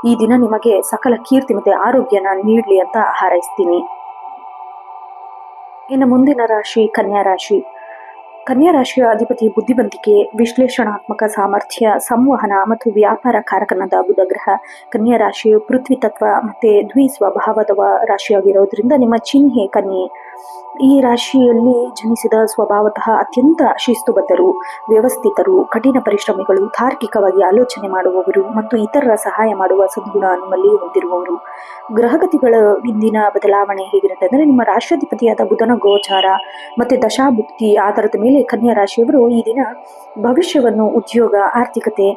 ಈ ದಿನ ನಿಮಗೆ ಸಕಲ ಕೀರ್ತಿ ಮತ್ತೆ ಆರೋಗ್ಯನ ನೀಡ್ಲಿ ಅಂತ ಹಾರೈಸ್ತೀನಿ. ಇನ್ನು ಮುಂದಿನ ರಾಶಿ ಕನ್ಯಾ ರಾಶಿ. ಕನ್ಯಾ ರಾಶಿಯ ಅಧಿಪತಿ ಬುದ್ಧಿವಂತಿಕೆ, ವಿಶ್ಲೇಷಣಾತ್ಮಕ ಸಾಮರ್ಥ್ಯ, ಸಂವಹನ ಮತ್ತು ವ್ಯಾಪಾರ ಕಾರಕನಾದ ಬುಧ ಗ್ರಹ. ಕನ್ಯಾ ರಾಶಿಯು ಪೃಥ್ವಿ ತತ್ವ ಮತ್ತೆ ದ್ವಿ ಸ್ವಭಾವದ ರಾಶಿಯಾಗಿರೋದ್ರಿಂದ ನಿಮ್ಮ ಚಿಹ್ನೆ ಕನ್ಯೆ. ಈ ರಾಶಿಯಲ್ಲಿ ಜನಿಸಿದ ಸ್ವಭಾವತಃ ಅತ್ಯಂತ ಶಿಸ್ತುಬದ್ಧರು, ವ್ಯವಸ್ಥಿತರು, ಕಠಿಣ ಪರಿಶ್ರಮಿಗಳು, ತಾರ್ಕಿಕವಾಗಿ ಆಲೋಚನೆ ಮಾಡುವವರು ಮತ್ತು ಇತರರ ಸಹಾಯ ಮಾಡುವ ಸದ್ಗುಣ ನಿಮ್ಮಲ್ಲಿ ಹೊಂದಿರುವವರು. ಗ್ರಹಗತಿಗಳ ಇಂದಿನ ಬದಲಾವಣೆ ಹೇಗಿರುತ್ತೆ ಅಂದರೆ, ನಿಮ್ಮ ರಾಷ್ಟ್ರಾಧಿಪತಿಯಾದ ಬುಧನ ಗೋಚಾರ ಮತ್ತೆ ದಶಾಭುಕ್ತಿ ಆಧಾರದ ಮೇಲೆ ಕನ್ಯಾ ರಾಶಿಯವರು ಈ ದಿನ ಭವಿಷ್ಯವನ್ನು, ಉದ್ಯೋಗ, ಆರ್ಥಿಕತೆ,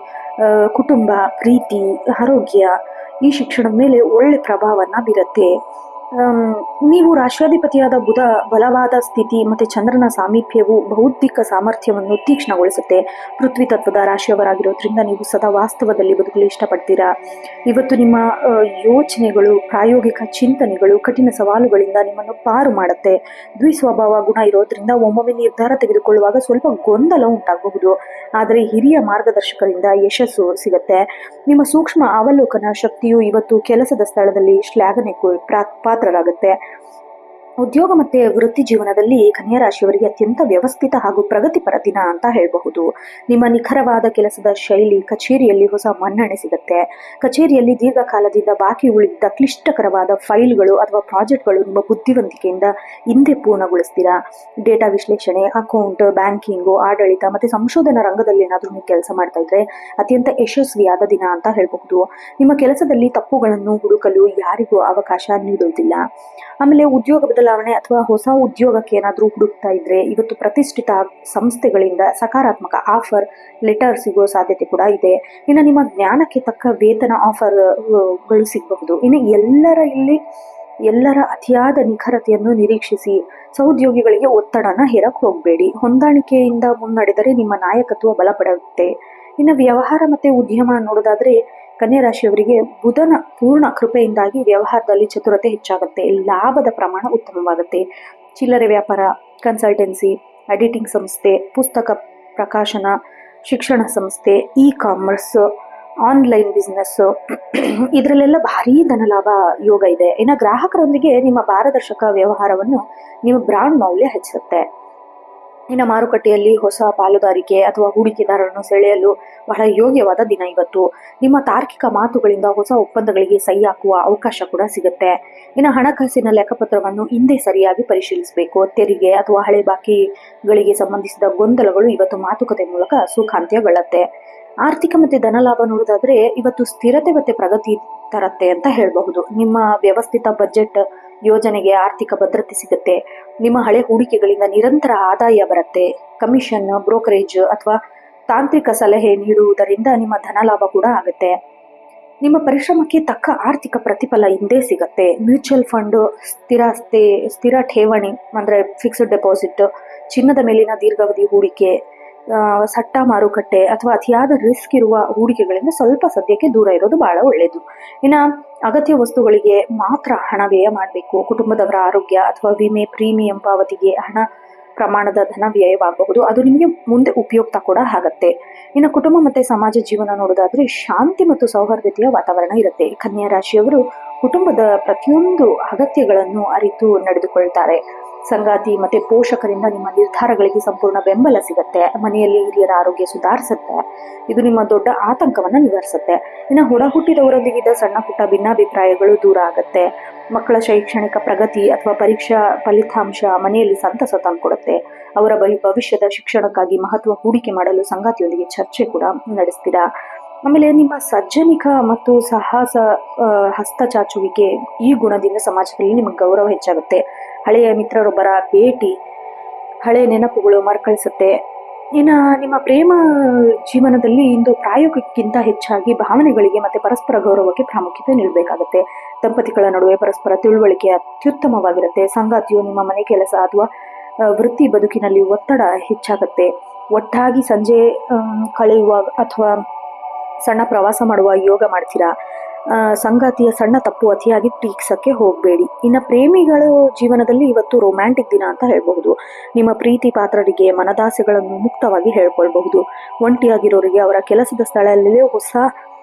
ಕುಟುಂಬ, ಪ್ರೀತಿ, ಆರೋಗ್ಯ, ಈ ಶಿಕ್ಷಣದ ಮೇಲೆ ಒಳ್ಳೆ ಪ್ರಭಾವವನ್ನು ಬೀರುತ್ತೆ. ನೀವು ರಾಷ್ಟ್ರಾಧಿಪತಿಯಾದ ಬುಧ ಬಲವಾದ ಸ್ಥಿತಿ ಮತ್ತೆ ಚಂದ್ರನ ಸಾಮೀಪ್ಯವು ಬೌದ್ಧಿಕ ಸಾಮರ್ಥ್ಯವನ್ನು ತೀಕ್ಷ್ಣಗೊಳಿಸುತ್ತೆ. ಪೃಥ್ವಿ ತತ್ವದ ರಾಶಿಯವರಾಗಿರೋದ್ರಿಂದ ನೀವು ಸದಾ ವಾಸ್ತವದಲ್ಲಿ ಬದುಕಲು ಇಷ್ಟಪಡ್ತೀರಾ. ಇವತ್ತು ನಿಮ್ಮ ಯೋಚನೆಗಳು, ಪ್ರಾಯೋಗಿಕ ಚಿಂತನೆಗಳು ಕಠಿಣ ಸವಾಲುಗಳಿಂದ ನಿಮ್ಮನ್ನು ಪಾರು ಮಾಡುತ್ತೆ. ದ್ವಿ ಸ್ವಭಾವ ಗುಣ ಇರೋದ್ರಿಂದ ಒಮ್ಮೊಮ್ಮೆ ನಿರ್ಧಾರ ತೆಗೆದುಕೊಳ್ಳುವಾಗ ಸ್ವಲ್ಪ ಗೊಂದಲ ಉಂಟಾಗಬಹುದು, ಆದರೆ ಹಿರಿಯ ಮಾರ್ಗದರ್ಶಕರಿಂದ ಯಶಸ್ಸು ಸಿಗುತ್ತೆ. ನಿಮ್ಮ ಸೂಕ್ಷ್ಮ ಅವಲೋಕನ ಶಕ್ತಿಯು ಇವತ್ತು ಕೆಲಸದ ಸ್ಥಳದಲ್ಲಿ ಶ್ಲಾಘನೆಗೂ ಪಾತ್ರರಾಗುತ್ತೆ. ಉದ್ಯೋಗ ಮತ್ತೆ ವೃತ್ತಿ ಜೀವನದಲ್ಲಿ ಕನ್ಯಾ ರಾಶಿಯವರಿಗೆ ಅತ್ಯಂತ ವ್ಯವಸ್ಥಿತ ಹಾಗೂ ಪ್ರಗತಿಪರ ದಿನ ಅಂತ ಹೇಳಬಹುದು. ನಿಮ್ಮ ನಿಖರವಾದ ಕೆಲಸದ ಶೈಲಿ ಕಚೇರಿಯಲ್ಲಿ ಹೊಸ ಮನ್ನಣೆ ಸಿಗುತ್ತೆ. ಕಚೇರಿಯಲ್ಲಿ ದೀರ್ಘಕಾಲದಿಂದ ಬಾಕಿ ಉಳಿದಿದ್ದ ಕ್ಲಿಷ್ಟಕರವಾದ ಫೈಲ್ಗಳು ಅಥವಾ ಪ್ರಾಜೆಕ್ಟ್ಗಳು ನಿಮ್ಮ ಬುದ್ಧಿವಂತಿಕೆಯಿಂದ ಹಿಂದೆ ಪೂರ್ಣಗೊಳಿಸ್ತೀರಾ. ಡೇಟಾ ವಿಶ್ಲೇಷಣೆ, ಅಕೌಂಟ್, ಬ್ಯಾಂಕಿಂಗು, ಆಡಳಿತ ಮತ್ತೆ ಸಂಶೋಧನಾ ರಂಗದಲ್ಲಿ ಏನಾದರೂ ನೀವು ಕೆಲಸ ಮಾಡ್ತಾ ಇದ್ರೆ ಅತ್ಯಂತ ಯಶಸ್ವಿಯಾದ ದಿನ ಅಂತ ಹೇಳಬಹುದು. ನಿಮ್ಮ ಕೆಲಸದಲ್ಲಿ ತಪ್ಪುಗಳನ್ನು ಹುಡುಕಲು ಯಾರಿಗೂ ಅವಕಾಶ ನೀಡುವುದಿಲ್ಲ. ಆಮೇಲೆ ಉದ್ಯೋಗ ಬದಲಾವಣೆ ಅಥವಾ ಹೊಸ ಉದ್ಯೋಗಕ್ಕೆ ಏನಾದರೂ ಹುಡುಕ್ತಾ ಇದ್ರೆ ಇವತ್ತು ಪ್ರತಿಷ್ಠಿತ ಸಂಸ್ಥೆಗಳಿಂದ ಸಕಾರಾತ್ಮಕ ಆಫರ್ ಲೆಟರ್ ಸಿಗೋ ಸಾಧ್ಯತೆ ಕೂಡ ಇದೆ. ಇನ್ನು ನಿಮ್ಮ ಜ್ಞಾನಕ್ಕೆ ತಕ್ಕ ವೇತನ ಆಫರ್ಗಳು ಸಿಗಬಹುದು. ಇನ್ನು ಎಲ್ಲರ ಅತಿಯಾದ ನಿಖರತೆಯನ್ನು ನಿರೀಕ್ಷಿಸಿ ಸಹೋದ್ಯೋಗಿಗಳಿಗೆ ಒತ್ತಡನ ಹೇರಕ್ ಹೋಗಬೇಡಿ. ಹೊಂದಾಣಿಕೆಯಿಂದ ಮುನ್ನಡೆದರೆ ನಿಮ್ಮ ನಾಯಕತ್ವ ಬಲಪಡುತ್ತೆ. ಇನ್ನು ವ್ಯವಹಾರ ಮತ್ತೆ ಉದ್ಯಮ ನೋಡೋದಾದ್ರೆ ಕನ್ಯಾ ರಾಶಿಯವರಿಗೆ ಬುಧನ ಪೂರ್ಣ ಕೃಪೆಯಿಂದಾಗಿ ವ್ಯವಹಾರದಲ್ಲಿ ಚತುರತೆ ಹೆಚ್ಚಾಗುತ್ತೆ, ಲಾಭದ ಪ್ರಮಾಣ ಉತ್ತಮವಾಗುತ್ತೆ. ಚಿಲ್ಲರೆ ವ್ಯಾಪಾರ, ಕನ್ಸಲ್ಟೆನ್ಸಿ, ಎಡಿಟಿಂಗ್ ಸಂಸ್ಥೆ, ಪುಸ್ತಕ ಪ್ರಕಾಶನ, ಶಿಕ್ಷಣ ಸಂಸ್ಥೆ, ಇ ಕಾಮರ್ಸ್, ಆನ್ಲೈನ್ ಬಿಸ್ನೆಸ್ ಇದರಲ್ಲೆಲ್ಲ ಭಾರೀ ಧನಲಾಭ ಯೋಗ ಇದೆ. ಇನ್ನು ಗ್ರಾಹಕರೊಂದಿಗೆ ನಿಮ್ಮ ಪಾರದರ್ಶಕ ವ್ಯವಹಾರವನ್ನು ನಿಮ್ಮ ಬ್ರಾಂಡ್ ಮೌಲ್ಯ ಹೆಚ್ಚಿಸುತ್ತೆ. ಇನ್ನು ಮಾರುಕಟ್ಟೆಯಲ್ಲಿ ಹೊಸ ಪಾಲುದಾರಿಕೆ ಅಥವಾ ಹೂಡಿಕೆದಾರರನ್ನು ಸೆಳೆಯಲು ಬಹಳ ಯೋಗ್ಯವಾದ ದಿನ ಇವತ್ತು. ನಿಮ್ಮ ತಾರ್ಕಿಕ ಮಾತುಗಳಿಂದ ಹೊಸ ಒಪ್ಪಂದಗಳಿಗೆ ಸಹಿ ಹಾಕುವ ಅವಕಾಶ ಕೂಡ ಸಿಗುತ್ತೆ. ಇನ್ನು ಹಣಕಾಸಿನ ಲೆಕ್ಕಪತ್ರವನ್ನು ಹಿಂದೆ ಸರಿಯಾಗಿ ಪರಿಶೀಲಿಸಬೇಕು. ತೆರಿಗೆ ಅಥವಾ ಹಳೆ ಬಾಕಿಗಳಿಗೆ ಸಂಬಂಧಿಸಿದ ಗೊಂದಲಗಳು ಇವತ್ತು ಮಾತುಕತೆ ಮೂಲಕ ಸುಖಾಂತ್ಯಗೊಳ್ಳುತ್ತೆ. ಆರ್ಥಿಕ ಮತ್ತೆ ಧನಲಾಭ ನೋಡೋದಾದ್ರೆ ಇವತ್ತು ಸ್ಥಿರತೆ ಮತ್ತೆ ಪ್ರಗತಿ ತರತ್ತೆ ಅಂತ ಹೇಳಬಹುದು. ನಿಮ್ಮ ವ್ಯವಸ್ಥಿತ ಬಜೆಟ್ ಯೋಜನೆಗೆ ಆರ್ಥಿಕ ಭದ್ರತೆ ಸಿಗುತ್ತೆ. ನಿಮ್ಮ ಹಳೆ ಹೂಡಿಕೆಗಳಿಂದ ನಿರಂತರ ಆದಾಯ ಬರುತ್ತೆ. ಕಮಿಷನ್, ಬ್ರೋಕರೇಜ್ ಅಥವಾ ತಾಂತ್ರಿಕ ಸಲಹೆ ನೀಡುವುದರಿಂದ ನಿಮ್ಮ ಧನಲಾಭ ಕೂಡ ಆಗುತ್ತೆ. ನಿಮ್ಮ ಪರಿಶ್ರಮಕ್ಕೆ ತಕ್ಕ ಆರ್ಥಿಕ ಪ್ರತಿಫಲ ಹಿಂದೆ ಸಿಗುತ್ತೆ. ಮ್ಯೂಚುವಲ್ ಫಂಡ್, ಸ್ಥಿರ ಠೇವಣಿ ಅಂದ್ರೆ ಫಿಕ್ಸ್ಡ್ ಡೆಪಾಸಿಟ್, ಚಿನ್ನದ ಮೇಲಿನ ದೀರ್ಘಾವಧಿ ಹೂಡಿಕೆ, ಸಟ್ಟ ಮಾರುಕಟ್ಟೆ ಅಥವಾ ಅತಿಯಾದ ರಿಸ್ಕ್ ಇರುವ ಹೂಡಿಕೆಗಳಿಂದ ಸ್ವಲ್ಪ ಸದ್ಯಕ್ಕೆ ದೂರ ಇರೋದು ಬಹಳ ಒಳ್ಳೆಯದು. ಇನ್ನು ಅಗತ್ಯ ವಸ್ತುಗಳಿಗೆ ಮಾತ್ರ ಹಣ ವ್ಯಯ ಮಾಡಬೇಕು. ಕುಟುಂಬದವರ ಆರೋಗ್ಯ ಅಥವಾ ವಿಮೆ ಪ್ರೀಮಿಯಂ ಪಾವತಿಗೆ ಹಣ ಪ್ರಮಾಣದ ಧನ ವ್ಯಯವಾಗಬಹುದು. ಅದು ನಿಮಗೆ ಮುಂದೆ ಉಪಯುಕ್ತ ಕೂಡ ಆಗುತ್ತೆ. ಇನ್ನು ಕುಟುಂಬ ಮತ್ತೆ ಸಮಾಜ ಜೀವನ ನೋಡೋದಾದ್ರೆ ಶಾಂತಿ ಮತ್ತು ಸೌಹಾರ್ದತೆಯ ವಾತಾವರಣ ಇರುತ್ತೆ. ಕನ್ಯಾ ರಾಶಿಯವರು ಕುಟುಂಬದ ಪ್ರತಿಯೊಂದು ಅಗತ್ಯಗಳನ್ನು ಅರಿತು ನಡೆದುಕೊಳ್ತಾರೆ. ಸಂಗಾತಿ ಮತ್ತೆ ಪೋಷಕರಿಂದ ನಿಮ್ಮ ನಿರ್ಧಾರಗಳಿಗೆ ಸಂಪೂರ್ಣ ಬೆಂಬಲ ಸಿಗುತ್ತೆ. ಮನೆಯಲ್ಲಿ ಹಿರಿಯರ ಆರೋಗ್ಯ ಸುಧಾರಿಸುತ್ತೆ. ಇದು ನಿಮ್ಮ ದೊಡ್ಡ ಆತಂಕವನ್ನು ನಿವಾರಿಸುತ್ತೆ. ಇನ್ನು ಹೊಡ ಹುಟ್ಟಿದವರೊಂದಿಗಿದ್ದ ಸಣ್ಣ ಪುಟ್ಟ ಭಿನ್ನಾಭಿಪ್ರಾಯಗಳು ದೂರ ಆಗುತ್ತೆ. ಮಕ್ಕಳ ಶೈಕ್ಷಣಿಕ ಪ್ರಗತಿ ಅಥವಾ ಪರೀಕ್ಷಾ ಫಲಿತಾಂಶ ಮನೆಯಲ್ಲಿ ಸಂತಸ ತಂದುಕೊಡುತ್ತೆ. ಅವರ ಭವಿಷ್ಯದ ಶಿಕ್ಷಣಕ್ಕಾಗಿ ಮಹತ್ವ ಹೂಡಿಕೆ ಮಾಡಲು ಸಂಗಾತಿಯೊಂದಿಗೆ ಚರ್ಚೆ ಕೂಡ ನಡೆಸ್ತೀರಾ. ಆಮೇಲೆ ನಿಮ್ಮ ಸಜ್ಜನಿಕ ಮತ್ತು ಸಾಹಸ ಹಸ್ತಚಾಚುವಿಕೆ ಈ ಗುಣದಿಂದ ಸಮಾಜದಲ್ಲಿ ನಿಮಗೆ ಗೌರವ ಹೆಚ್ಚಾಗುತ್ತೆ. ಹಳೆಯ ಮಿತ್ರರೊಬ್ಬರ ಭೇಟಿ ಹಳೆಯ ನೆನಪುಗಳು ಮರುಕಳಿಸುತ್ತೆ. ಇನ್ನು ನಿಮ್ಮ ಪ್ರೇಮ ಜೀವನದಲ್ಲಿ ಇಂದು ಪ್ರಾಯೋಗಿಕ್ಕಿಂತ ಹೆಚ್ಚಾಗಿ ಭಾವನೆಗಳಿಗೆ ಮತ್ತು ಪರಸ್ಪರ ಗೌರವಕ್ಕೆ ಪ್ರಾಮುಖ್ಯತೆ ನೀಡಬೇಕಾಗುತ್ತೆ. ದಂಪತಿಗಳ ನಡುವೆ ಪರಸ್ಪರ ತಿಳುವಳಿಕೆ ಅತ್ಯುತ್ತಮವಾಗಿರುತ್ತೆ. ಸಂಗಾತಿಯು ನಿಮ್ಮ ಮನೆ ಕೆಲಸ ಅಥವಾ ವೃತ್ತಿ ಬದುಕಿನಲ್ಲಿ ಒತ್ತಡ ಹೆಚ್ಚಾಗುತ್ತೆ. ಒಟ್ಟಾಗಿ ಸಂಜೆ ಕಳೆಯುವ ಅಥವಾ ಸಣ್ಣ ಪ್ರವಾಸ ಮಾಡುವ ಯೋಗ ಮಾಡ್ತೀರಾ. ಸಂಗಾತಿಯ ಸಣ್ಣ ತಪ್ಪು ಅತಿಯಾಗಿ ಟೀಕ್ಸಕ್ಕೆ ಹೋಗಬೇಡಿ. ಇನ್ನು ಪ್ರೇಮಿಗಳ ಜೀವನದಲ್ಲಿ ಇವತ್ತು ರೊಮ್ಯಾಂಟಿಕ್ ದಿನ ಅಂತ ಹೇಳ್ಬಹುದು. ನಿಮ್ಮ ಪ್ರೀತಿ ಪಾತ್ರರಿಗೆ ಮನದಾಸೆಗಳನ್ನು ಮುಕ್ತವಾಗಿ ಹೇಳ್ಕೊಳ್ಬಹುದು. ಒಂಟಿಯಾಗಿರೋರಿಗೆ ಅವರ ಕೆಲಸದ ಸ್ಥಳದಲ್ಲೇ ಹೊಸ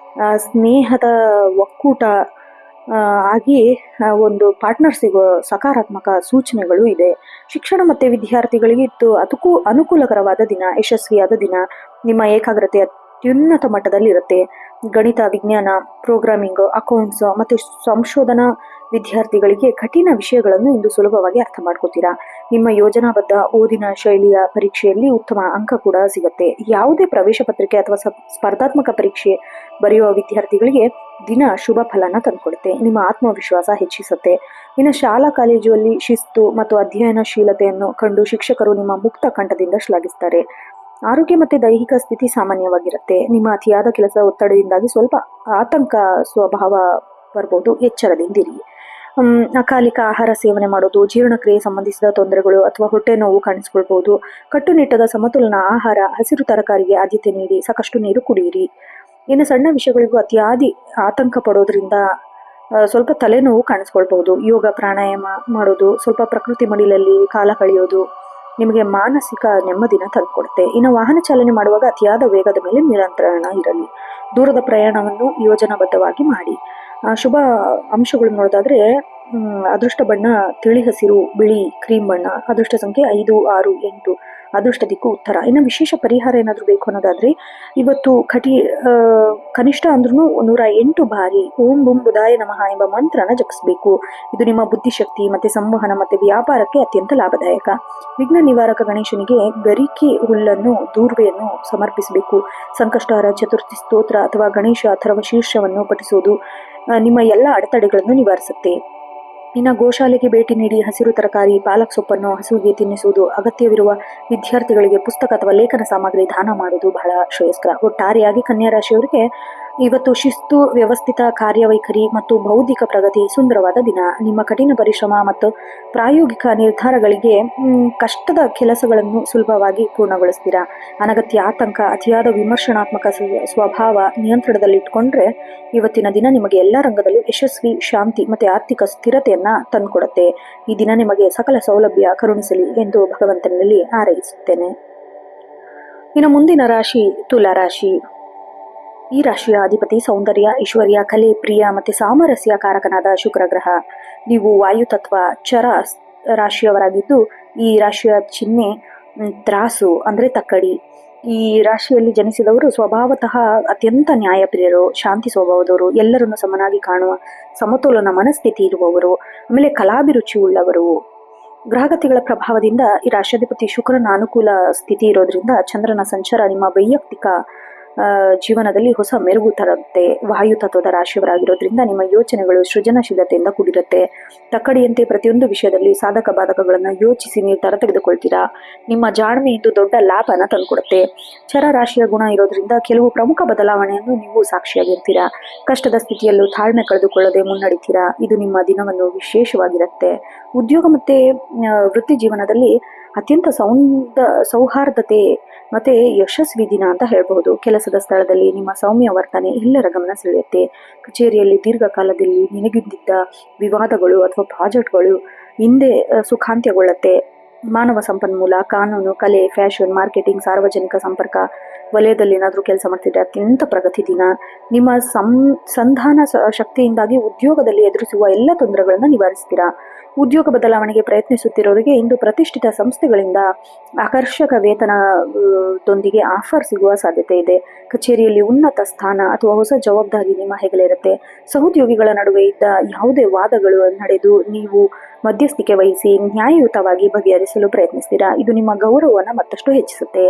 ಸ್ನೇಹದ ಒಕ್ಕೂಟ ಆಗಿ ಒಂದು ಪಾರ್ಟ್ನರ್ ಸಿಗೋ ಸಕಾರಾತ್ಮಕ ಸೂಚನೆಗಳು ಇದೆ. ಶಿಕ್ಷಣ ಮತ್ತು ವಿದ್ಯಾರ್ಥಿಗಳಿಗೆ ಇತ್ತು ಅದಕ್ಕೂ ಅನುಕೂಲಕರವಾದ ದಿನ, ಯಶಸ್ವಿಯಾದ ದಿನ. ನಿಮ್ಮ ಏಕಾಗ್ರತೆ ಅತ್ಯುನ್ನತ ಮಟ್ಟದಲ್ಲಿ ಇರುತ್ತೆ. ಗಣಿತ, ವಿಜ್ಞಾನ, ಪ್ರೋಗ್ರಾಮಿಂಗ್, ಅಕೌಂಟ್ಸ್ ಮತ್ತು ಸಂಶೋಧನಾ ವಿದ್ಯಾರ್ಥಿಗಳಿಗೆ ಕಠಿಣ ವಿಷಯಗಳನ್ನು ಇಂದು ಸುಲಭವಾಗಿ ಅರ್ಥ ಮಾಡ್ಕೋತೀರಾ. ನಿಮ್ಮ ಯೋಜನಾಬದ್ಧ ಓದಿನ ಶೈಲಿಯ ಪರೀಕ್ಷೆಯಲ್ಲಿ ಉತ್ತಮ ಅಂಕ ಕೂಡ ಸಿಗುತ್ತೆ. ಯಾವುದೇ ಪ್ರವೇಶ ಪತ್ರಿಕೆ ಅಥವಾ ಸ್ಪರ್ಧಾತ್ಮಕ ಪರೀಕ್ಷೆ ಬರೆಯುವ ವಿದ್ಯಾರ್ಥಿಗಳಿಗೆ ದಿನ ಶುಭ ಫಲನ ತಂದುಕೊಡುತ್ತೆ. ನಿಮ್ಮ ಆತ್ಮವಿಶ್ವಾಸ ಹೆಚ್ಚಿಸುತ್ತೆ. ಇನ್ನು ಶಾಲಾ ಕಾಲೇಜುಗಳಲ್ಲಿ ಶಿಸ್ತು ಮತ್ತು ಅಧ್ಯಯನಶೀಲತೆಯನ್ನು ಕಂಡು ಶಿಕ್ಷಕರು ನಿಮ್ಮ ಮುಕ್ತ ಕಂಠದಿಂದ ಶ್ಲಾಘಿಸ್ತಾರೆ. ಆರೋಗ್ಯ ಮತ್ತು ದೈಹಿಕ ಸ್ಥಿತಿ ಸಾಮಾನ್ಯವಾಗಿರುತ್ತೆ. ನಿಮ್ಮ ಅತಿಯಾದ ಕೆಲಸದ ಒತ್ತಡದಿಂದಾಗಿ ಸ್ವಲ್ಪ ಆತಂಕ ಸ್ವಭಾವ ಬರ್ಬೋದು, ಎಚ್ಚರದಿಂದಿರಿ. ಅಕಾಲಿಕ ಆಹಾರ ಸೇವನೆ ಮಾಡೋದು, ಜೀರ್ಣಕ್ರಿಯೆ ಸಂಬಂಧಿಸಿದ ತೊಂದರೆಗಳು ಅಥವಾ ಹೊಟ್ಟೆ ನೋವು ಕಾಣಿಸ್ಕೊಳ್ಬಹುದು. ಕಟ್ಟುನಿಟ್ಟಾದ ಸಮತೋಲನ ಆಹಾರ, ಹಸಿರು ತರಕಾರಿಗೆ ಆದ್ಯತೆ ನೀಡಿ, ಸಾಕಷ್ಟು ನೀರು ಕುಡಿಯಿರಿ. ಇನ್ನು ಸಣ್ಣ ವಿಷಯಗಳಿಗೂ ಅತಿಯಾದಿ ಆತಂಕ ಪಡೋದ್ರಿಂದ ಸ್ವಲ್ಪ ತಲೆನೋವು ಕಾಣಿಸ್ಕೊಳ್ಬಹುದು. ಯೋಗ, ಪ್ರಾಣಾಯಾಮ ಮಾಡೋದು, ಸ್ವಲ್ಪ ಪ್ರಕೃತಿ ಮಡಿಲಲ್ಲಿ ಕಾಲ ಕಳೆಯೋದು ನಿಮಗೆ ಮಾನಸಿಕ ನೆಮ್ಮದಿನ ತಂದುಕೊಡುತ್ತೆ. ಇನ್ನು ವಾಹನ ಚಾಲನೆ ಮಾಡುವಾಗ ಅತಿಯಾದ ವೇಗದ ಮೇಲೆ ನಿಯಂತ್ರಣ ಇರಲಿ. ದೂರದ ಪ್ರಯಾಣವನ್ನು ಯೋಜನಾಬದ್ಧವಾಗಿ ಮಾಡಿ. ಶುಭ ಅಂಶಗಳು ನೋಡೋದಾದ್ರೆ ಅದೃಷ್ಟ ಬಣ್ಣ ತಿಳಿ ಹಸಿರು, ಬಿಳಿ, ಕ್ರೀಮ್ ಬಣ್ಣ. ಅದೃಷ್ಟ ಸಂಖ್ಯೆ 5, 6, 8. ಅದೃಷ್ಟ ದಿಕ್ಕು ಉತ್ತರ. ಇನ್ನು ವಿಶೇಷ ಪರಿಹಾರ ಏನಾದರೂ ಬೇಕು ಅನ್ನೋದಾದ್ರೆ ಇವತ್ತು ಕನಿಷ್ಠ ಅಂದ್ರೂ 108 ಬಾರಿ ಓಂ ಬುಂ ಬುಧಾಯ ನಮಃ ಎಂಬ ಮಂತ್ರನ ಜಪಿಸಬೇಕು. ಇದು ನಿಮ್ಮ ಬುದ್ಧಿಶಕ್ತಿ ಮತ್ತೆ ಸಂವಹನ ಮತ್ತೆ ವ್ಯಾಪಾರಕ್ಕೆ ಅತ್ಯಂತ ಲಾಭದಾಯಕ. ವಿಘ್ನ ನಿವಾರಕ ಗಣೇಶನಿಗೆ ಗರಿಕೆ ಹುಲ್ಲನ್ನು, ದೂರ್ವೆಯನ್ನು ಸಮರ್ಪಿಸಬೇಕು. ಸಂಕಷ್ಟಹರ ಚತುರ್ಥಿ ಸ್ತೋತ್ರ ಅಥವಾ ಗಣೇಶ ಅಥರ್ವ ಶೀರ್ಷವನ್ನು ಪಠಿಸುವುದು ನಿಮ್ಮ ಎಲ್ಲ ಅಡೆತಡೆಗಳನ್ನು ನಿವಾರಿಸುತ್ತೆ. ಇನ್ನು ಗೋಶಾಲೆಗೆ ಭೇಟಿ ನೀಡಿ ಹಸಿರು ತರಕಾರಿ, ಪಾಲಕ್ ಸೊಪ್ಪನ್ನು ಹಸುವಿಗೆ ತಿನ್ನಿಸುವುದು, ಅಗತ್ಯವಿರುವ ವಿದ್ಯಾರ್ಥಿಗಳಿಗೆ ಪುಸ್ತಕ ಅಥವಾ ಲೇಖನ ಸಾಮಗ್ರಿ ದಾನ ಮಾಡುವುದು ಬಹಳ ಶ್ರೇಯಸ್ಕರ. ಒಟ್ಟಾರೆಯಾಗಿ ಕನ್ಯಾ ರಾಶಿಯವರಿಗೆ ಇವತ್ತು ಶಿಸ್ತು, ವ್ಯವಸ್ಥಿತ ಕಾರ್ಯವೈಖರಿ ಮತ್ತು ಬೌದ್ಧಿಕ ಪ್ರಗತಿ ಸುಂದರವಾದ ದಿನ. ನಿಮ್ಮ ಕಠಿಣ ಪರಿಶ್ರಮ ಮತ್ತು ಪ್ರಾಯೋಗಿಕ ನಿರ್ಧಾರಗಳಿಗೆ ಕಷ್ಟದ ಕೆಲಸಗಳನ್ನು ಸುಲಭವಾಗಿ ಪೂರ್ಣಗೊಳಿಸ್ತೀರಾ. ಅನಗತ್ಯ ಆತಂಕ, ಅತಿಯಾದ ವಿಮರ್ಶನಾತ್ಮಕ ಸ್ವಭಾವ ನಿಯಂತ್ರಣದಲ್ಲಿಟ್ಟುಕೊಂಡ್ರೆ ಇವತ್ತಿನ ದಿನ ನಿಮಗೆ ಎಲ್ಲ ರಂಗದಲ್ಲೂ ಯಶಸ್ವಿ, ಶಾಂತಿ ಮತ್ತು ಆರ್ಥಿಕ ಸ್ಥಿರತೆಯನ್ನ ತಂದುಕೊಡುತ್ತೆ. ಈ ದಿನ ನಿಮಗೆ ಸಕಲ ಸೌಲಭ್ಯ ಕರುಣಿಸಲಿ ಎಂದು ಭಗವಂತನಲ್ಲಿ ಹಾರೈಸುತ್ತೇನೆ. ಇನ್ನು ಮುಂದಿನ ರಾಶಿ ತುಲಾ ರಾಶಿ. ಈ ರಾಶಿಯ ಅಧಿಪತಿ ಸೌಂದರ್ಯ, ಐಶ್ವರ್ಯ, ಕಲೆ, ಪ್ರಿಯ ಮತ್ತು ಸಾಮರಸ್ಯ ಕಾರಕನಾದ ಶುಕ್ರ ಗ್ರಹ. ನೀವು ವಾಯುತತ್ವ ಚರ ರಾಶಿಯವರಾಗಿದ್ದು ಈ ರಾಶಿಯ ಚಿಹ್ನೆ ತ್ರಾಸು ಅಂದರೆ ತಕ್ಕಡಿ. ಈ ರಾಶಿಯಲ್ಲಿ ಜನಿಸಿದವರು ಸ್ವಭಾವತಃ ಅತ್ಯಂತ ನ್ಯಾಯಪ್ರಿಯರು, ಶಾಂತಿ ಸ್ವಭಾವದವರು, ಎಲ್ಲರನ್ನು ಸಮನಾಗಿ ಕಾಣುವ ಸಮತೋಲನ ಮನಸ್ಥಿತಿ ಇರುವವರು, ಆಮೇಲೆ ಕಲಾಭಿರುಚಿ ಉಳ್ಳವರು. ಗ್ರಹಗತಿಗಳ ಪ್ರಭಾವದಿಂದ ಈ ರಾಶಿಯಾಧಿಪತಿ ಶುಕ್ರನ ಅನುಕೂಲ ಸ್ಥಿತಿ ಇರೋದ್ರಿಂದ ಚಂದ್ರನ ಸಂಚಾರ ನಿಮ್ಮ ವೈಯಕ್ತಿಕ ಜೀವನದಲ್ಲಿ ಹೊಸ ಮೆರುಗು ತರುತ್ತೆ. ವಾಯು ತತ್ವದ ರಾಶಿಯವರಾಗಿರೋದ್ರಿಂದ ನಿಮ್ಮ ಯೋಚನೆಗಳು ಸೃಜನಶೀಲತೆಯಿಂದ ಕೂಡಿರುತ್ತೆ. ತಕ್ಕಡಿಯಂತೆ ಪ್ರತಿಯೊಂದು ವಿಷಯದಲ್ಲಿ ಸಾಧಕ ಬಾಧಕಗಳನ್ನು ಯೋಚಿಸಿ ನಿರ್ಧಾರ ತೆಗೆದುಕೊಳ್ತೀರಾ. ನಿಮ್ಮ ಜಾಣ್ಮೆಯಿಂದ ದೊಡ್ಡ ಲಾಭನ ತಂದುಕೊಡುತ್ತೆ. ಚರ ರಾಶಿಯ ಗುಣ ಇರೋದ್ರಿಂದ ಕೆಲವು ಪ್ರಮುಖ ಬದಲಾವಣೆಯನ್ನು ನೀವು ಸಾಕ್ಷಿಯಾಗಿರ್ತೀರಾ. ಕಷ್ಟದ ಸ್ಥಿತಿಯಲ್ಲೂ ತಾಳ್ಮೆ ಕಳೆದುಕೊಳ್ಳದೆ ಮುನ್ನಡಿತೀರಾ. ಇದು ನಿಮ್ಮ ದಿನವನ್ನು ವಿಶೇಷವಾಗಿರುತ್ತೆ. ಉದ್ಯೋಗ ಮತ್ತೆ ವೃತ್ತಿ ಜೀವನದಲ್ಲಿ ಅತ್ಯಂತ ಸೌಹಾರ್ದತೆ ಮತ್ತೆ ಯಶಸ್ವಿ ದಿನ ಅಂತ ಹೇಳ್ಬಹುದು. ಕೆಲಸದ ಸ್ಥಳದಲ್ಲಿ ನಿಮ್ಮ ಸೌಮ್ಯ ವರ್ತನೆ ಎಲ್ಲರ ಗಮನ ಸೆಳೆಯುತ್ತೆ. ಕಚೇರಿಯಲ್ಲಿ ದೀರ್ಘಕಾಲದಲ್ಲಿ ನಿನಗಿದ್ದ ವಿವಾದಗಳು ಅಥವಾ ಪ್ರಾಜೆಕ್ಟ್ಗಳು ಹಿಂದೆ ಸುಖಾಂತ್ಯಗೊಳ್ಳುತ್ತೆ. ಮಾನವ ಸಂಪನ್ಮೂಲ, ಕಾನೂನು, ಕಲೆ, ಫ್ಯಾಷನ್, ಮಾರ್ಕೆಟಿಂಗ್, ಸಾರ್ವಜನಿಕ ಸಂಪರ್ಕ ವಲಯದಲ್ಲಿ ಏನಾದರೂ ಕೆಲಸ ಮಾಡ್ತಿದ್ರೆ ಅತ್ಯಂತ ಪ್ರಗತಿ ದಿನ. ನಿಮ್ಮ ಸಂಧಾನ ಶಕ್ತಿಯಿಂದಾಗಿ ಉದ್ಯೋಗದಲ್ಲಿ ಎದುರಿಸುವ ಎಲ್ಲ ತೊಂದರೆಗಳನ್ನು ನಿವಾರಿಸ್ತೀರಾ. ಉದ್ಯೋಗ ಬದಲಾವಣೆಗೆ ಪ್ರಯತ್ನಿಸುತ್ತಿರೋರಿಗೆ ಇಂದು ಪ್ರತಿಷ್ಠಿತ ಸಂಸ್ಥೆಗಳಿಂದ ಆಕರ್ಷಕ ವೇತನದೊಂದಿಗೆ ಆಫರ್ ಸಿಗುವ ಸಾಧ್ಯತೆ ಇದೆ. ಕಚೇರಿಯಲ್ಲಿ ಉನ್ನತ ಸ್ಥಾನ ಅಥವಾ ಹೊಸ ಜವಾಬ್ದಾರಿ ನಿಮ್ಮ ಹೆಗಲಿರುತ್ತೆ. ಸಹೋದ್ಯೋಗಿಗಳ ನಡುವೆ ಇದ್ದ ಯಾವುದೇ ವಾದಗಳು ನಡೆದು ನೀವು ಮಧ್ಯಸ್ಥಿಕೆ ವಹಿಸಿ ನ್ಯಾಯಯುತವಾಗಿ ಬಗೆಹರಿಸಲು ಪ್ರಯತ್ನಿಸ್ತೀರಾ. ಇದು ನಿಮ್ಮ ಗೌರವವನ್ನು ಮತ್ತಷ್ಟು ಹೆಚ್ಚಿಸುತ್ತೆ.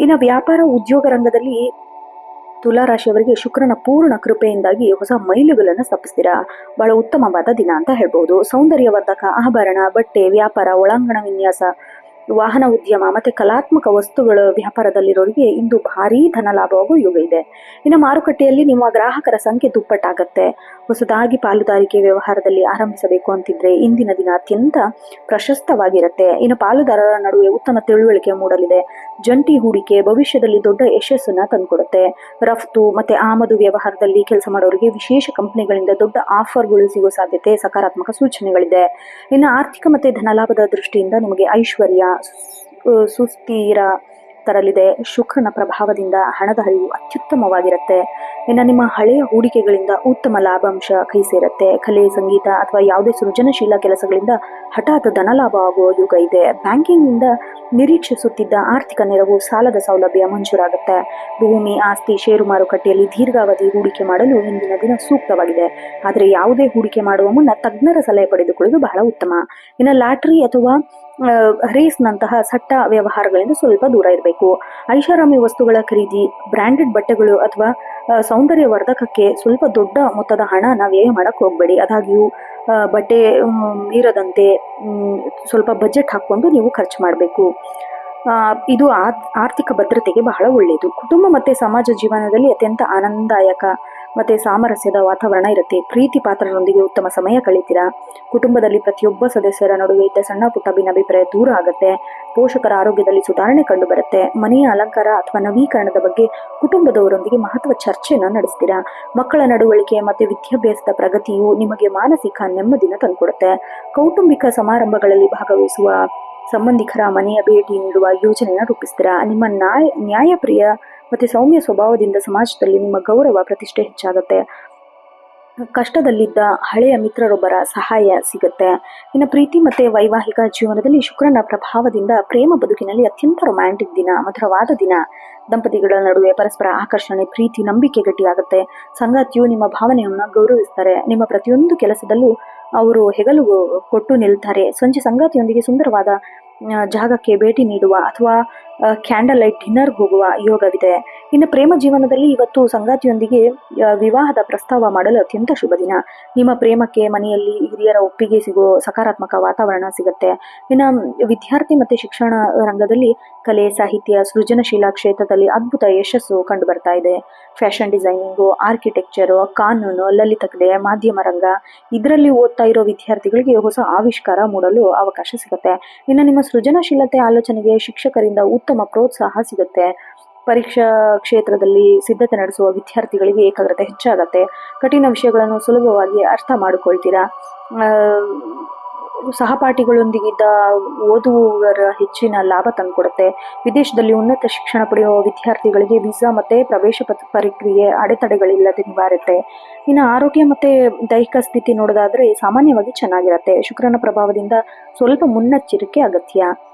ಇನ್ನು ವ್ಯಾಪಾರ ಉದ್ಯೋಗ ರಂಗದಲ್ಲಿ ತುಲಾ ರಾಶಿಯವರಿಗೆ ಶುಕ್ರನ ಪೂರ್ಣ ಕೃಪೆಯಿಂದಾಗಿ ಹೊಸ ಮೈಲುಗಳನ್ನು ಸ್ಥಾಪಿಸ್ತೀರಾ. ಬಹಳ ಉತ್ತಮವಾದ ದಿನ ಅಂತ ಹೇಳ್ಬೋದು. ಸೌಂದರ್ಯವರ್ಧಕ ಆಭರಣ, ಬಟ್ಟೆ, ವ್ಯಾಪಾರ, ಒಳಾಂಗಣ ವಿನ್ಯಾಸ ವಾಹನ ಉದ್ಯಮ ಮತ್ತೆ ಕಲಾತ್ಮಕ ವಸ್ತುಗಳ ವ್ಯಾಪಾರದಲ್ಲಿರೋರಿಗೆ ಇಂದು ಭಾರೀ ಧನ ಲಾಭವಾಗುವ ಯುಗ ಇದೆ. ಇನ್ನು ಮಾರುಕಟ್ಟೆಯಲ್ಲಿ ನಿಮ್ಮ ಗ್ರಾಹಕರ ಸಂಖ್ಯೆ ದುಪ್ಪಟ್ಟಾಗತ್ತೆ. ಹೊಸದಾಗಿ ಪಾಲುದಾರಿಕೆ ವ್ಯವಹಾರದಲ್ಲಿ ಆರಂಭಿಸಬೇಕು ಅಂತಿದ್ರೆ ಇಂದಿನ ದಿನ ಅತ್ಯಂತ ಪ್ರಶಸ್ತವಾಗಿರುತ್ತೆ. ಇನ್ನು ಪಾಲುದಾರರ ನಡುವೆ ಉತ್ತಮ ತಿಳುವಳಿಕೆ ಮೂಡಲಿದೆ. ಜಂಟಿ ಹೂಡಿಕೆ ಭವಿಷ್ಯದಲ್ಲಿ ದೊಡ್ಡ ಯಶಸ್ಸನ್ನ ತಂದುಕೊಡುತ್ತೆ. ರಫ್ತು ಮತ್ತೆ ಆಮದು ವ್ಯವಹಾರದಲ್ಲಿ ಕೆಲಸ ಮಾಡೋರಿಗೆ ವಿಶೇಷ ಕಂಪನಿಗಳಿಂದ ದೊಡ್ಡ ಆಫರ್ಗಳು ಸಿಗೋ ಸಾಧ್ಯತೆ, ಸಕಾರಾತ್ಮಕ ಸೂಚನೆಗಳಿದೆ. ಇನ್ನು ಆರ್ಥಿಕ ಮತ್ತೆ ಧನಲಾಭದ ದೃಷ್ಟಿಯಿಂದ ನಿಮಗೆ ಐಶ್ವರ್ಯ ಸುಸ್ಥಿರ ತರಲಿದೆ. ಶುಕ್ರನ ಪ್ರಭಾವದಿಂದ ಹಣದ ಹರಿವು ಅತ್ಯುತ್ತಮವಾಗಿರುತ್ತೆ. ಇನ್ನು ನಿಮ್ಮ ಹಳೆಯ ಹೂಡಿಕೆಗಳಿಂದ ಉತ್ತಮ ಲಾಭಾಂಶ ಕೈ ಸೇರುತ್ತೆ. ಕಲೆ, ಸಂಗೀತ ಅಥವಾ ಯಾವುದೇ ಸೃಜನಶೀಲ ಕೆಲಸಗಳಿಂದ ಹಠಾತ್ ಧನಲಾಭ ಆಗುವ ಯುಗ ಇದೆ. ಬ್ಯಾಂಕಿಂಗ್ನಿಂದ ನಿರೀಕ್ಷಿಸುತ್ತಿದ್ದ ಆರ್ಥಿಕ ನೆರವು, ಸಾಲದ ಸೌಲಭ್ಯ ಮಂಜೂರಾಗುತ್ತೆ. ಭೂಮಿ, ಆಸ್ತಿ, ಷೇರು ಮಾರುಕಟ್ಟೆಯಲ್ಲಿ ದೀರ್ಘಾವಧಿ ಹೂಡಿಕೆ ಮಾಡಲು ಇಂದಿನ ದಿನ ಸೂಕ್ತವಾಗಿದೆ. ಆದರೆ ಯಾವುದೇ ಹೂಡಿಕೆ ಮಾಡುವ ಮುನ್ನ ತಜ್ಞರ ಸಲಹೆ ಪಡೆದುಕೊಳ್ಳುವುದು ಬಹಳ ಉತ್ತಮ. ಇನ್ನು ಲಾಟರಿ ಅಥವಾ ರೇಸ್ನಂತಹ ಸಟ್ಟ ವ್ಯವಹಾರಗಳಿಂದ ಸ್ವಲ್ಪ ದೂರ ಇರಬೇಕು. ಐಷಾರಾಮಿ ವಸ್ತುಗಳ ಖರೀದಿ, ಬ್ರ್ಯಾಂಡೆಡ್ ಬಟ್ಟೆಗಳು ಅಥವಾ ಸೌಂದರ್ಯವರ್ಧಕಕ್ಕೆ ಸ್ವಲ್ಪ ದೊಡ್ಡ ಮೊತ್ತದ ಹಣನ ವ್ಯಯ ಮಾಡಕ್ಕೆ ಹೋಗಬೇಡಿ. ಆದಾಗ್ಯೂ ಬಟ್ಟೆ ಮೀರದಂತೆ ಸ್ವಲ್ಪ ಬಜೆಟ್ ಹಾಕ್ಕೊಂಡು ನೀವು ಖರ್ಚು ಮಾಡಬೇಕು. ಇದು ಆರ್ಥಿಕ ಭದ್ರತೆಗೆ ಬಹಳ ಒಳ್ಳೆಯದು. ಕುಟುಂಬ ಮತ್ತೆ ಸಮಾಜ ಜೀವನದಲ್ಲಿ ಅತ್ಯಂತ ಆನಂದದಾಯಕ ಮತ್ತೆ ಸಾಮರಸ್ಯದ ವಾತಾವರಣ ಇರುತ್ತೆ. ಪ್ರೀತಿ ಪಾತ್ರರೊಂದಿಗೆ ಉತ್ತಮ ಸಮಯ ಕಳೀತೀರಾ. ಕುಟುಂಬದಲ್ಲಿ ಪ್ರತಿಯೊಬ್ಬ ಸದಸ್ಯರ ನಡುವೆ ಇದ್ದ ಸಣ್ಣ ಪುಟ್ಟ ಭಿನ್ನಾಭಿಪ್ರಾಯ ದೂರ ಆಗುತ್ತೆ. ಪೋಷಕರ ಆರೋಗ್ಯದಲ್ಲಿ ಸುಧಾರಣೆ ಕಂಡು ಬರುತ್ತೆ. ಮನೆಯ ಅಲಂಕಾರ ಅಥವಾ ನವೀಕರಣದ ಬಗ್ಗೆ ಕುಟುಂಬದವರೊಂದಿಗೆ ಮಹತ್ವ ಚರ್ಚೆಯನ್ನು ನಡೆಸ್ತೀರಾ. ಮಕ್ಕಳ ನಡವಳಿಕೆ ಮತ್ತೆ ವಿದ್ಯಾಭ್ಯಾಸದ ಪ್ರಗತಿಯು ನಿಮಗೆ ಮಾನಸಿಕ ನೆಮ್ಮದಿನ ತಂದುಕೊಡುತ್ತೆ. ಕೌಟುಂಬಿಕ ಸಮಾರಂಭಗಳಲ್ಲಿ ಭಾಗವಹಿಸುವ ಸಂಬಂಧಿಕರ ಮನೆಯ ಭೇಟಿ ನೀಡುವ ಯೋಜನೆಯನ್ನು ರೂಪಿಸ್ತೀರಾ. ನಿಮ್ಮ ನ್ಯಾಯಪ್ರಿಯ ಮತ್ತೆ ಸೌಮ್ಯ ಸ್ವಭಾವದಿಂದ ಸಮಾಜದಲ್ಲಿ ನಿಮ್ಮ ಗೌರವ ಪ್ರತಿಷ್ಠೆ ಹೆಚ್ಚಾಗುತ್ತೆ. ಕಷ್ಟದಲ್ಲಿದ್ದ ಹಳೆಯ ಮಿತ್ರರೊಬ್ಬರ ಸಹಾಯ ಸಿಗುತ್ತೆ. ಇನ್ನು ಪ್ರೀತಿ ಮತ್ತೆ ವೈವಾಹಿಕ ಜೀವನದಲ್ಲಿ ಶುಕ್ರನ ಪ್ರಭಾವದಿಂದ ಪ್ರೇಮ ಬದುಕಿನಲ್ಲಿ ಅತ್ಯಂತ ರೊಮ್ಯಾಂಟಿಕ್ ದಿನ, ಮಧುರವಾದ ದಿನ. ದಂಪತಿಗಳ ನಡುವೆ ಪರಸ್ಪರ ಆಕರ್ಷಣೆ, ಪ್ರೀತಿ, ನಂಬಿಕೆ ಗಟ್ಟಿಯಾಗುತ್ತೆ. ಸಂಗಾತಿಯು ನಿಮ್ಮ ಭಾವನೆಯನ್ನು ಗೌರವಿಸ್ತಾರೆ. ನಿಮ್ಮ ಪ್ರತಿಯೊಂದು ಕೆಲಸದಲ್ಲೂ ಅವರು ಹೆಗಲು ಕೊಟ್ಟು ನಿಲ್ತಾರೆ. ಸಂಜೆ ಸಂಗಾತಿಯೊಂದಿಗೆ ಸುಂದರವಾದ ಜಾಗಕ್ಕೆ ಭೇಟಿ ನೀಡುವ ಅಥವಾ ಕ್ಯಾಂಡಲ್ ಲೈಟ್ ಡಿನ್ನರ್ ಹೋಗುವ ಯೋಗವಿದೆ. ಇನ್ನು ಪ್ರೇಮ ಜೀವನದಲ್ಲಿ ಇವತ್ತು ಸಂಗಾತಿಯೊಂದಿಗೆ ವಿವಾಹದ ಪ್ರಸ್ತಾವ ಮಾಡಲು ಅತ್ಯಂತ ಶುಭ ದಿನ. ನಿಮ್ಮ ಪ್ರೇಮಕ್ಕೆ ಮನೆಯಲ್ಲಿ ಹಿರಿಯರ ಒಪ್ಪಿಗೆ ಸಿಗೋ ಸಕಾರಾತ್ಮಕ ವಾತಾವರಣ ಸಿಗುತ್ತೆ. ಇನ್ನು ವಿದ್ಯಾರ್ಥಿ ಮತ್ತು ಶಿಕ್ಷಣ ರಂಗದಲ್ಲಿ ಕಲೆ, ಸಾಹಿತ್ಯ, ಸೃಜನಶೀಲ ಕ್ಷೇತ್ರದಲ್ಲಿ ಅದ್ಭುತ ಯಶಸ್ಸು ಕಂಡು ಬರ್ತಾ ಇದೆ. ಫ್ಯಾಷನ್ ಡಿಸೈನಿಂಗು, ಆರ್ಕಿಟೆಕ್ಚರು, ಕಾನೂನು, ಲಲಿತಕಲೆ, ಮಾಧ್ಯಮ ರಂಗ ಇದರಲ್ಲಿ ಓದ್ತಾ ಇರೋ ವಿದ್ಯಾರ್ಥಿಗಳಿಗೆ ಹೊಸ ಆವಿಷ್ಕಾರ ಮೂಡಲು ಅವಕಾಶ ಸಿಗುತ್ತೆ. ಇನ್ನು ನಿಮ್ಮ ಸೃಜನಶೀಲತೆ ಆಲೋಚನೆಗೆ ಶಿಕ್ಷಕರಿಂದ ಉತ್ತಮ ಪ್ರೋತ್ಸಾಹ ಸಿಗುತ್ತೆ. ಪರೀಕ್ಷಾ ಕ್ಷೇತ್ರದಲ್ಲಿ ಸಿದ್ಧತೆ ನಡೆಸುವ ವಿದ್ಯಾರ್ಥಿಗಳಿಗೆ ಏಕಾಗ್ರತೆ ಹೆಚ್ಚಾಗತ್ತೆ. ಕಠಿಣ ವಿಷಯಗಳನ್ನು ಸುಲಭವಾಗಿ ಅರ್ಥ ಮಾಡಿಕೊಳ್ತೀರಾ. ಸಹಪಾಠಿಗಳೊಂದಿಗಿದ್ದ ಓದುವರ ಹೆಚ್ಚಿನ ಲಾಭ ತಂದುಕೊಡುತ್ತೆ. ವಿದೇಶದಲ್ಲಿ ಉನ್ನತ ಶಿಕ್ಷಣ ಪಡೆಯುವ ವಿದ್ಯಾರ್ಥಿಗಳಿಗೆ ವೀಸಾ ಮತ್ತೆ ಪ್ರವೇಶ ಪ್ರಕ್ರಿಯೆ ಅಡೆತಡೆಗಳಿಲ್ಲದೆ ನಿವಾರುತ್ತೆ. ಇನ್ನು ಆರೋಗ್ಯ ಮತ್ತೆ ದೈಹಿಕ ಸ್ಥಿತಿ ನೋಡೋದಾದ್ರೆ ಸಾಮಾನ್ಯವಾಗಿ ಚೆನ್ನಾಗಿರುತ್ತೆ. ಶುಕ್ರನ ಪ್ರಭಾವದಿಂದ ಸ್ವಲ್ಪ ಮುನ್ನೆಚ್ಚರಿಕೆ ಅಗತ್ಯ.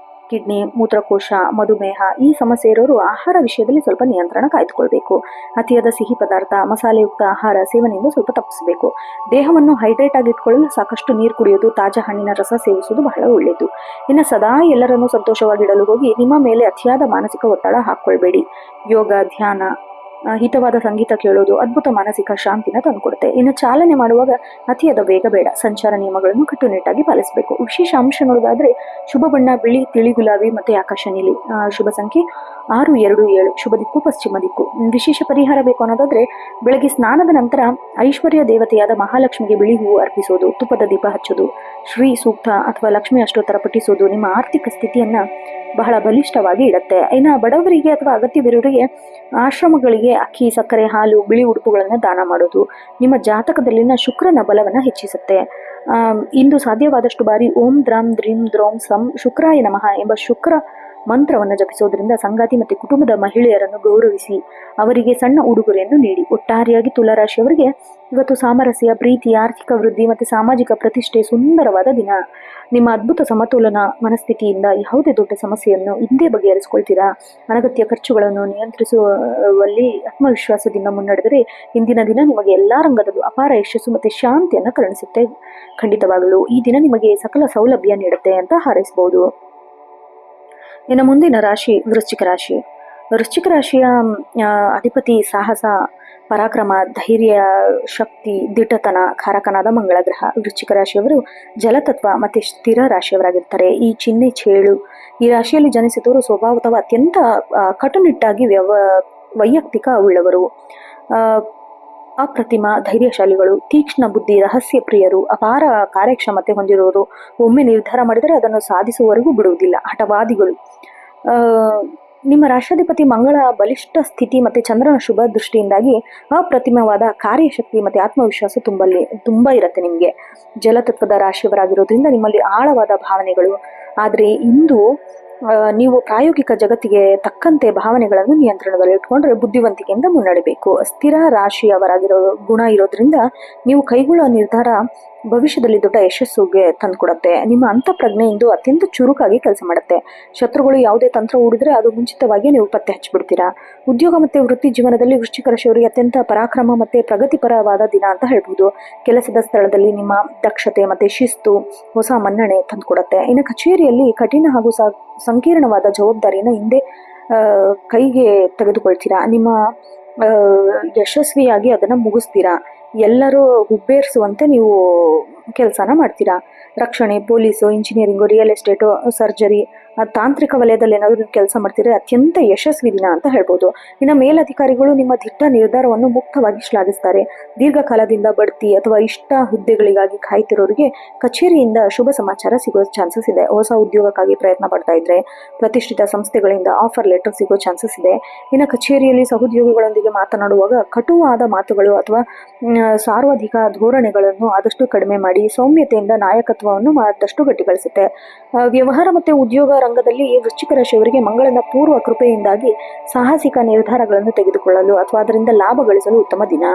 ಕಿಡ್ನಿ, ಮೂತ್ರಕೋಶ, ಮಧುಮೇಹ ಈ ಸಮಸ್ಯೆ ಇರೋರು ಆಹಾರ ವಿಷಯದಲ್ಲಿ ಸ್ವಲ್ಪ ನಿಯಂತ್ರಣ ಕಾಯ್ದುಕೊಳ್ಬೇಕು. ಅತಿಯಾದ ಸಿಹಿ ಪದಾರ್ಥ, ಮಸಾಲೆಯುಕ್ತ ಆಹಾರ ಸೇವನೆಯಿಂದ ಸ್ವಲ್ಪ ತಪ್ಪಿಸಬೇಕು. ದೇಹವನ್ನು ಹೈಡ್ರೇಟ್ ಆಗಿ ಇಟ್ಕೊಳ್ಳಲು ಸಾಕಷ್ಟು ನೀರು ಕುಡಿಯೋದು, ತಾಜಾ ಹಣ್ಣಿನ ರಸ ಸೇವಿಸುವುದು ಬಹಳ ಒಳ್ಳೆಯದು. ಇನ್ನು ಸದಾ ಎಲ್ಲರನ್ನೂ ಸಂತೋಷವಾಗಿಡಲು ಹೋಗಿ ನಿಮ್ಮ ಮೇಲೆ ಅತಿಯಾದ ಮಾನಸಿಕ ಒತ್ತಡ ಹಾಕ್ಕೊಳ್ಬೇಡಿ. ಯೋಗ, ಧ್ಯಾನ, ಹಿತವಾದ ಸಂಗೀತ ಕೇಳೋದು ಅದ್ಭುತ ಮಾನಸಿಕ ಶಾಂತಿನ ತಂದುಕೊಡುತ್ತೆ. ಇನ್ನು ಚಾಲನೆ ಮಾಡುವಾಗ ಅತಿಯಾದ ವೇಗ ಬೇಡ. ಸಂಚಾರ ನಿಯಮಗಳನ್ನು ಕಟ್ಟುನಿಟ್ಟಾಗಿ ಪಾಲಿಸಬೇಕು. ವಿಶೇಷ ಅಂಶ ನೋಡೋದಾದ್ರೆ ಶುಭ ಬಣ್ಣ ಬಿಳಿ, ತಿಳಿ ಗುಲಾಬಿ ಮತ್ತೆ ಆಕಾಶ ನೀಲಿ. ಶುಭ ಸಂಖ್ಯೆ 627. ಶುಭ ದಿಕ್ಕು ಪಶ್ಚಿಮ ದಿಕ್ಕು. ವಿಶೇಷ ಪರಿಹಾರ ಬೇಕು ಅನ್ನೋದಾದ್ರೆ ಬೆಳಗ್ಗೆ ಸ್ನಾನದ ನಂತರ ಐಶ್ವರ್ಯ ದೇವತೆಯಾದ ಮಹಾಲಕ್ಷ್ಮಿಗೆ ಬಿಳಿ ಹೂವು ಅರ್ಪಿಸೋದು, ತುಪ್ಪದ ದೀಪ ಹಚ್ಚೋದು, ಶ್ರೀ ಸೂಕ್ತ ಅಥವಾ ಲಕ್ಷ್ಮಿ ಅಷ್ಟೋತ್ತರ ಪಠಿಸೋದು ನಿಮ್ಮ ಆರ್ಥಿಕ ಸ್ಥಿತಿಯನ್ನ ಬಹಳ ಬಲಿಷ್ಠವಾಗಿ ಇಡುತ್ತೆ. ಇನ್ನು ಬಡವರಿಗೆ ಅಥವಾ ಅಗತ್ಯವಿರೋರಿಗೆ ಆಶ್ರಮಗಳಿಗೆ ಅಕ್ಕಿ, ಸಕ್ಕರೆ, ಹಾಲು, ಬಿಳಿ ಉಡುಪುಗಳನ್ನು ದಾನ ಮಾಡೋದು ನಿಮ್ಮ ಜಾತಕದಲ್ಲಿನ ಶುಕ್ರನ ಬಲವನ್ನು ಹೆಚ್ಚಿಸುತ್ತೆ. ಇಂದು ಸಾಧ್ಯವಾದಷ್ಟು ಬಾರಿ ಓಂ ದ್ರಾಂ ದ್ರೀಂ ದ್ರೌಂ ಸಂ ಶುಕ್ರಾಯ ನಮಃ ಎಂಬ ಶುಕ್ರ ಮಂತ್ರವನ್ನು ಜಪಿಸೋದ್ರಿಂದ ಸಂಗಾತಿ ಮತ್ತು ಕುಟುಂಬದ ಮಹಿಳೆಯರನ್ನು ಗೌರವಿಸಿ ಅವರಿಗೆ ಸಣ್ಣ ಉಡುಗೊರೆಯನ್ನು ನೀಡಿ. ಒಟ್ಟಾರೆಯಾಗಿ ತುಲಾರಾಶಿಯವರಿಗೆ ಇವತ್ತು ಸಾಮರಸ್ಯ, ಪ್ರೀತಿ, ಆರ್ಥಿಕ ವೃದ್ಧಿ ಮತ್ತು ಸಾಮಾಜಿಕ ಪ್ರತಿಷ್ಠೆ ಸುಂದರವಾದ ದಿನ. ನಿಮ್ಮ ಅದ್ಭುತ ಸಮತೋಲನ ಮನಸ್ಥಿತಿಯಿಂದ ಯಾವುದೇ ದೊಡ್ಡ ಸಮಸ್ಯೆಯನ್ನು ಹಿಂದೆ ಬಗೆಹರಿಸಿಕೊಳ್ತೀರಾ. ಅನಗತ್ಯ ಖರ್ಚುಗಳನ್ನು ನಿಯಂತ್ರಿಸುವಲ್ಲಿ ಆತ್ಮವಿಶ್ವಾಸದಿಂದ ಮುನ್ನಡೆದರೆ ಇಂದಿನ ದಿನ ನಿಮಗೆ ಎಲ್ಲಾ ರಂಗದಲ್ಲೂ ಅಪಾರ ಯಶಸ್ಸು ಮತ್ತು ಶಾಂತಿಯನ್ನು ಕರುಣಿಸುತ್ತೆ. ಖಂಡಿತವಾಗಲೂ ಈ ದಿನ ನಿಮಗೆ ಸಕಲ ಸೌಲಭ್ಯ ನೀಡುತ್ತೆ ಅಂತ ಹಾರೈಸಬಹುದು. ಇನ್ನು ಮುಂದಿನ ರಾಶಿ ವೃಶ್ಚಿಕ ರಾಶಿ. ವೃಶ್ಚಿಕ ರಾಶಿಯ ಅಧಿಪತಿ ಸಾಹಸ ಪರಾಕ್ರಮ, ಧೈರ್ಯ, ಶಕ್ತಿ, ದಿಟ್ಟತನ ಕಾರಕನಾದ ಮಂಗಳ ಗ್ರಹ. ವೃಶ್ಚಿಕ ರಾಶಿಯವರು ಜಲತತ್ವ ಮತ್ತು ಸ್ಥಿರ ರಾಶಿಯವರಾಗಿರ್ತಾರೆ. ಈ ಚಿಹ್ನೆ ಚೇಳು. ಈ ರಾಶಿಯಲ್ಲಿ ಜನಿಸಿದವರು ಸ್ವಭಾವತಃ ಅತ್ಯಂತ ಕಟ್ಟುನಿಟ್ಟಾಗಿ ವೈಯಕ್ತಿಕ ಉಳ್ಳವರು, ಅಪ್ರತಿಮ ಧೈರ್ಯಶಾಲಿಗಳು, ತೀಕ್ಷ್ಣ ಬುದ್ಧಿ, ರಹಸ್ಯ ಪ್ರಿಯರು, ಅಪಾರ ಕಾರ್ಯಕ್ಷಮತೆ ಹೊಂದಿರುವರು. ಒಮ್ಮೆ ನಿರ್ಧಾರ ಮಾಡಿದರೆ ಅದನ್ನು ಸಾಧಿಸುವವರೆಗೂ ಬಿಡುವುದಿಲ್ಲ. ಹಠವಾದಿಗಳು. ನಿಮ್ಮ ರಾಷ್ಟ್ರಾಧಿಪತಿ ಮಂಗಳ ಬಲಿಷ್ಠ ಸ್ಥಿತಿ ಮತ್ತು ಚಂದ್ರನ ಶುಭ ದೃಷ್ಟಿಯಿಂದಾಗಿ ಅಪ್ರತಿಮವಾದ ಕಾರ್ಯಶಕ್ತಿ ಮತ್ತು ಆತ್ಮವಿಶ್ವಾಸ ತುಂಬ ಇರುತ್ತೆ ನಿಮಗೆ. ಜಲತತ್ವದ ರಾಶಿಯವರಾಗಿರೋದ್ರಿಂದ ನಿಮ್ಮಲ್ಲಿ ಆಳವಾದ ಭಾವನೆಗಳು. ಆದರೆ ಇಂದು ನೀವು ಪ್ರಾಯೋಗಿಕ ಜಗತ್ತಿಗೆ ತಕ್ಕಂತೆ ಭಾವನೆಗಳನ್ನು ನಿಯಂತ್ರಣದಲ್ಲಿ ಇಟ್ಕೊಂಡ್ರೆ ಬುದ್ಧಿವಂತಿಕೆಯಿಂದ ಮುನ್ನಡೆಯಬೇಕು. ಸ್ಥಿರ ರಾಶಿಯವರಾಗಿರೋ ಗುಣ ಇರೋದ್ರಿಂದ ನೀವು ಕೈಗೊಳ್ಳುವ ನಿರ್ಧಾರ ಭವಿಷ್ಯದಲ್ಲಿ ದೊಡ್ಡ ಯಶಸ್ಸುಗೆ ತಂದುಕೊಡುತ್ತೆ. ನಿಮ್ಮ ಅಂತಃಪ್ರಜ್ಞೆ ಇಂದು ಅತ್ಯಂತ ಚುರುಕಾಗಿ ಕೆಲಸ ಮಾಡುತ್ತೆ. ಶತ್ರುಗಳು ಯಾವುದೇ ತಂತ್ರ ಹೂಡಿದ್ರೆ ಅದು ಮುಂಚಿತವಾಗಿ ನೀವು ಪತ್ತೆ ಹಚ್ಚಿಬಿಡ್ತೀರಾ. ಉದ್ಯೋಗ ಮತ್ತು ವೃತ್ತಿ ಜೀವನದಲ್ಲಿ ವೃಶ್ಚಿಕ ರಾಶಿಯವರಿಗೆ ಅತ್ಯಂತ ಪರಾಕ್ರಮ ಮತ್ತು ಪ್ರಗತಿಪರವಾದ ದಿನ ಅಂತ ಹೇಳ್ಬೋದು. ಕೆಲಸದ ಸ್ಥಳದಲ್ಲಿ ನಿಮ್ಮ ದಕ್ಷತೆ ಮತ್ತು ಶಿಸ್ತು ಹೊಸ ಮನ್ನಣೆ ತಂದುಕೊಡುತ್ತೆ. ಇನ್ನು ಕಚೇರಿಯಲ್ಲಿ ಕಠಿಣ ಹಾಗೂ ಸಂಕೀರ್ಣವಾದ ಜವಾಬ್ದಾರಿಯನ್ನು ಹಿಂದೆ ಕೈಗೆ ತೆಗೆದುಕೊಳ್ತೀರಾ. ನಿಮ್ಮ ಯಶಸ್ವಿಯಾಗಿ ಅದನ್ನು ಮುಗಿಸ್ತೀರಾ. ಎಲ್ಲರೂ ಹುಬ್ಬೇರಿಸುವಂತೆ ನೀವು ಕೆಲಸನ ಮಾಡ್ತೀರಾ. ರಕ್ಷಣೆ, police, engineering, real estate, surgery, ತಾಂತ್ರಿಕ ವಲಯದಲ್ಲಿ ಏನಾದರೂ ಕೆಲಸ ಮಾಡ್ತಿದ್ರೆ ಅತ್ಯಂತ ಯಶಸ್ವಿ ದಿನ ಅಂತ ಹೇಳ್ಬೋದು. ಇನ್ನು ಮೇಲಧಿಕಾರಿಗಳು ನಿಮ್ಮ ದಿಟ್ಟ ನಿರ್ಧಾರವನ್ನು ಮುಕ್ತವಾಗಿ ಶ್ಲಾಘಿಸ್ತಾರೆ. ದೀರ್ಘಕಾಲದಿಂದ ಬಡ್ತಿ ಅಥವಾ ಇಷ್ಟ ಹುದ್ದೆಗಳಿಗಾಗಿ ಕಾಯ್ತಿರೋರಿಗೆ ಕಚೇರಿಯಿಂದ ಶುಭ ಸಮಾಚಾರ ಸಿಗೋ ಚಾನ್ಸಸ್ ಇದೆ. ಹೊಸ ಉದ್ಯೋಗಕ್ಕಾಗಿ ಪ್ರಯತ್ನ ಪಡ್ತಾ ಇದ್ರೆ ಪ್ರತಿಷ್ಠಿತ ಸಂಸ್ಥೆಗಳಿಂದ ಆಫರ್ ಲೆಟರ್ ಸಿಗೋ ಚಾನ್ಸಸ್ ಇದೆ. ಇನ್ನು ಕಚೇರಿಯಲ್ಲಿ ಸಹೋದ್ಯೋಗಿಗಳೊಂದಿಗೆ ಮಾತನಾಡುವಾಗ ಕಟುವಾದ ಮಾತುಗಳು ಅಥವಾ ಸಾರ್ವಧಿಕ ಧೋರಣೆಗಳನ್ನು ಆದಷ್ಟು ಕಡಿಮೆ ಮಾಡಿ ಸೌಮ್ಯತೆಯಿಂದ ನಾಯಕತ್ವವನ್ನು ಆದಷ್ಟು ಗಟ್ಟಿಗೊಳಿಸುತ್ತೆ. ವ್ಯವಹಾರ ಮತ್ತು ಉದ್ಯೋಗ ರಂಗದಲ್ಲಿ ವೃಶ್ಚಿಕ ರಾಶಿಯವರಿಗೆ ಮಂಗಳನ ಪೂರ್ವ ಕೃಪೆಯಿಂದಾಗಿ ಸಾಹಸಿಕ ನಿರ್ಧಾರಗಳನ್ನು ತೆಗೆದುಕೊಳ್ಳಲು ಅಥವಾ ಅದರಿಂದ ಲಾಭ ಗಳಿಸಲು ಉತ್ತಮ ದಿನ.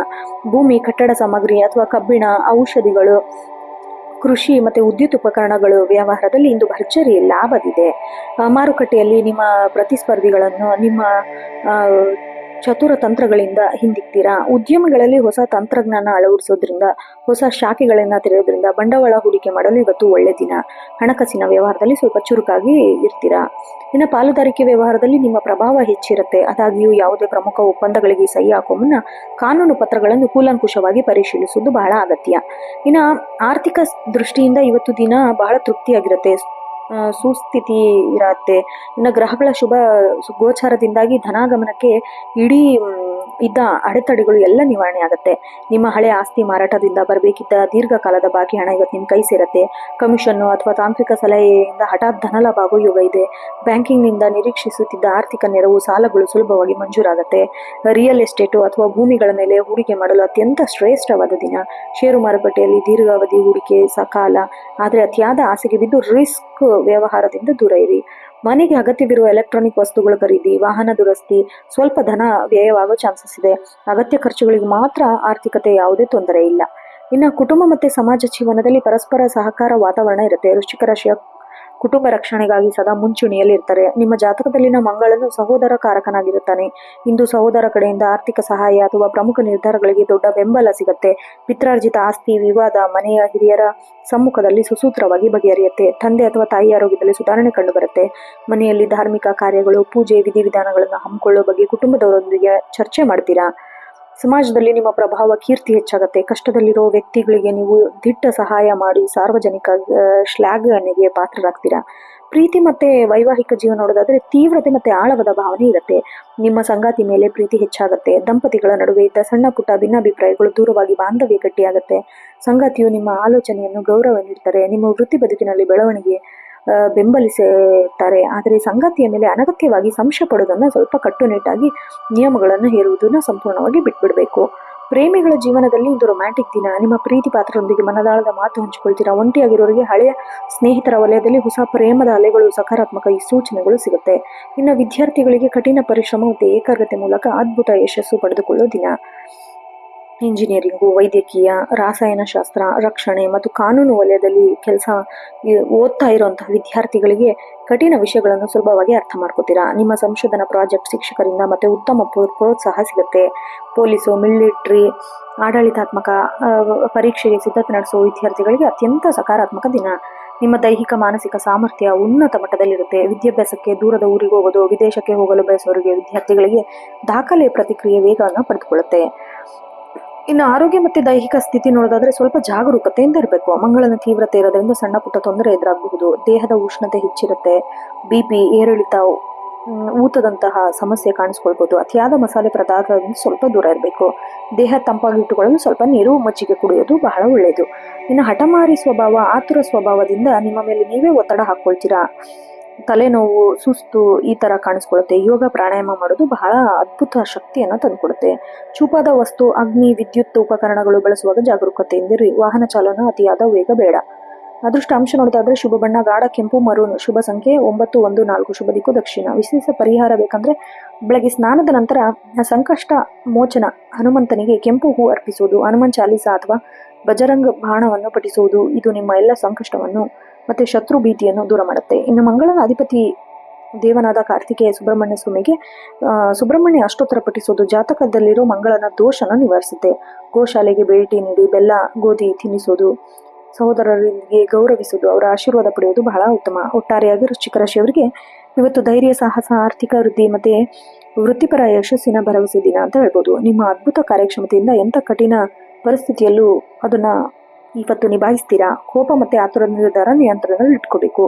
ಭೂಮಿ, ಕಟ್ಟಡ ಸಾಮಗ್ರಿ ಅಥವಾ ಕಬ್ಬಿಣ, ಔಷಧಿಗಳು, ಕೃಷಿ ಮತ್ತು ವಿದ್ಯುತ್ ಉಪಕರಣಗಳು ವ್ಯವಹಾರದಲ್ಲಿ ಇಂದು ಭರ್ಜರಿ ಲಾಭವಿದೆ. ಮಾರುಕಟ್ಟೆಯಲ್ಲಿ ನಿಮ್ಮ ಪ್ರತಿಸ್ಪರ್ಧಿಗಳನ್ನು ನಿಮ್ಮ ಚತುರ ತಂತ್ರಗಳಿಂದ ಹಿಂದಿಕ್ತೀರಾ. ಉದ್ಯಮಗಳಲ್ಲಿ ಹೊಸ ತಂತ್ರಜ್ಞಾನ ಅಳವಡಿಸೋದ್ರಿಂದ, ಹೊಸ ಶಾಖೆಗಳನ್ನು ತೆರೆಯೋದ್ರಿಂದ ಬಂಡವಾಳ ಹೂಡಿಕೆ ಮಾಡಲು ಇವತ್ತು ಒಳ್ಳೆ ದಿನ. ಹಣಕಾಸಿನ ವ್ಯವಹಾರದಲ್ಲಿ ಸ್ವಲ್ಪ ಚುರುಕಾಗಿ ಇರ್ತೀರಾ. ಇನ್ನು ಪಾಲುದಾರಿಕೆ ವ್ಯವಹಾರದಲ್ಲಿ ನಿಮ್ಮ ಪ್ರಭಾವ ಹೆಚ್ಚಿರುತ್ತೆ. ಆದಾಗ್ಯೂ ಯಾವುದೇ ಪ್ರಮುಖ ಒಪ್ಪಂದಗಳಿಗೆ ಸಹಿ ಹಾಕೋ ಮುನ್ನ ಕಾನೂನು ಪತ್ರಗಳನ್ನು ಕೂಲಂಕುಷವಾಗಿ ಪರಿಶೀಲಿಸುವುದು ಬಹಳ ಅಗತ್ಯ. ಇನ್ನು ಆರ್ಥಿಕ ದೃಷ್ಟಿಯಿಂದ ಇವತ್ತು ದಿನ ಬಹಳ ತೃಪ್ತಿಯಾಗಿರುತ್ತೆ. ಸುಸ್ಥಿತಿ ಇರತ್ತೆ. ಇನ್ನು ಗ್ರಹಗಳ ಶುಭ ಗೋಚಾರದಿಂದಾಗಿ ಧನಾಗಮನಕ್ಕೆ ಇಡೀ ಇದ್ದ ಅಡೆತಡೆಗಳು ಎಲ್ಲ ನಿವಾರಣೆ ಆಗುತ್ತೆ. ನಿಮ್ಮ ಹಳೆ ಆಸ್ತಿ ಮಾರಾಟದಿಂದ ಬರಬೇಕಿದ್ದ ದೀರ್ಘಕಾಲದ ಬಾಕಿ ಹಣ ಇವತ್ತು ನಿಮ್ಮ ಕೈ ಸೇರುತ್ತೆ. ಕಮಿಷನ್ನು ಅಥವಾ ತಾಂತ್ರಿಕ ಸಲಹೆಯಿಂದ ಹಠಾತ್ ಧನಲಾಭ ಆಗೋ ಯೋಗ ಇದೆ. ಬ್ಯಾಂಕಿಂಗ್ನಿಂದ ನಿರೀಕ್ಷಿಸುತ್ತಿದ್ದ ಆರ್ಥಿಕ ನೆರವು, ಸಾಲಗಳು ಸುಲಭವಾಗಿ ಮಂಜೂರಾಗುತ್ತೆ. ರಿಯಲ್ ಎಸ್ಟೇಟು ಅಥವಾ ಭೂಮಿಗಳ ಮೇಲೆ ಹೂಡಿಕೆ ಮಾಡಲು ಅತ್ಯಂತ ಶ್ರೇಷ್ಠವಾದ ದಿನ. ಷೇರು ಮಾರುಕಟ್ಟೆಯಲ್ಲಿ ದೀರ್ಘಾವಧಿ ಹೂಡಿಕೆ ಸಕಾಲ, ಆದರೆ ಅತಿಯಾದ ಆಸೆಗೆ ಬಿದ್ದು ರಿಸ್ಕ್ ವ್ಯವಹಾರದಿಂದ ದೂರ ಇರಿ. ಮನೆಗೆ ಅಗತ್ಯವಿರುವ ಎಲೆಕ್ಟ್ರಾನಿಕ್ ವಸ್ತುಗಳು ಖರೀದಿ, ವಾಹನ ದುರಸ್ತಿ, ಸ್ವಲ್ಪ ಧನ ವ್ಯಯವಾಗೋ ಚಾನ್ಸಸ್ ಇದೆ. ಅಗತ್ಯ ಖರ್ಚುಗಳಿಗೆ ಮಾತ್ರ ಆರ್ಥಿಕತೆ ಯಾವುದೇ ತೊಂದರೆ ಇಲ್ಲ. ಇನ್ನು ಕುಟುಂಬ ಮತ್ತು ಸಮಾಜ ಜೀವನದಲ್ಲಿ ಪರಸ್ಪರ ಸಹಕಾರ ವಾತಾವರಣ ಇರುತ್ತೆ. ವೃಶ್ಚಿಕ ರಾಶಿಯ ಕುಟುಂಬ ರಕ್ಷಣೆಗಾಗಿ ಸದಾ ಮುಂಚೂಣಿಯಲ್ಲಿ ಇರ್ತಾರೆ. ನಿಮ್ಮ ಜಾತಕದಲ್ಲಿನ ಮಂಗಳನು ಸಹೋದರ ಕಾರಕನಾಗಿರುತ್ತಾನೆ. ಇಂದು ಸಹೋದರ ಕಡೆಯಿಂದ ಆರ್ಥಿಕ ಸಹಾಯ ಅಥವಾ ಪ್ರಮುಖ ನಿರ್ಧಾರಗಳಿಗೆ ದೊಡ್ಡ ಬೆಂಬಲ ಸಿಗುತ್ತೆ. ಪಿತ್ರಾರ್ಜಿತ ಆಸ್ತಿ ವಿವಾದ ಮನೆಯ ಹಿರಿಯರ ಸಮ್ಮುಖದಲ್ಲಿ ಸುಸೂತ್ರವಾಗಿ ಬಗೆಹರಿಯುತ್ತೆ. ತಂದೆ ಅಥವಾ ತಾಯಿ ಆರೋಗ್ಯದಲ್ಲಿ ಸುಧಾರಣೆ ಕಂಡುಬರುತ್ತೆ. ಮನೆಯಲ್ಲಿ ಧಾರ್ಮಿಕ ಕಾರ್ಯಗಳು, ಪೂಜೆ, ವಿಧಿವಿಧಾನಗಳನ್ನು ಹಮ್ಮಿಕೊಳ್ಳುವ ಬಗ್ಗೆ ಕುಟುಂಬದವರೊಂದಿಗೆ ಚರ್ಚೆ ಮಾಡ್ತೀರಾ. ಸಮಾಜದಲ್ಲಿ ನಿಮ್ಮ ಪ್ರಭಾವ, ಕೀರ್ತಿ ಹೆಚ್ಚಾಗುತ್ತೆ. ಕಷ್ಟದಲ್ಲಿರೋ ವ್ಯಕ್ತಿಗಳಿಗೆ ನೀವು ದಿಟ್ಟ ಸಹಾಯ ಮಾಡಿ ಸಾರ್ವಜನಿಕ ಶ್ಲಾಘನೆಗೆ ಪಾತ್ರರಾಗ್ತೀರಾ. ಪ್ರೀತಿ ಮತ್ತೆ ವೈವಾಹಿಕ ಜೀವನ ನೋಡೋದಾದ್ರೆ ತೀವ್ರತೆ ಮತ್ತೆ ಆಳವಾದ ಭಾವನೆ ಇರುತ್ತೆ. ನಿಮ್ಮ ಸಂಗಾತಿ ಮೇಲೆ ಪ್ರೀತಿ ಹೆಚ್ಚಾಗುತ್ತೆ. ದಂಪತಿಗಳ ನಡುವೆ ಇದ್ದ ಸಣ್ಣ ಪುಟ್ಟ ಭಿನ್ನಾಭಿಪ್ರಾಯಗಳು ದೂರವಾಗಿ ಬಾಂಧವ್ಯ ಗಟ್ಟಿಯಾಗುತ್ತೆ. ಸಂಗಾತಿಯು ನಿಮ್ಮ ಆಲೋಚನೆಯನ್ನು ಗೌರವ ನೀಡ್ತಾರೆ. ನಿಮ್ಮ ವೃತ್ತಿ ಬದುಕಿನಲ್ಲಿ ಬೆಳವಣಿಗೆ ಬೆಂಬಲಿಸುತ್ತಾರೆ. ಆದರೆ ಸಂಗಾತಿಯ ಮೇಲೆ ಅನಗತ್ಯವಾಗಿ ಸಂಶಯ ಪಡೋದನ್ನು ಸ್ವಲ್ಪ ಕಟ್ಟುನಿಟ್ಟಾಗಿ ನಿಯಮಗಳನ್ನು ಹೇರುವುದನ್ನು ಸಂಪೂರ್ಣವಾಗಿ ಬಿಟ್ಬಿಡಬೇಕು. ಪ್ರೇಮಿಗಳ ಜೀವನದಲ್ಲಿ ಇದು ರೊಮ್ಯಾಂಟಿಕ್ ದಿನ. ನಿಮ್ಮ ಪ್ರೀತಿ ಪಾತ್ರರೊಂದಿಗೆ ಮನದಾಳದ ಮಾತು ಹಂಚಿಕೊಳ್ತೀರಾ. ಒಂಟಿಯಾಗಿರೋರಿಗೆ ಹಳೆಯ ಸ್ನೇಹಿತರ ವಲಯದಲ್ಲಿ ಹೊಸ ಪ್ರೇಮದ ಅಲೆಗಳು, ಸಕಾರಾತ್ಮಕ ಸೂಚನೆಗಳು ಸಿಗುತ್ತೆ. ಇನ್ನು ವಿದ್ಯಾರ್ಥಿಗಳಿಗೆ ಕಠಿಣ ಪರಿಶ್ರಮ ಮತ್ತು ಏಕಾಗ್ರತೆ ಮೂಲಕ ಅದ್ಭುತ ಯಶಸ್ಸು ಪಡೆದುಕೊಳ್ಳೋ ದಿನ. ಇಂಜಿನಿಯರಿಂಗು, ವೈದ್ಯಕೀಯ, ರಾಸಾಯನಶಾಸ್ತ್ರ, ರಕ್ಷಣೆ ಮತ್ತು ಕಾನೂನು ವಲಯದಲ್ಲಿ ಕೆಲಸ ಓದ್ತಾ ಇರುವಂತಹ ವಿದ್ಯಾರ್ಥಿಗಳಿಗೆ ಕಠಿಣ ವಿಷಯಗಳನ್ನು ಸುಲಭವಾಗಿ ಅರ್ಥ ಮಾಡ್ಕೋತೀರಾ. ನಿಮ್ಮ ಸಂಶೋಧನಾ ಪ್ರಾಜೆಕ್ಟ್ ಶಿಕ್ಷಕರಿಂದ ಮತ್ತೆ ಉತ್ತಮ ಪ್ರೋತ್ಸಾಹ ಸಿಗುತ್ತೆ. ಪೊಲೀಸು, ಮಿಲಿಟರಿ, ಆಡಳಿತಾತ್ಮಕ ಪರೀಕ್ಷೆಗೆ ಸಿದ್ಧತೆ ನಡೆಸುವ ವಿದ್ಯಾರ್ಥಿಗಳಿಗೆ ಅತ್ಯಂತ ಸಕಾರಾತ್ಮಕ ದಿನ. ನಿಮ್ಮ ದೈಹಿಕ ಮಾನಸಿಕ ಸಾಮರ್ಥ್ಯ ಉನ್ನತ ಮಟ್ಟದಲ್ಲಿರುತ್ತೆ. ವಿದ್ಯಾಭ್ಯಾಸಕ್ಕೆ ದೂರದ ಊರಿಗೆ ಹೋಗೋದು, ವಿದೇಶಕ್ಕೆ ಹೋಗಲು ಬಯಸುವವರಿಗೆ ವಿದ್ಯಾರ್ಥಿಗಳಿಗೆ ದಾಖಲೆ ಪ್ರತಿಕ್ರಿಯೆ ವೇಗವನ್ನು ಪಡೆದುಕೊಳ್ಳುತ್ತೆ. ಇನ್ನು ಆರೋಗ್ಯ ಮತ್ತು ದೈಹಿಕ ಸ್ಥಿತಿ ನೋಡೋದಾದ್ರೆ ಸ್ವಲ್ಪ ಜಾಗರೂಕತೆಯಿಂದ ಇರಬೇಕು. ಮಂಗಳನ ತೀವ್ರತೆ ಇರೋದ್ರಿಂದ ಸಣ್ಣ ಪುಟ್ಟ ತೊಂದರೆ ಎದುರಾಗಬಹುದು. ದೇಹದ ಉಷ್ಣತೆ ಹೆಚ್ಚಿರುತ್ತೆ, BP, ಏರಿಳಿತ, ಊತದಂತಹ ಸಮಸ್ಯೆ ಕಾಣಿಸ್ಕೊಳ್ಬೋದು. ಅತಿಯಾದ ಮಸಾಲೆ ಪದಾರ್ಥದಿಂದ ಸ್ವಲ್ಪ ದೂರ ಇರಬೇಕು. ದೇಹ ತಂಪಾಗಿ ಇಟ್ಟುಕೊಳ್ಳಲು ಸ್ವಲ್ಪ ನೀರು, ಮಜ್ಜಿಗೆ ಕುಡಿಯೋದು ಬಹಳ ಒಳ್ಳೆಯದು. ಇನ್ನು ಹಠಮಾರಿ ಸ್ವಭಾವ, ಆತುರ ಸ್ವಭಾವದಿಂದ ನಿಮ್ಮ ಮೇಲೆ ನೀವೇ ಒತ್ತಡ ಹಾಕ್ಕೊಳ್ತೀರಾ. ತಲೆನೋವು, ಸುಸ್ತು ಈ ಥರ ಕಾಣಿಸ್ಕೊಳ್ಳುತ್ತೆ. ಯೋಗ ಪ್ರಾಣಾಯಾಮ ಮಾಡೋದು ಬಹಳ ಅದ್ಭುತ ಶಕ್ತಿಯನ್ನು ತಂದುಕೊಡುತ್ತೆ. ಚೂಪಾದ ವಸ್ತು, ಅಗ್ನಿ, ವಿದ್ಯುತ್ ಉಪಕರಣಗಳು ಬಳಸುವಾಗ ಜಾಗರೂಕತೆಯಿಂದಿರಿ. ವಾಹನ ಚಾಲನ ಅತಿಯಾದ ವೇಗ ಬೇಡ. ಅದೃಷ್ಟ ಅಂಶ ನೋಡೋದಾದ್ರೆ ಶುಭ ಬಣ್ಣ ಗಾಢ ಕೆಂಪು, ಮರೂನ್. ಶುಭ ಸಂಖ್ಯೆ 914. ಶುಭ ದಿಕ್ಕು ದಕ್ಷಿಣ. ವಿಶೇಷ ಪರಿಹಾರ ಬೇಕಂದ್ರೆ ಬೆಳಗ್ಗೆ ಸ್ನಾನದ ನಂತರ ಸಂಕಷ್ಟ ಮೋಚನ ಹನುಮಂತನಿಗೆ ಕೆಂಪು ಹೂ ಅರ್ಪಿಸುವುದು, ಹನುಮನ್ ಚಾಲೀಸ ಅಥವಾ ಬಜರಂಗ ಬಾಣವನ್ನು ಪಠಿಸುವುದು ಇದು ನಿಮ್ಮ ಎಲ್ಲ ಸಂಕಷ್ಟವನ್ನು ಮತ್ತೆ ಶತ್ರು ಭೀತಿಯನ್ನು ದೂರ ಮಾಡುತ್ತೆ. ಇನ್ನು ಮಂಗಳನ ಅಧಿಪತಿ ದೇವನಾದ ಕಾರ್ತಿಕೇಯ ಸುಬ್ರಹ್ಮಣ್ಯ ಸ್ವಾಮಿಗೆ ಸುಬ್ರಹ್ಮಣ್ಯ ಅಷ್ಟೋತ್ತರ ಪಠಿಸೋದು ಜಾತಕದಲ್ಲಿರೋ ಮಂಗಳನ ದೋಷನ ನಿವಾರಿಸುತ್ತೆ. ಗೋಶಾಲೆಗೆ ಭೇಟಿ ನೀಡಿ ಬೆಲ್ಲ, ಗೋಧಿ ತಿನ್ನಿಸೋದು, ಸಹೋದರರಿಗೆ ಗೌರವಿಸುವುದು, ಅವರ ಆಶೀರ್ವಾದ ಪಡೆಯೋದು ಬಹಳ ಉತ್ತಮ. ಒಟ್ಟಾರೆಯಾಗಿ ವೃಶ್ಚಿಕ ರಾಶಿಯವರಿಗೆ ಇವತ್ತು ಧೈರ್ಯ, ಸಾಹಸ, ಆರ್ಥಿಕ ವೃದ್ಧಿ ಮತ್ತೆ ವೃತ್ತಿಪರ ಯಶಸ್ಸಿನ ಭರವಸೆ ದಿನ ಅಂತ ಹೇಳ್ಬೋದು. ನಿಮ್ಮ ಅದ್ಭುತ ಕಾರ್ಯಕ್ಷಮತೆಯಿಂದ ಎಂಥ ಕಠಿಣ ಪರಿಸ್ಥಿತಿಯಲ್ಲೂ ಅದನ್ನ ಇವತ್ತು ನಿಭಾಯಿಸ್ತೀರಾ. ಕೋಪ ಮತ್ತೆ ಆತುರ ನಿರ್ಧಾರ ನಿಯಂತ್ರಣದಲ್ಲಿ ಇಟ್ಕೋಬೇಕು.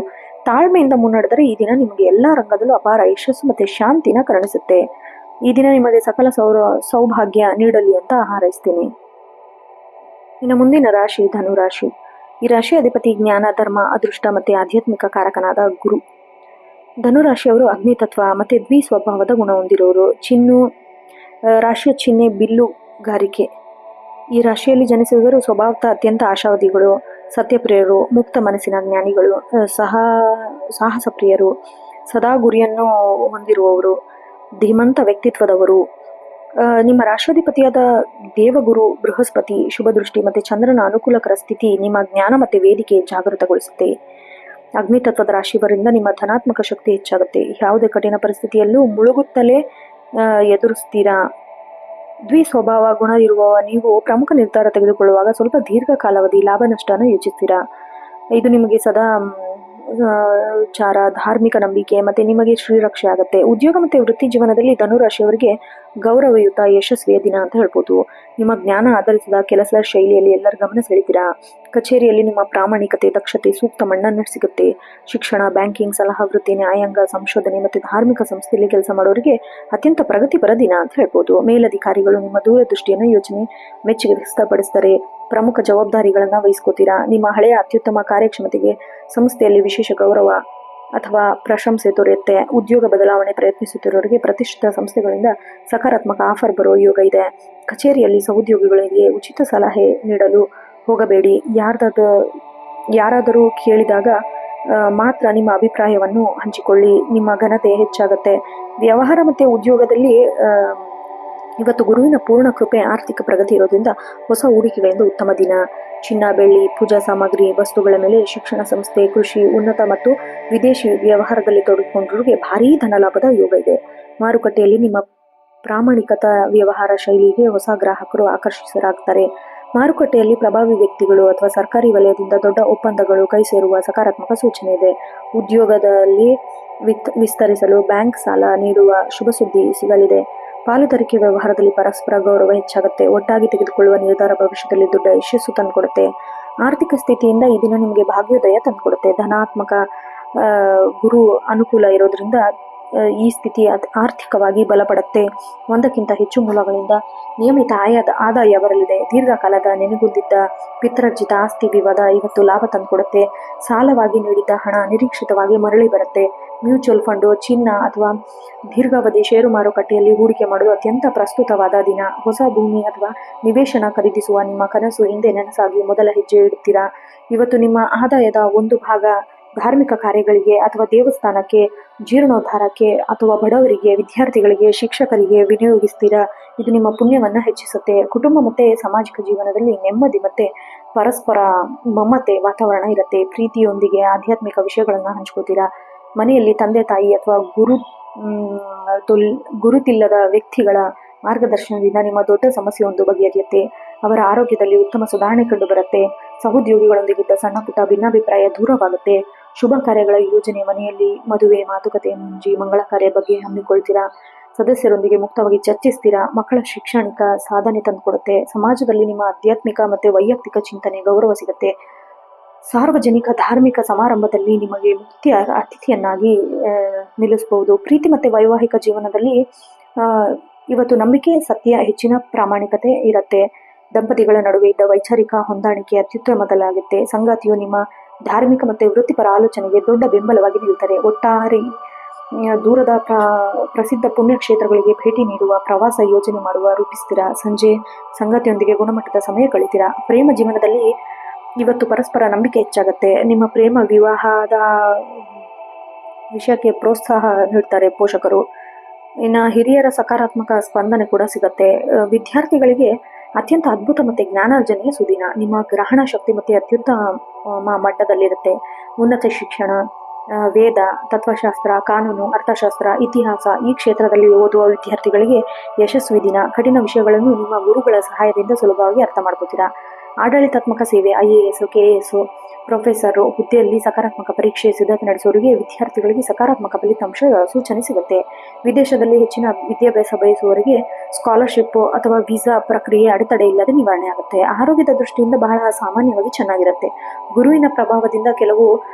ತಾಳ್ಮೆಯಿಂದ ಮುನ್ನಡೆದರೆ ಈ ದಿನ ನಿಮಗೆ ಎಲ್ಲಾ ರಂಗದಲ್ಲೂ ಅಪಾರ ಯಶಸ್ಸು ಮತ್ತೆ ಶಾಂತಿನ ಕರುಣಿಸುತ್ತೆ. ಈ ದಿನ ನಿಮಗೆ ಸಕಲ ಸೌಭಾಗ್ಯ ನೀಡಲಿ ಅಂತ ಹಾರೈಸ್ತೀನಿ. ಇನ್ನು ಮುಂದಿನ ರಾಶಿ ಧನುರಾಶಿ. ಈ ರಾಶಿ ಅಧಿಪತಿ ಜ್ಞಾನ, ಧರ್ಮ, ಅದೃಷ್ಟ ಮತ್ತೆ ಆಧ್ಯಾತ್ಮಿಕ ಕಾರಕನಾದ ಗುರು. ಧನುರಾಶಿಯವರು ಅಗ್ನಿತತ್ವ ಮತ್ತೆ ದ್ವಿ ಸ್ವಭಾವದ ಗುಣ ಹೊಂದಿರೋರು. ರಾಶಿಯ ಚಿಹ್ನೆ ಬಿಲ್ಲುಗಾರಿಕೆ. ಈ ರಾಶಿಯಲ್ಲಿ ಜನಿಸಿದವರು ಸ್ವಭಾವತಃ ಅತ್ಯಂತ ಆಶಾವಾದಿಗಳು, ಸತ್ಯಪ್ರಿಯರು, ಮುಕ್ತ ಮನಸ್ಸಿನ ಜ್ಞಾನಿಗಳು, ಸಾಹಸ ಪ್ರಿಯರು, ಸದಾ ಗುರಿಯನ್ನು ಹೊಂದಿರುವವರು, ಧೀಮಂತ ವ್ಯಕ್ತಿತ್ವದವರು. ನಿಮ್ಮ ರಾಷ್ಟ್ರಾಧಿಪತಿಯಾದ ದೇವಗುರು ಬೃಹಸ್ಪತಿ ಶುಭ ದೃಷ್ಟಿ ಮತ್ತೆ ಚಂದ್ರನ ಅನುಕೂಲಕರ ಸ್ಥಿತಿ ನಿಮ್ಮ ಜ್ಞಾನ ಮತ್ತೆ ವೇದಿಕೆ ಜಾಗೃತಗೊಳಿಸುತ್ತೆ. ಅಗ್ನಿತತ್ವದ ರಾಶಿಯವರಿಂದ ನಿಮ್ಮ ಧನಾತ್ಮಕ ಶಕ್ತಿ ಹೆಚ್ಚಾಗುತ್ತೆ. ಯಾವುದೇ ಕಠಿಣ ಪರಿಸ್ಥಿತಿಯಲ್ಲೂ ಮುಳುಗುತ್ತಲೇ ಎದುರಿಸ್ತೀರಾ. ದ್ವಿ ಸ್ವಭಾವ ಗುಣ ಇರುವ ನೀವು ಪ್ರಮುಖ ನಿರ್ಧಾರ ತೆಗೆದುಕೊಳ್ಳುವಾಗ ಸ್ವಲ್ಪ ದೀರ್ಘಕಾಲಾವಧಿ ಲಾಭ ನಷ್ಟನ ಯೋಚಿಸ್ತೀರಾ. ಇದು ನಿಮಗೆ ಸದಾ ಚಾರ, ಧಾರ್ಮಿಕ ನಂಬಿಕೆ ಮತ್ತೆ ನಿಮಗೆ ಶ್ರೀರಕ್ಷೆ ಆಗುತ್ತೆ. ಉದ್ಯೋಗ ಮತ್ತೆ ವೃತ್ತಿ ಜೀವನದಲ್ಲಿ ಧನುರಾಶಿಯವರಿಗೆ ಗೌರವಯುತ ಯಶಸ್ವಿಯ ದಿನ ಅಂತ ಹೇಳ್ಬೋದು. ನಿಮ್ಮ ಜ್ಞಾನ ಆಧರಿಸಿದ ಕೆಲಸದ ಶೈಲಿಯಲ್ಲಿ ಎಲ್ಲರ ಗಮನ ಸೆಳೀತೀರಾ. ಕಚೇರಿಯಲ್ಲಿ ನಿಮ್ಮ ಪ್ರಾಮಾಣಿಕತೆ, ದಕ್ಷತೆ ಸೂಕ್ತ ಮನ್ನಣೆ ಸಿಗುತ್ತೆ. ಶಿಕ್ಷಣ, ಬ್ಯಾಂಕಿಂಗ್, ಸಲಹಾ ವೃತ್ತಿ, ನ್ಯಾಯಾಂಗ, ಸಂಶೋಧನೆ ಮತ್ತೆ ಧಾರ್ಮಿಕ ಸಂಸ್ಥೆಯಲ್ಲಿ ಕೆಲಸ ಮಾಡೋರಿಗೆ ಅತ್ಯಂತ ಪ್ರಗತಿಪರ ದಿನ ಅಂತ ಹೇಳ್ಬೋದು. ಮೇಲಧಿಕಾರಿಗಳು ನಿಮ್ಮ ದೂರದೃಷ್ಟಿಯನ್ನು ಯೋಚನೆ ಮೆಚ್ಚುಗೆ ವ್ಯಕ್ತಪಡಿಸ್ತಾರೆ. ಪ್ರಮುಖ ಜವಾಬ್ದಾರಿಗಳನ್ನ ವಹಿಸ್ಕೋತೀರಾ. ನಿಮ್ಮ ಹಳೆಯ ಅತ್ಯುತ್ತಮ ಕಾರ್ಯಕ್ಷಮತೆಗೆ ಸಂಸ್ಥೆಯಲ್ಲಿ ವಿಶೇಷ ಗೌರವ ಅಥವಾ ಪ್ರಶಂಸೆ ದೊರೆಯುತ್ತೆ. ಉದ್ಯೋಗ ಬದಲಾವಣೆ ಪ್ರಯತ್ನಿಸುತ್ತಿರೋರಿಗೆ ಪ್ರತಿಷ್ಠಿತ ಸಂಸ್ಥೆಗಳಿಂದ ಸಕಾರಾತ್ಮಕ ಆಫರ್ ಬರೋ ಯೋಗ ಇದೆ. ಕಚೇರಿಯಲ್ಲಿ ಸಹೋದ್ಯೋಗಿಗಳಿಗೆ ಉಚಿತ ಸಲಹೆ ನೀಡಲು ಹೋಗಬೇಡಿ. ಯಾರಾದರೂ ಕೇಳಿದಾಗ ಮಾತ್ರ ನಿಮ್ಮ ಅಭಿಪ್ರಾಯವನ್ನು ಹಂಚಿಕೊಳ್ಳಿ. ನಿಮ್ಮ ಘನತೆ ಹೆಚ್ಚಾಗುತ್ತೆ. ವ್ಯವಹಾರ ಮತ್ತು ಉದ್ಯೋಗದಲ್ಲಿ ಇವತ್ತು ಗುರುವಿನ ಪೂರ್ಣ ಕೃಪೆ, ಆರ್ಥಿಕ ಪ್ರಗತಿ ಇರೋದ್ರಿಂದ ಹೊಸ ಹೂಡಿಕೆಗಳಿಂದ ಉತ್ತಮ ದಿನ. ಚಿನ್ನ, ಬೆಳ್ಳಿ, ಪೂಜಾ ಸಾಮಗ್ರಿ, ವಸ್ತುಗಳ ಮೇಲೆ ಶಿಕ್ಷಣ ಸಂಸ್ಥೆ, ಕೃಷಿ, ಉನ್ನತ ಮತ್ತು ವಿದೇಶಿ ವ್ಯವಹಾರದಲ್ಲಿ ತೊಡಗಿಕೊಂಡವರಿಗೆ ಭಾರೀ ಧನಲಾಭದ ಯೋಗ ಇದೆ. ಮಾರುಕಟ್ಟೆಯಲ್ಲಿ ನಿಮ್ಮ ಪ್ರಾಮಾಣಿಕತ ವ್ಯವಹಾರ ಶೈಲಿಗೆ ಹೊಸ ಗ್ರಾಹಕರು ಆಕರ್ಷಿತರಾಗ್ತಾರೆ. ಮಾರುಕಟ್ಟೆಯಲ್ಲಿ ಪ್ರಭಾವಿ ವ್ಯಕ್ತಿಗಳು ಅಥವಾ ಸರ್ಕಾರಿ ವಲಯದಿಂದ ದೊಡ್ಡ ಒಪ್ಪಂದಗಳು ಕೈ ಸೇರುವ ಸಕಾರಾತ್ಮಕ ಸೂಚನೆ ಇದೆ. ಉದ್ಯೋಗದಲ್ಲಿ ವಿಸ್ತರಿಸಲು ಬ್ಯಾಂಕ್ ಸಾಲ ನೀಡುವ ಶುಭ ಸುದ್ದಿ ಸಿಗಲಿದೆ. ಪಾಲುದಾರಿಕೆ ವ್ಯವಹಾರದಲ್ಲಿ ಪರಸ್ಪರ ಗೌರವ ಹೆಚ್ಚಾಗುತ್ತೆ. ಒಟ್ಟಾಗಿ ತೆಗೆದುಕೊಳ್ಳುವ ನಿರ್ಧಾರ ಭವಿಷ್ಯದಲ್ಲಿ ದೊಡ್ಡ ಯಶಸ್ಸು ತಂದುಕೊಡುತ್ತೆ. ಆರ್ಥಿಕ ಸ್ಥಿತಿಯಿಂದ ಈ ದಿನ ನಿಮಗೆ ಭಾಗ್ಯೋದಯ ತಂದುಕೊಡುತ್ತೆ. ಧನಾತ್ಮಕ ಗುರು ಅನುಕೂಲ ಇರೋದ್ರಿಂದ ಈ ಸ್ಥಿತಿ ಆರ್ಥಿಕವಾಗಿ ಬಲಪಡುತ್ತೆ. ಒಂದಕ್ಕಿಂತ ಹೆಚ್ಚು ಮೂಲಗಳಿಂದ ನಿಯಮಿತ ಆದಾಯ ಬರಲಿದೆ. ದೀರ್ಘಕಾಲದ ನೆನೆಗುಂದಿದ್ದ ಪಿತ್ರಾರ್ಜಿತ ಆಸ್ತಿ ವಿವಾದ ಇವತ್ತು ಲಾಭ ತಂದುಕೊಡುತ್ತೆ. ಸಾಲವಾಗಿ ನೀಡಿದ್ದ ಹಣ ನಿರೀಕ್ಷಿತವಾಗಿ ಮರಳಿ ಬರುತ್ತೆ. ಮ್ಯೂಚುವಲ್ ಫಂಡು, ಚಿನ್ನ ಅಥವಾ ದೀರ್ಘಾವಧಿ ಷೇರು ಮಾರುಕಟ್ಟೆಯಲ್ಲಿ ಹೂಡಿಕೆ ಮಾಡುವುದು ಅತ್ಯಂತ ಪ್ರಸ್ತುತವಾದ ದಿನ. ಹೊಸ ಭೂಮಿ ಅಥವಾ ನಿವೇಶನ ಖರೀದಿಸುವ ನಿಮ್ಮ ಕನಸು ಹಿಂದೆ ನನಸಾಗಿ ಮೊದಲ ಹೆಜ್ಜೆ ಇಡುತ್ತೀರಾ. ಇವತ್ತು ನಿಮ್ಮ ಆದಾಯದ ಒಂದು ಭಾಗ ಧಾರ್ಮಿಕ ಕಾರ್ಯಗಳಿಗೆ ಅಥವಾ ದೇವಸ್ಥಾನಕ್ಕೆ, ಜೀರ್ಣೋದ್ಧಾರಕ್ಕೆ ಅಥವಾ ಬಡವರಿಗೆ, ವಿದ್ಯಾರ್ಥಿಗಳಿಗೆ, ಶಿಕ್ಷಕರಿಗೆ ವಿನಿಯೋಗಿಸ್ತೀರಾ. ಇದು ನಿಮ್ಮ ಪುಣ್ಯವನ್ನು ಹೆಚ್ಚಿಸುತ್ತೆ. ಕುಟುಂಬ ಮತ್ತು ಸಾಮಾಜಿಕ ಜೀವನದಲ್ಲಿ ನೆಮ್ಮದಿ ಮತ್ತು ಪರಸ್ಪರ ಮಮತೆ ವಾತಾವರಣ ಇರುತ್ತೆ. ಪ್ರೀತಿಯೊಂದಿಗೆ ಆಧ್ಯಾತ್ಮಿಕ ವಿಷಯಗಳನ್ನು ಹಂಚ್ಕೋತೀರಾ. ಮನೆಯಲ್ಲಿ ತಂದೆ ತಾಯಿ ಅಥವಾ ಗುರುತಿಲ್ಲದ ವ್ಯಕ್ತಿಗಳ ಮಾರ್ಗದರ್ಶನದಿಂದ ನಿಮ್ಮ ದೊಡ್ಡ ಸಮಸ್ಯೆಯೊಂದು ಬಗೆಹರಿಯುತ್ತೆ. ಅವರ ಆರೋಗ್ಯದಲ್ಲಿ ಉತ್ತಮ ಸುಧಾರಣೆ ಕಂಡು ಬರುತ್ತೆ. ಸಹೋದ್ಯೋಗಿಗಳೊಂದಿಗಿದ್ದ ಸಣ್ಣ ಪುಟ್ಟ ಭಿನ್ನಾಭಿಪ್ರಾಯ ದೂರವಾಗುತ್ತೆ. ಶುಭ ಕಾರ್ಯಗಳ ಯೋಜನೆ, ಮನೆಯಲ್ಲಿ ಮದುವೆ, ಮಾತುಕತೆ, ಮುಂಜಿ, ಮಂಗಳ ಕಾರ್ಯ ಬಗ್ಗೆ ಹಮ್ಮಿಕೊಳ್ತೀರಾ. ಸದಸ್ಯರೊಂದಿಗೆ ಮುಕ್ತವಾಗಿ ಚರ್ಚಿಸ್ತೀರಾ. ಮಕ್ಕಳ ಶೈಕ್ಷಣಿಕ ಸಾಧನೆ ತಂದುಕೊಡುತ್ತೆ. ಸಮಾಜದಲ್ಲಿ ನಿಮ್ಮ ಆಧ್ಯಾತ್ಮಿಕ ಮತ್ತು ವೈಯಕ್ತಿಕ ಚಿಂತನೆ ಗೌರವ ಸಿಗುತ್ತೆ. ಸಾರ್ವಜನಿಕ ಧಾರ್ಮಿಕ ಸಮಾರಂಭದಲ್ಲಿ ನಿಮಗೆ ಮುಖ್ಯ ಅತಿಥಿಯನ್ನಾಗಿ ನಿಲ್ಲಿಸಬಹುದು. ಪ್ರೀತಿ ಮತ್ತು ವೈವಾಹಿಕ ಜೀವನದಲ್ಲಿ ಇವತ್ತು ನಂಬಿಕೆ, ಸತ್ಯ, ಹೆಚ್ಚಿನ ಪ್ರಾಮಾಣಿಕತೆ ಇರುತ್ತೆ. ದಂಪತಿಗಳ ನಡುವೆ ಇದ್ದ ವೈಚಾರಿಕ ಹೊಂದಾಣಿಕೆ ಅತ್ಯುತ್ತಮದಲ್ಲಾಗುತ್ತೆ. ಸಂಗಾತಿಯು ನಿಮ್ಮ ಧಾರ್ಮಿಕ ಮತ್ತು ವೃತ್ತಿಪರ ಆಲೋಚನೆಗೆ ದೊಡ್ಡ ಬೆಂಬಲವಾಗಿ ನಿಲ್ತಾರೆ. ಒಟ್ಟಾರೆ ದೂರದ ಪ್ರಸಿದ್ಧ ಪುಣ್ಯಕ್ಷೇತ್ರಗಳಿಗೆ ಭೇಟಿ ನೀಡುವ, ಪ್ರವಾಸ ಯೋಜನೆ ಮಾಡುವ ರೂಪಿಸ್ತೀರಾ. ಸಂಜೆ ಸಂಗಾತಿಯೊಂದಿಗೆ ಗುಣಮಟ್ಟದ ಸಮಯ ಕಳಿತೀರಾ. ಪ್ರೇಮ ಜೀವನದಲ್ಲಿ ಇವತ್ತು ಪರಸ್ಪರ ನಂಬಿಕೆ ಹೆಚ್ಚಾಗತ್ತೆ. ನಿಮ್ಮ ಪ್ರೇಮ ವಿವಾಹದ ವಿಷಯಕ್ಕೆ ಪ್ರೋತ್ಸಾಹ ನೀಡ್ತಾರೆ ಪೋಷಕರು. ಇನ್ನು ಹಿರಿಯರ ಸಕಾರಾತ್ಮಕ ಸ್ಪಂದನೆ ಕೂಡ ಸಿಗತ್ತೆ. ವಿದ್ಯಾರ್ಥಿಗಳಿಗೆ ಅತ್ಯಂತ ಅದ್ಭುತ ಮತ್ತು ಜ್ಞಾನಾರ್ಜನೆಯ ಸುದಿನ. ನಿಮ್ಮ ಗ್ರಹಣ ಶಕ್ತಿ ಮತ್ತು ಅತ್ಯುತ್ತಮ ಮಟ್ಟದಲ್ಲಿರುತ್ತೆ. ಉನ್ನತ ಶಿಕ್ಷಣ, ವೇದ, ತತ್ವಶಾಸ್ತ್ರ, ಕಾನೂನು, ಅರ್ಥಶಾಸ್ತ್ರ, ಇತಿಹಾಸ ಈ ಕ್ಷೇತ್ರದಲ್ಲಿ ಓದುವ ವಿದ್ಯಾರ್ಥಿಗಳಿಗೆ ಯಶಸ್ವಿ ದಿನ. ಕಠಿಣ ವಿಷಯಗಳನ್ನು ನಿಮ್ಮ ಗುರುಗಳ ಸಹಾಯದಿಂದ ಸುಲಭವಾಗಿ ಅರ್ಥ ಮಾಡ್ಕೋತೀರಾ. ಆಡಳಿತಾತ್ಮಕ ಸೇವೆ, IAS, KAS, ಪ್ರೊಫೆಸರ್ ಹುದ್ದೆಯಲ್ಲಿ ಸಕಾರಾತ್ಮಕ ಪರೀಕ್ಷೆ ಸಿದ್ಧತೆ ನಡೆಸುವವರಿಗೆ ವಿದ್ಯಾರ್ಥಿಗಳಿಗೆ ಸಕಾರಾತ್ಮಕ ಫಲಿತಾಂಶ ಸೂಚನೆ ಸಿಗುತ್ತೆ. ವಿದೇಶದಲ್ಲಿ ಹೆಚ್ಚಿನ ವಿದ್ಯಾಭ್ಯಾಸ ಬಯಸುವವರಿಗೆ ಸ್ಕಾಲರ್ಶಿಪ್ ಅಥವಾ ವೀಸಾ ಪ್ರಕ್ರಿಯೆ ಅಡೆತಡೆ ಇಲ್ಲದೆ ನಿವಾರಣೆ ಆಗುತ್ತೆ. ಆರೋಗ್ಯದ ದೃಷ್ಟಿಯಿಂದ ಬಹಳ ಸಾಮಾನ್ಯವಾಗಿ ಚೆನ್ನಾಗಿರುತ್ತೆ. ಗುರುವಿನ ಪ್ರಭಾವದಿಂದ ಕೆಲವು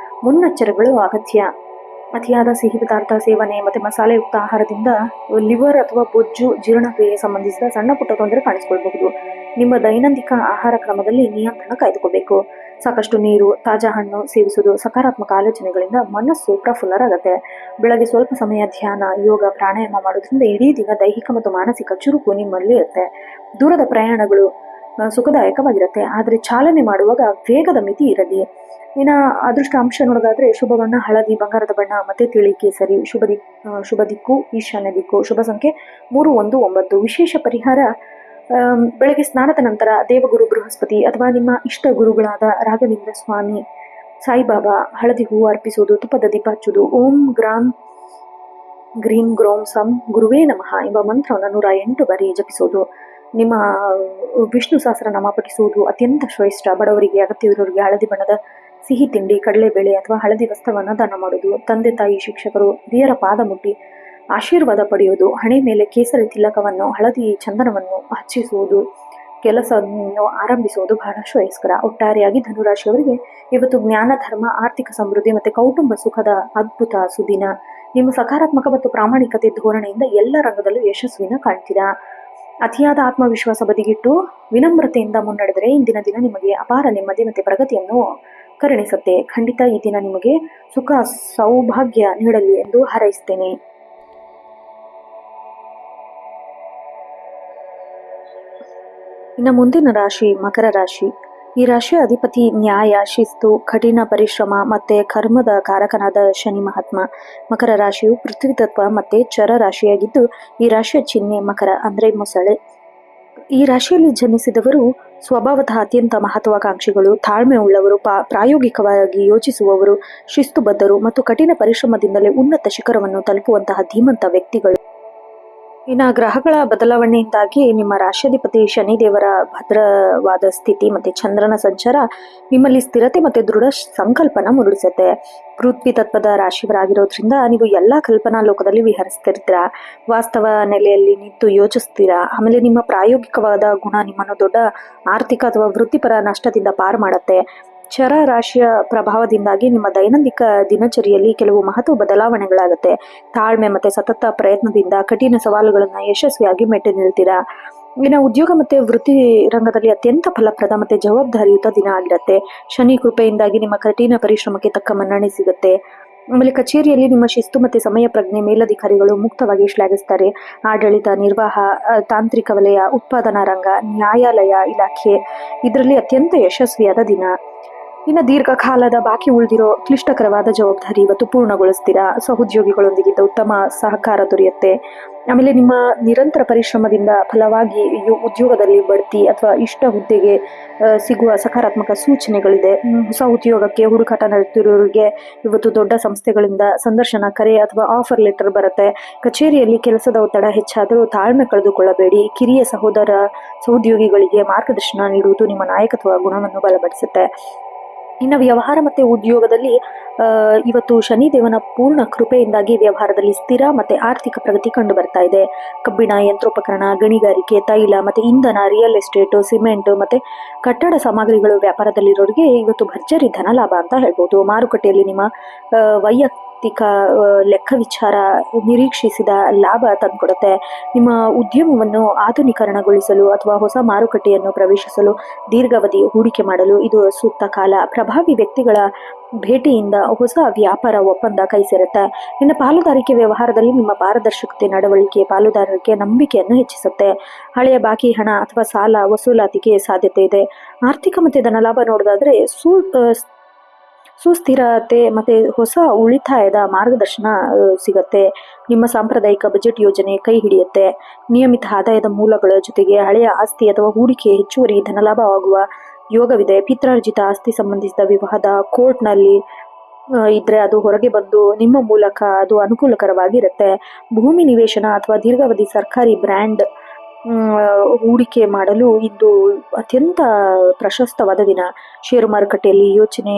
ಮುನ್ನೆಚ್ಚರಿಕೆಗಳು ಅಗತ್ಯ. ಅತಿಯಾದ ಸಿಹಿ ಪದಾರ್ಥ ಸೇವನೆ ಮತ್ತು ಮಸಾಲೆಯುಕ್ತ ಆಹಾರದಿಂದ ಲಿವರ್ ಅಥವಾ ಬೊಜ್ಜು ಜೀರ್ಣಕ್ರಿಯೆ ಸಂಬಂಧಿಸಿದ ಸಣ್ಣ ಪುಟ್ಟ ತೊಂದರೆ ಕಾಣಿಸಿಕೊಳ್ಳಬಹುದು. ನಿಮ್ಮ ದೈನಂದಿನ ಆಹಾರ ಕ್ರಮದಲ್ಲಿ ನಿಯಂತ್ರಣ ಕಾಯ್ದುಕೋಬೇಕು. ಸಾಕಷ್ಟು ನೀರು, ತಾಜಾ ಹಣ್ಣು ಸೇವಿಸುವುದು, ಸಕಾರಾತ್ಮಕ ಆಲೋಚನೆಗಳಿಂದ ಮನಸ್ಸು ಪ್ರಫುಲ್ಲರಾಗತ್ತೆ. ಬೆಳಗ್ಗೆ ಸ್ವಲ್ಪ ಸಮಯ ಧ್ಯಾನ, ಯೋಗ, ಪ್ರಾಣಾಯಾಮ ಮಾಡೋದ್ರಿಂದ ಇಡೀ ದಿನ ದೈಹಿಕ ಮತ್ತು ಮಾನಸಿಕ ಚುರುಕು ನಿಮ್ಮಲ್ಲಿ ಇರುತ್ತೆ. ದೂರದ ಪ್ರಯಾಣಗಳು ಸುಖದಾಯಕವಾಗಿರುತ್ತೆ, ಆದರೆ ಚಾಲನೆ ಮಾಡುವಾಗ ವೇಗದ ಮಿತಿ ಇರಲಿ. ಇನ್ನು ಅದೃಷ್ಟ ಅಂಶ ನೋಡೋದಾದ್ರೆ ಶುಭ ಬಣ್ಣ ಹಳದಿ, ಬಂಗಾರದ ಬಣ್ಣ ಮತ್ತೆ ತಿಳಿ ಕೇಸರಿ. ಶುಭ ದಿಕ್ಕು ಈಶಾನ್ಯ ದಿಕ್ಕು. ಶುಭ ಸಂಖ್ಯೆ 319. ವಿಶೇಷ ಪರಿಹಾರ ಬೆಳಗ್ಗೆ ಸ್ನಾನದ ನಂತರ ದೇವಗುರು ಬೃಹಸ್ಪತಿ ಅಥವಾ ನಿಮ್ಮ ಇಷ್ಟ ಗುರುಗಳಾದ ರಾಘವೇಂದ್ರ ಸ್ವಾಮಿ, ಸಾಯಿಬಾಬಾ ಹಳದಿ ಹೂವು ಅರ್ಪಿಸುವುದು, ತುಪ್ಪದ ದೀಪ ಹಚ್ಚುವುದು. ಓಂ ಗ್ರೀಂ ಗ್ರೋಂ ಸಂ ಗುರುವೇ ನಮಃ ಎಂಬ ಮಂತ್ರವನ್ನು 108 ಬಾರಿ ಜಪಿಸುವುದು. ನಿಮ್ಮ ವಿಷ್ಣು ಸಹಸ್ರನಾಮ ಪಠಿಸುವುದು ಅತ್ಯಂತ ಶ್ರೇಷ್ಠ. ಬಡವರಿಗೆ, ಅಗತ್ಯವಿರೋರಿಗೆ ಹಳದಿ ಬಣ್ಣದ ಸಿಹಿ ತಿಂಡಿ, ಕಡಲೆಬೇಳೆ ಅಥವಾ ಹಳದಿ ವಸ್ತ್ರವನ್ನು ದಾನ ಮಾಡುವುದು. ತಂದೆ ತಾಯಿ, ಶಿಕ್ಷಕರು, ಹಿರಿಯರ ಪಾದ ಮುಟ್ಟಿ ಆಶೀರ್ವಾದ ಪಡೆಯುವುದು. ಹಣೆ ಮೇಲೆ ಕೇಸರಿ ತಿಲಕವನ್ನು, ಹಳದಿ ಚಂದನವನ್ನು ಹಚ್ಚಿಸುವುದು. ಕೆಲಸವನ್ನು ಆರಂಭಿಸುವುದು ಬಹಳ ಶ್ರೇಯಸ್ಕರ. ಒಟ್ಟಾರೆಯಾಗಿ ಧನುರಾಶಿಯವರಿಗೆ ಇವತ್ತು ಜ್ಞಾನ, ಧರ್ಮ, ಆರ್ಥಿಕ ಸಮೃದ್ಧಿ ಮತ್ತು ಕೌಟುಂಬ ಸುಖದ ಅದ್ಭುತ ಸುದಿನ. ನಿಮ್ಮ ಸಕಾರಾತ್ಮಕ ಮತ್ತು ಪ್ರಾಮಾಣಿಕತೆ ಧೋರಣೆಯಿಂದ ಎಲ್ಲ ರಂಗದಲ್ಲೂ ಯಶಸ್ವಿನ ಕಾಣ್ತೀರಾ. ಅತಿಯಾದ ಆತ್ಮವಿಶ್ವಾಸ ಬದಿಗಿಟ್ಟು ವಿನಮ್ರತೆಯಿಂದ ಮುನ್ನಡೆದರೆ ಇಂದಿನ ದಿನ ನಿಮಗೆ ಅಪಾರ ನೆಮ್ಮದಿ ಮತ್ತು ಪ್ರಗತಿಯನ್ನು ಕರುಣಿಸುತ್ತೆ. ಖಂಡಿತ ಈ ದಿನ ನಿಮಗೆ ಸುಖ ಸೌಭಾಗ್ಯ ನೀಡಲಿ ಎಂದು ಹಾರೈಸುತ್ತೇನೆ. ಇನ್ನು ಮುಂದಿನ ರಾಶಿ ಮಕರ ರಾಶಿ. ಈ ರಾಶಿಯ ಅಧಿಪತಿ ನ್ಯಾಯ, ಶಿಸ್ತು, ಕಠಿಣ ಪರಿಶ್ರಮ ಮತ್ತೆ ಕರ್ಮದ ಕಾರಕನಾದ ಶನಿ ಮಹಾತ್ಮ. ಮಕರ ರಾಶಿಯು ಪೃಥ್ವಿ ತತ್ವ ಮತ್ತೆ ಚರ ರಾಶಿಯಾಗಿದ್ದು ಈ ರಾಶಿಯ ಚಿಹ್ನೆ ಮಕರ ಅಂದ್ರೆ ಮೊಸಳೆ. ಈ ರಾಶಿಯಲ್ಲಿ ಜನಿಸಿದವರು ಸ್ವಭಾವತಃ ಅತ್ಯಂತ ಮಹತ್ವಾಕಾಂಕ್ಷಿಗಳು, ತಾಳ್ಮೆ ಉಳ್ಳವರು, ಪ್ರಾಯೋಗಿಕವಾಗಿ ಯೋಚಿಸುವವರು, ಶಿಸ್ತುಬದ್ಧರು ಮತ್ತು ಕಠಿಣ ಪರಿಶ್ರಮದಿಂದಲೇ ಉನ್ನತ ಶಿಖರವನ್ನು ತಲುಪುವಂತಹ ಧೀಮಂತ ವ್ಯಕ್ತಿಗಳು. ಇನ್ನು ಗ್ರಹಗಳ ಬದಲಾವಣೆಯಿಂದಾಗಿ ನಿಮ್ಮ ರಾಶ್ಯಾಧಿಪತಿ ಶನಿದೇವರ ಭದ್ರವಾದ ಸ್ಥಿತಿ ಮತ್ತು ಚಂದ್ರನ ಸಂಚಾರ ನಿಮ್ಮಲ್ಲಿ ಸ್ಥಿರತೆ ಮತ್ತು ದೃಢ ಸಂಕಲ್ಪನ ಮೂಡಿಸುತ್ತೆ. ಪೃಥ್ವಿ ತತ್ವದ ರಾಶಿಯವರಾಗಿರೋದ್ರಿಂದ ನೀವು ಎಲ್ಲ ಕಲ್ಪನಾ ಲೋಕದಲ್ಲಿ ವಿಹರಿಸ್ತಿರ್ತೀರಾ. ವಾಸ್ತವ ನೆಲೆಯಲ್ಲಿ ನಿಂತು ಯೋಚಿಸ್ತೀರಾ. ಆಮೇಲೆ ನಿಮ್ಮ ಪ್ರಾಯೋಗಿಕವಾದ ಗುಣ ನಿಮ್ಮನ್ನು ದೊಡ್ಡ ಆರ್ಥಿಕ ಅಥವಾ ವೃತ್ತಿಪರ ನಷ್ಟದಿಂದ ಪಾರು ಮಾಡುತ್ತೆ. ಚರ ರಾಶಿಯ ಪ್ರಭಾವದಿಂದಾಗಿ ನಿಮ್ಮ ದೈನಂದಿನ ದಿನಚರಿಯಲ್ಲಿ ಕೆಲವು ಮಹತ್ವ ಬದಲಾವಣೆಗಳಾಗುತ್ತೆ. ತಾಳ್ಮೆ ಮತ್ತು ಸತತ ಪ್ರಯತ್ನದಿಂದ ಕಠಿಣ ಸವಾಲುಗಳನ್ನು ಯಶಸ್ವಿಯಾಗಿ ಮೆಟ್ಟಿ ನಿಲ್ತೀರಾ. ಇನ್ನು ಉದ್ಯೋಗ ಮತ್ತು ವೃತ್ತಿ ರಂಗದಲ್ಲಿ ಅತ್ಯಂತ ಫಲಪ್ರದ ಮತ್ತು ಜವಾಬ್ದಾರಿಯುತ ದಿನ ಆಗಿರುತ್ತೆ. ಶನಿ ಕೃಪೆಯಿಂದಾಗಿ ನಿಮ್ಮ ಕಠಿಣ ಪರಿಶ್ರಮಕ್ಕೆ ತಕ್ಕ ಮನ್ನಣೆ ಸಿಗುತ್ತೆ. ಆಮೇಲೆ ಕಚೇರಿಯಲ್ಲಿ ನಿಮ್ಮ ಶಿಸ್ತು ಮತ್ತು ಸಮಯ ಪ್ರಜ್ಞೆ ಮೇಲಧಿಕಾರಿಗಳು ಮುಕ್ತವಾಗಿ ಶ್ಲಾಘಿಸ್ತಾರೆ. ಆಡಳಿತ, ನಿರ್ವಾಹ, ತಾಂತ್ರಿಕ ವಲಯ, ಉತ್ಪಾದನಾ ರಂಗ, ನ್ಯಾಯಾಲಯ ಇಲಾಖೆ ಇದರಲ್ಲಿ ಅತ್ಯಂತ ಯಶಸ್ವಿಯಾದ ದಿನ. ಇನ್ನು ದೀರ್ಘಕಾಲದ ಬಾಕಿ ಉಳಿದಿರೋ ಕ್ಲಿಷ್ಟಕರವಾದ ಜವಾಬ್ದಾರಿ ಇವತ್ತು ಪೂರ್ಣಗೊಳಿಸ್ತೀರಾ. ಸಹೋದ್ಯೋಗಿಗಳೊಂದಿಗಿದ್ದ ಉತ್ತಮ ಸಹಕಾರ ದೊರೆಯುತ್ತೆ. ಆಮೇಲೆ ನಿಮ್ಮ ನಿರಂತರ ಪರಿಶ್ರಮದಿಂದ ಫಲವಾಗಿ ಉದ್ಯೋಗದಲ್ಲಿ ಬಡ್ತಿ ಅಥವಾ ಇಷ್ಟ ಹುದ್ದೆಗೆ ಸಿಗುವ ಸಕಾರಾತ್ಮಕ ಸೂಚನೆಗಳಿದೆ. ಹೊಸ ಉದ್ಯೋಗಕ್ಕೆ ಹುಡುಕಾಟ ನಡೆಸುತ್ತಿರೋರಿಗೆ ಇವತ್ತು ದೊಡ್ಡ ಸಂಸ್ಥೆಗಳಿಂದ ಸಂದರ್ಶನ, ಕರೆ ಅಥವಾ ಆಫರ್ ಲೆಟರ್ ಬರುತ್ತೆ. ಕಚೇರಿಯಲ್ಲಿ ಕೆಲಸದ ಒತ್ತಡ ಹೆಚ್ಚಾದರೂ ತಾಳ್ಮೆ ಕಳೆದುಕೊಳ್ಳಬೇಡಿ. ಕಿರಿಯ ಸಹೋದ್ಯೋಗಿಗಳಿಗೆ ಮಾರ್ಗದರ್ಶನ ನೀಡುವುದು ನಿಮ್ಮ ನಾಯಕತ್ವ ಗುಣವನ್ನು ಬಲಪಡಿಸುತ್ತೆ. ಇನ್ನು ವ್ಯವಹಾರ ಮತ್ತು ಉದ್ಯೋಗದಲ್ಲಿ ಇವತ್ತು ಶನಿದೇವನ ಪೂರ್ಣ ಕೃಪೆಯಿಂದಾಗಿ ವ್ಯವಹಾರದಲ್ಲಿ ಸ್ಥಿರ ಮತ್ತು ಆರ್ಥಿಕ ಪ್ರಗತಿ ಕಂಡು ಬರ್ತಾ ಇದೆ. ಕಬ್ಬಿಣ, ಯಂತ್ರೋಪಕರಣ, ಗಣಿಗಾರಿಕೆ, ತೈಲ ಮತ್ತು ಇಂಧನ, ರಿಯಲ್ ಎಸ್ಟೇಟು, ಸಿಮೆಂಟು ಮತ್ತು ಕಟ್ಟಡ ಸಾಮಗ್ರಿಗಳು ವ್ಯಾಪಾರದಲ್ಲಿರೋರಿಗೆ ಇವತ್ತು ಭರ್ಜರಿ ಧನ ಲಾಭ ಅಂತ ಹೇಳ್ಬೋದು. ಮಾರುಕಟ್ಟೆಯಲ್ಲಿ ನಿಮ್ಮ ವೈಯಕ್ತಿಕ ಲೆಕ್ಕ ವಿಚಾರ ನಿರೀಕ್ಷಿಸಿದ ಲಾಭ ತಂದುಕೊಡುತ್ತೆ. ನಿಮ್ಮ ಉದ್ಯಮವನ್ನು ಆಧುನೀಕರಣಗೊಳಿಸಲು ಅಥವಾ ಹೊಸ ಮಾರುಕಟ್ಟೆಯನ್ನು ಪ್ರವೇಶಿಸಲು ದೀರ್ಘಾವಧಿ ಹೂಡಿಕೆ ಮಾಡಲು ಇದು ಸೂಕ್ತ ಕಾಲ. ಪ್ರಭಾವಿ ವ್ಯಕ್ತಿಗಳ ಭೇಟಿಯಿಂದ ಹೊಸ ವ್ಯಾಪಾರ ಒಪ್ಪಂದ ಕೈ ಸೇರುತ್ತೆ. ಇನ್ನು ಪಾಲುದಾರಿಕೆ ವ್ಯವಹಾರದಲ್ಲಿ ನಿಮ್ಮ ಪಾರದರ್ಶಕತೆ ನಡವಳಿಕೆ ಪಾಲುದಾರರಿಗೆ ನಂಬಿಕೆಯನ್ನು ಹೆಚ್ಚಿಸುತ್ತೆ. ಹಳೆಯ ಬಾಕಿ ಹಣ ಅಥವಾ ಸಾಲ ವಸೂಲಾತಿಗೆ ಸಾಧ್ಯತೆ ಇದೆ. ಆರ್ಥಿಕ ಮತ್ತು ಧನಲಾಭ ನೋಡೋದಾದ್ರೆ ಸುಸ್ಥಿರತೆ ಮತ್ತು ಹೊಸ ಉಳಿತಾಯದ ಮಾರ್ಗದರ್ಶನ ಸಿಗತ್ತೆ. ನಿಮ್ಮ ಸಾಂಪ್ರದಾಯಿಕ ಬಜೆಟ್ ಯೋಜನೆ ಕೈ ಹಿಡಿಯುತ್ತೆ. ನಿಯಮಿತ ಆದಾಯದ ಮೂಲಗಳ ಜೊತೆಗೆ ಹಳೆಯ ಆಸ್ತಿ ಅಥವಾ ಹೂಡಿಕೆ ಹೆಚ್ಚುವರಿ ಧನಲಾಭವಾಗುವ ಯೋಗವಿದೆ. ಪಿತ್ರಾರ್ಜಿತ ಆಸ್ತಿ ಸಂಬಂಧಿಸಿದ ವಿವಾದ ಕೋರ್ಟ್ನಲ್ಲಿ ಇದ್ರೆ ಅದು ಹೊರಗೆ ಬಂದು ನಿಮ್ಮ ಮೂಲಕ ಅದು ಅನುಕೂಲಕರವಾಗಿರುತ್ತೆ. ಭೂಮಿ ನಿವೇಶನ ಅಥವಾ ದೀರ್ಘಾವಧಿ ಸರ್ಕಾರಿ ಬ್ರ್ಯಾಂಡ್ ಹೂಡಿಕೆ ಮಾಡಲು ಇದು ಅತ್ಯಂತ ಪ್ರಶಸ್ತವಾದ ದಿನ. ಷೇರು ಮಾರುಕಟ್ಟೆಯಲ್ಲಿ ಯೋಚನೆ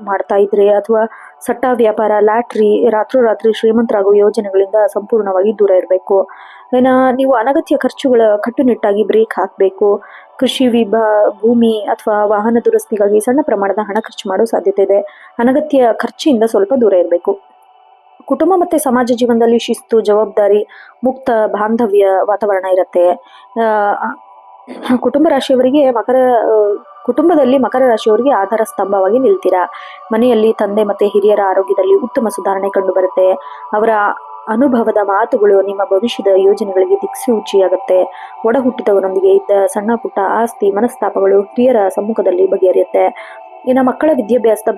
ಮಾಡ್ತಾ ಇದ್ರೆ ಅಥವಾ ಸಟ್ಟ ವ್ಯಾಪಾರ, ಲಾಟ್ರಿ, ರಾತ್ರೋರಾತ್ರಿ ಶ್ರೀಮಂತರಾಗುವ ಯೋಜನೆಗಳಿಂದ ಸಂಪೂರ್ಣವಾಗಿ ದೂರ ಇರಬೇಕು. ನೀವು ಅನಗತ್ಯ ಖರ್ಚುಗಳ ಕಟ್ಟುನಿಟ್ಟಾಗಿ ಬ್ರೇಕ್ ಹಾಕಬೇಕು. ಕೃಷಿ ಭೂಮಿ ಅಥವಾ ವಾಹನ ದುರಸ್ತಿಗಾಗಿ ಸಣ್ಣ ಪ್ರಮಾಣದ ಹಣ ಖರ್ಚು ಮಾಡೋ ಸಾಧ್ಯತೆ ಇದೆ. ಅನಗತ್ಯ ಖರ್ಚಿಂದ ಸ್ವಲ್ಪ ದೂರ ಇರಬೇಕು. ಕುಟುಂಬ ಮತ್ತು ಸಮಾಜ ಜೀವನದಲ್ಲಿ ಶಿಸ್ತು, ಜವಾಬ್ದಾರಿ, ಮುಕ್ತ ಬಾಂಧವ್ಯ ವಾತಾವರಣ ಇರುತ್ತೆ. ಕುಟುಂಬದಲ್ಲಿ ಮಕರ ರಾಶಿಯವರಿಗೆ ಆಧಾರ ಸ್ತಂಭವಾಗಿ ನಿಲ್ತೀರಾ. ಮನೆಯಲ್ಲಿ ತಂದೆ ಮತ್ತು ಹಿರಿಯರ ಆರೋಗ್ಯದಲ್ಲಿ ಉತ್ತಮ ಸುಧಾರಣೆ ಕಂಡು ಬರುತ್ತೆ. ಅವರ ಅನುಭವದ ಮಾತುಗಳು ನಿಮ್ಮ ಭವಿಷ್ಯದ ಯೋಜನೆಗಳಿಗೆ ದಿಕ್ಸೂಚಿಯಾಗುತ್ತೆ. ಒಡ ಹುಟ್ಟಿದವರೊಂದಿಗೆ ಇದ್ದ ಸಣ್ಣ ಪುಟ್ಟ ಆಸ್ತಿ ಮನಸ್ತಾಪಗಳು ಹಿರಿಯರ ಸಮ್ಮುಖದಲ್ಲಿ ಬಗೆಹರಿಯುತ್ತೆ. ಇನ್ನು ಮಕ್ಕಳ ವಿದ್ಯಾಭ್ಯಾಸದ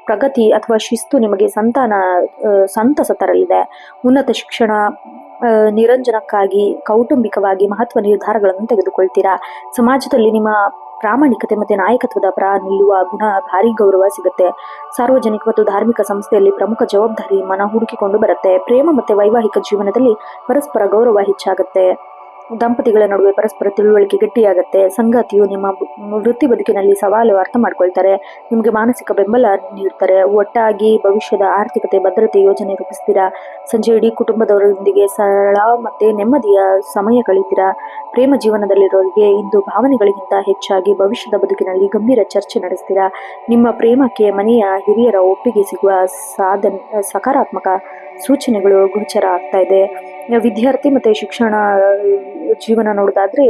ಪ್ರಗತಿ ಅಥವಾ ಶಿಸ್ತು ನಿಮಗೆ ಸಂತಸ ತರಲಿದೆ. ಉನ್ನತ ಶಿಕ್ಷಣ ನಿರಂಜನಕ್ಕಾಗಿ ಕೌಟುಂಬಿಕವಾಗಿ ಮಹತ್ವ ನಿರ್ಧಾರಗಳನ್ನು ತೆಗೆದುಕೊಳ್ತೀರಾ. ಸಮಾಜದಲ್ಲಿ ನಿಮ್ಮ ಪ್ರಾಮಾಣಿಕತೆ ಮತ್ತು ನಾಯಕತ್ವದ ನಿಲ್ಲುವ ಗುಣ ಭಾರಿ ಗೌರವ ಸಿಗುತ್ತೆ. ಸಾರ್ವಜನಿಕ ಮತ್ತು ಧಾರ್ಮಿಕ ಸಂಸ್ಥೆಯಲ್ಲಿ ಪ್ರಮುಖ ಜವಾಬ್ದಾರಿ ಮನ ಹುಡುಕಿಕೊಂಡು ಬರುತ್ತೆ. ಪ್ರೇಮ ಮತ್ತು ವೈವಾಹಿಕ ಜೀವನದಲ್ಲಿ ಪರಸ್ಪರ ಗೌರವ ಹೆಚ್ಚಾಗುತ್ತೆ. ದಂಪತಿಗಳ ನಡುವೆ ಪರಸ್ಪರ ತಿಳುವಳಿಕೆ ಗಟ್ಟಿಯಾಗುತ್ತೆ. ಸಂಗಾತಿಯು ನಿಮ್ಮ ವೃತ್ತಿ ಬದುಕಿನಲ್ಲಿ ಸವಾಲು ಅರ್ಥ ಮಾಡ್ಕೊಳ್ತಾರೆ. ನಿಮಗೆ ಮಾನಸಿಕ ಬೆಂಬಲ ನೀಡ್ತಾರೆ. ಒಟ್ಟಾಗಿ ಭವಿಷ್ಯದ ಆರ್ಥಿಕತೆ ಭದ್ರತೆ ಯೋಜನೆ ರೂಪಿಸ್ತೀರಾ. ಸಂಜೆ ಇಡೀ ಕುಟುಂಬದವರೊಂದಿಗೆ ಸರಳ ಮತ್ತು ನೆಮ್ಮದಿಯ ಸಮಯ ಕಳೀತೀರಾ. ಪ್ರೇಮ ಜೀವನದಲ್ಲಿರೋರಿಗೆ ಇಂದು ಭಾವನೆಗಳಿಗಿಂತ ಹೆಚ್ಚಾಗಿ ಭವಿಷ್ಯದ ಬದುಕಿನಲ್ಲಿ ಗಂಭೀರ ಚರ್ಚೆ ನಡೆಸ್ತೀರಾ. ನಿಮ್ಮ ಪ್ರೇಮಕ್ಕೆ ಮನೆಯ ಹಿರಿಯರ ಒಪ್ಪಿಗೆ ಸಿಗುವ ಸಕಾರಾತ್ಮಕ ಸೂಚನೆಗಳು ಗೋಚರ ಆಗ್ತಾ ಇದೆ. ವಿದ್ಯಾರ್ಥಿ ಮತ್ತು ಶಿಕ್ಷಣ ಜೀವನ ನೋಡೋದಾದ್ರೆ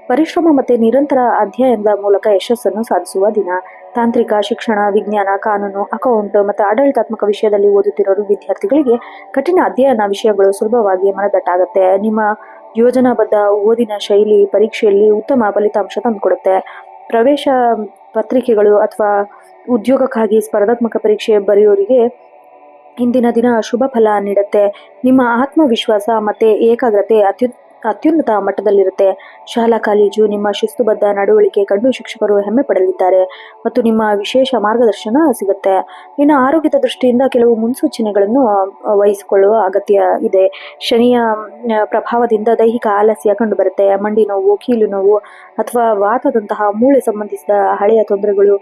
ಪರಿಶ್ರಮ ಮತ್ತು ನಿರಂತರ ಅಧ್ಯಯನದ ಮೂಲಕ ಯಶಸ್ಸನ್ನು ಸಾಧಿಸುವ ದಿನ. ತಾಂತ್ರಿಕ ಶಿಕ್ಷಣ, ವಿಜ್ಞಾನ, ಕಾನೂನು, ಅಕೌಂಟ್ ಮತ್ತು ಆಡಳಿತಾತ್ಮಕ ವಿಷಯದಲ್ಲಿ ಓದುತ್ತಿರೋರು ವಿದ್ಯಾರ್ಥಿಗಳಿಗೆ ಕಠಿಣ ಅಧ್ಯಯನ ವಿಷಯಗಳು ಸುಲಭವಾಗಿ ಮನದಟ್ಟಾಗುತ್ತೆ. ನಿಮ್ಮ ಯೋಜನಾಬದ್ಧ ಓದಿನ ಶೈಲಿ ಪರೀಕ್ಷೆಯಲ್ಲಿ ಉತ್ತಮ ಫಲಿತಾಂಶ ತಂದುಕೊಡುತ್ತೆ. ಪ್ರವೇಶ ಪತ್ರಿಕೆಗಳು ಅಥವಾ ಉದ್ಯೋಗಕ್ಕಾಗಿ ಸ್ಪರ್ಧಾತ್ಮಕ ಪರೀಕ್ಷೆ ಬರೆಯೋರಿಗೆ ಇಂದಿನ ದಿನ ಶುಭ ಫಲ ನೀಡುತ್ತೆ. ನಿಮ್ಮ ಆತ್ಮವಿಶ್ವಾಸ ಮತ್ತು ಏಕಾಗ್ರತೆ ಅತ್ಯುನ್ನತ ಮಟ್ಟದಲ್ಲಿರುತ್ತೆ. ಶಾಲಾ ಕಾಲೇಜು ನಿಮ್ಮ ಶಿಸ್ತುಬದ್ಧ ನಡವಳಿಕೆ ಕಂಡು ಶಿಕ್ಷಕರು ಹೆಮ್ಮೆ ಪಡಲಿದ್ದಾರೆ ಮತ್ತು ನಿಮ್ಮ ವಿಶೇಷ ಮಾರ್ಗದರ್ಶನ ಸಿಗುತ್ತೆ. ಇನ್ನು ಆರೋಗ್ಯದ ದೃಷ್ಟಿಯಿಂದ ಕೆಲವು ಮುನ್ಸೂಚನೆಗಳನ್ನು ವಹಿಸಿಕೊಳ್ಳುವ ಅಗತ್ಯ ಇದೆ. ಶನಿಯ ಪ್ರಭಾವದಿಂದ ದೈಹಿಕ ಆಲಸ್ಯ ಕಂಡು ಬರುತ್ತೆ. ಮಂಡಿ ನೋವು, ಕೀಲು ನೋವು ಅಥವಾ ವಾತದಂತಹ ಮೂಳೆ ಸಂಬಂಧಿಸಿದ ಹಳೆಯ ತೊಂದರೆಗಳು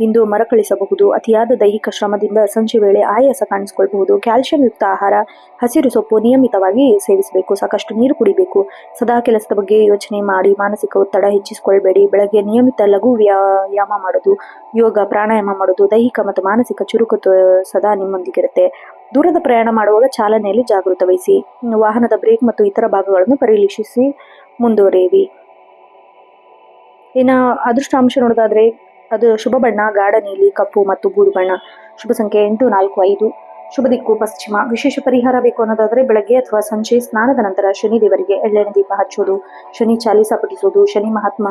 ಇಂದು ಮರಕಳಿಸಬಹುದು. ಅತಿಯಾದ ದೈಹಿಕ ಶ್ರಮದಿಂದ ಸಂಜೆ ವೇಳೆ ಆಯಾಸ ಕಾಣಿಸಿಕೊಳ್ಳಬಹುದು. ಕ್ಯಾಲ್ಸಿಯಂ ಯುಕ್ತ ಆಹಾರ, ಹಸಿರು ಸೊಪ್ಪು ನಿಯಮಿತವಾಗಿ ಸೇವಿಸಬೇಕು. ಸಾಕಷ್ಟು ನೀರು ಕುಡಿಬೇಕು. ಸದಾ ಕೆಲಸದ ಬಗ್ಗೆ ಯೋಚನೆ ಮಾಡಿ ಮಾನಸಿಕ ಒತ್ತಡ ಹೆಚ್ಚಿಸಿಕೊಳ್ಬೇಡಿ. ಬೆಳಗ್ಗೆ ನಿಯಮಿತ ಲಘು ವ್ಯಾಯಾಮ ಮಾಡೋದು, ಯೋಗ, ಪ್ರಾಣಾಯಾಮ ಮಾಡೋದು ದೈಹಿಕ ಮತ್ತು ಮಾನಸಿಕ ಚುರುಕು ಸದಾ ನಿಮ್ಮೊಂದಿಗಿರುತ್ತೆ. ದೂರದ ಪ್ರಯಾಣ ಮಾಡುವಾಗ ಚಾಲನೆಯಲ್ಲಿ ಜಾಗೃತ ವಹಿಸಿ. ವಾಹನದ ಬ್ರೇಕ್ ಮತ್ತು ಇತರ ಭಾಗಗಳನ್ನು ಪರಿಶೀಲಿಸಿ ಮುಂದುವರಿಯಿರಿ. ಇನ್ನು ಅದೃಷ್ಟಾಂಶ ನೋಡೋದಾದ್ರೆ ಅದು ಶುಭ ಬಣ್ಣ ಗಾಢ ನೀಲಿ, ಕಪ್ಪು ಮತ್ತು ಬೂದು ಬಣ್ಣ. ಶುಭ ಸಂಖ್ಯೆ 8, 4, 5. ಶುಭ ದಿಕ್ಕು ಪಶ್ಚಿಮ. ವಿಶೇಷ ಪರಿಹಾರ ಬೇಕು ಅನ್ನೋದಾದರೆ ಬೆಳಗ್ಗೆ ಅಥವಾ ಸಂಜೆ ಸ್ನಾನದ ನಂತರ ಶನಿ ದೇವರಿಗೆ ಎಳ್ಳೆಣ್ಣೆ ದೀಪ ಹಚ್ಚೋದು, ಶನಿ ಚಾಲಿಸ ಪಠಿಸೋದು, ಶನಿ ಮಹಾತ್ಮ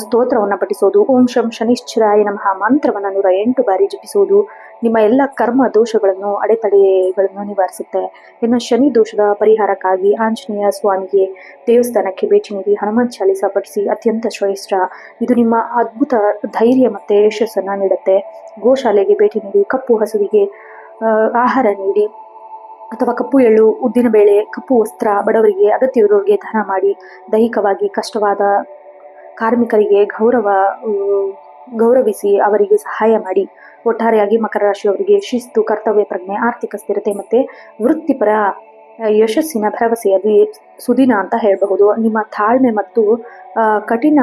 ಸ್ತೋತ್ರವನ್ನು ಪಠಿಸೋದು, ಓಂ ಶಂ ಶನಿಶ್ಚರಾಯ ನಮಃ ಮಂತ್ರವನ್ನು 108 ಬಾರಿ ಜಪಿಸೋದು ನಿಮ್ಮ ಎಲ್ಲ ಕರ್ಮ ದೋಷಗಳನ್ನು ಅಡೆತಡೆಗಳನ್ನು ನಿವಾರಿಸುತ್ತೆ. ಇನ್ನು ಶನಿ ದೋಷದ ಪರಿಹಾರಕ್ಕಾಗಿ ಆಂಜನೇಯ ಸ್ವಾಮಿಗೆ ದೇವಸ್ಥಾನಕ್ಕೆ ಭೇಟಿ ನೀಡಿ ಹನುಮಾನ್ ಚಾಲಿಸ ಪಠಿಸಿ ಅತ್ಯಂತ ಶ್ರೇಷ್ಠ. ಇದು ನಿಮ್ಮ ಅದ್ಭುತ ಧೈರ್ಯ ಮತ್ತು ಯಶಸ್ಸನ್ನು ನೀಡುತ್ತೆ. ಗೋಶಾಲೆಗೆ ಭೇಟಿ ನೀಡಿ ಕಪ್ಪು ಹಸುವಿಗೆ ಆಹಾರ ನೀಡಿ ಅಥವಾ ಕಪ್ಪು ಎಳ್ಳು, ಉದ್ದಿನ ಬೇಳೆ, ಕಪ್ಪು ವಸ್ತ್ರ ಬಡವರಿಗೆ ಅಗತ್ಯವಿರೋರಿಗೆ ದಾನ ಮಾಡಿ. ದೈಹಿಕವಾಗಿ ಕಷ್ಟವಾದ ಕಾರ್ಮಿಕರಿಗೆ ಗೌರವ ಗೌರವಿಸಿ ಅವರಿಗೆ ಸಹಾಯ ಮಾಡಿ. ಒಟ್ಟಾರೆಯಾಗಿ ಮಕರ ರಾಶಿಯವರಿಗೆ ಶಿಸ್ತು, ಕರ್ತವ್ಯ ಪ್ರಜ್ಞೆ, ಆರ್ಥಿಕ ಸ್ಥಿರತೆ ಮತ್ತೆ ವೃತ್ತಿಪರ ಯಶಸ್ಸಿನ ಭರವಸೆ ಅದು ಸುದಿನ ಅಂತ ಹೇಳಬಹುದು. ನಿಮ್ಮ ತಾಳ್ಮೆ ಮತ್ತು ಕಠಿಣ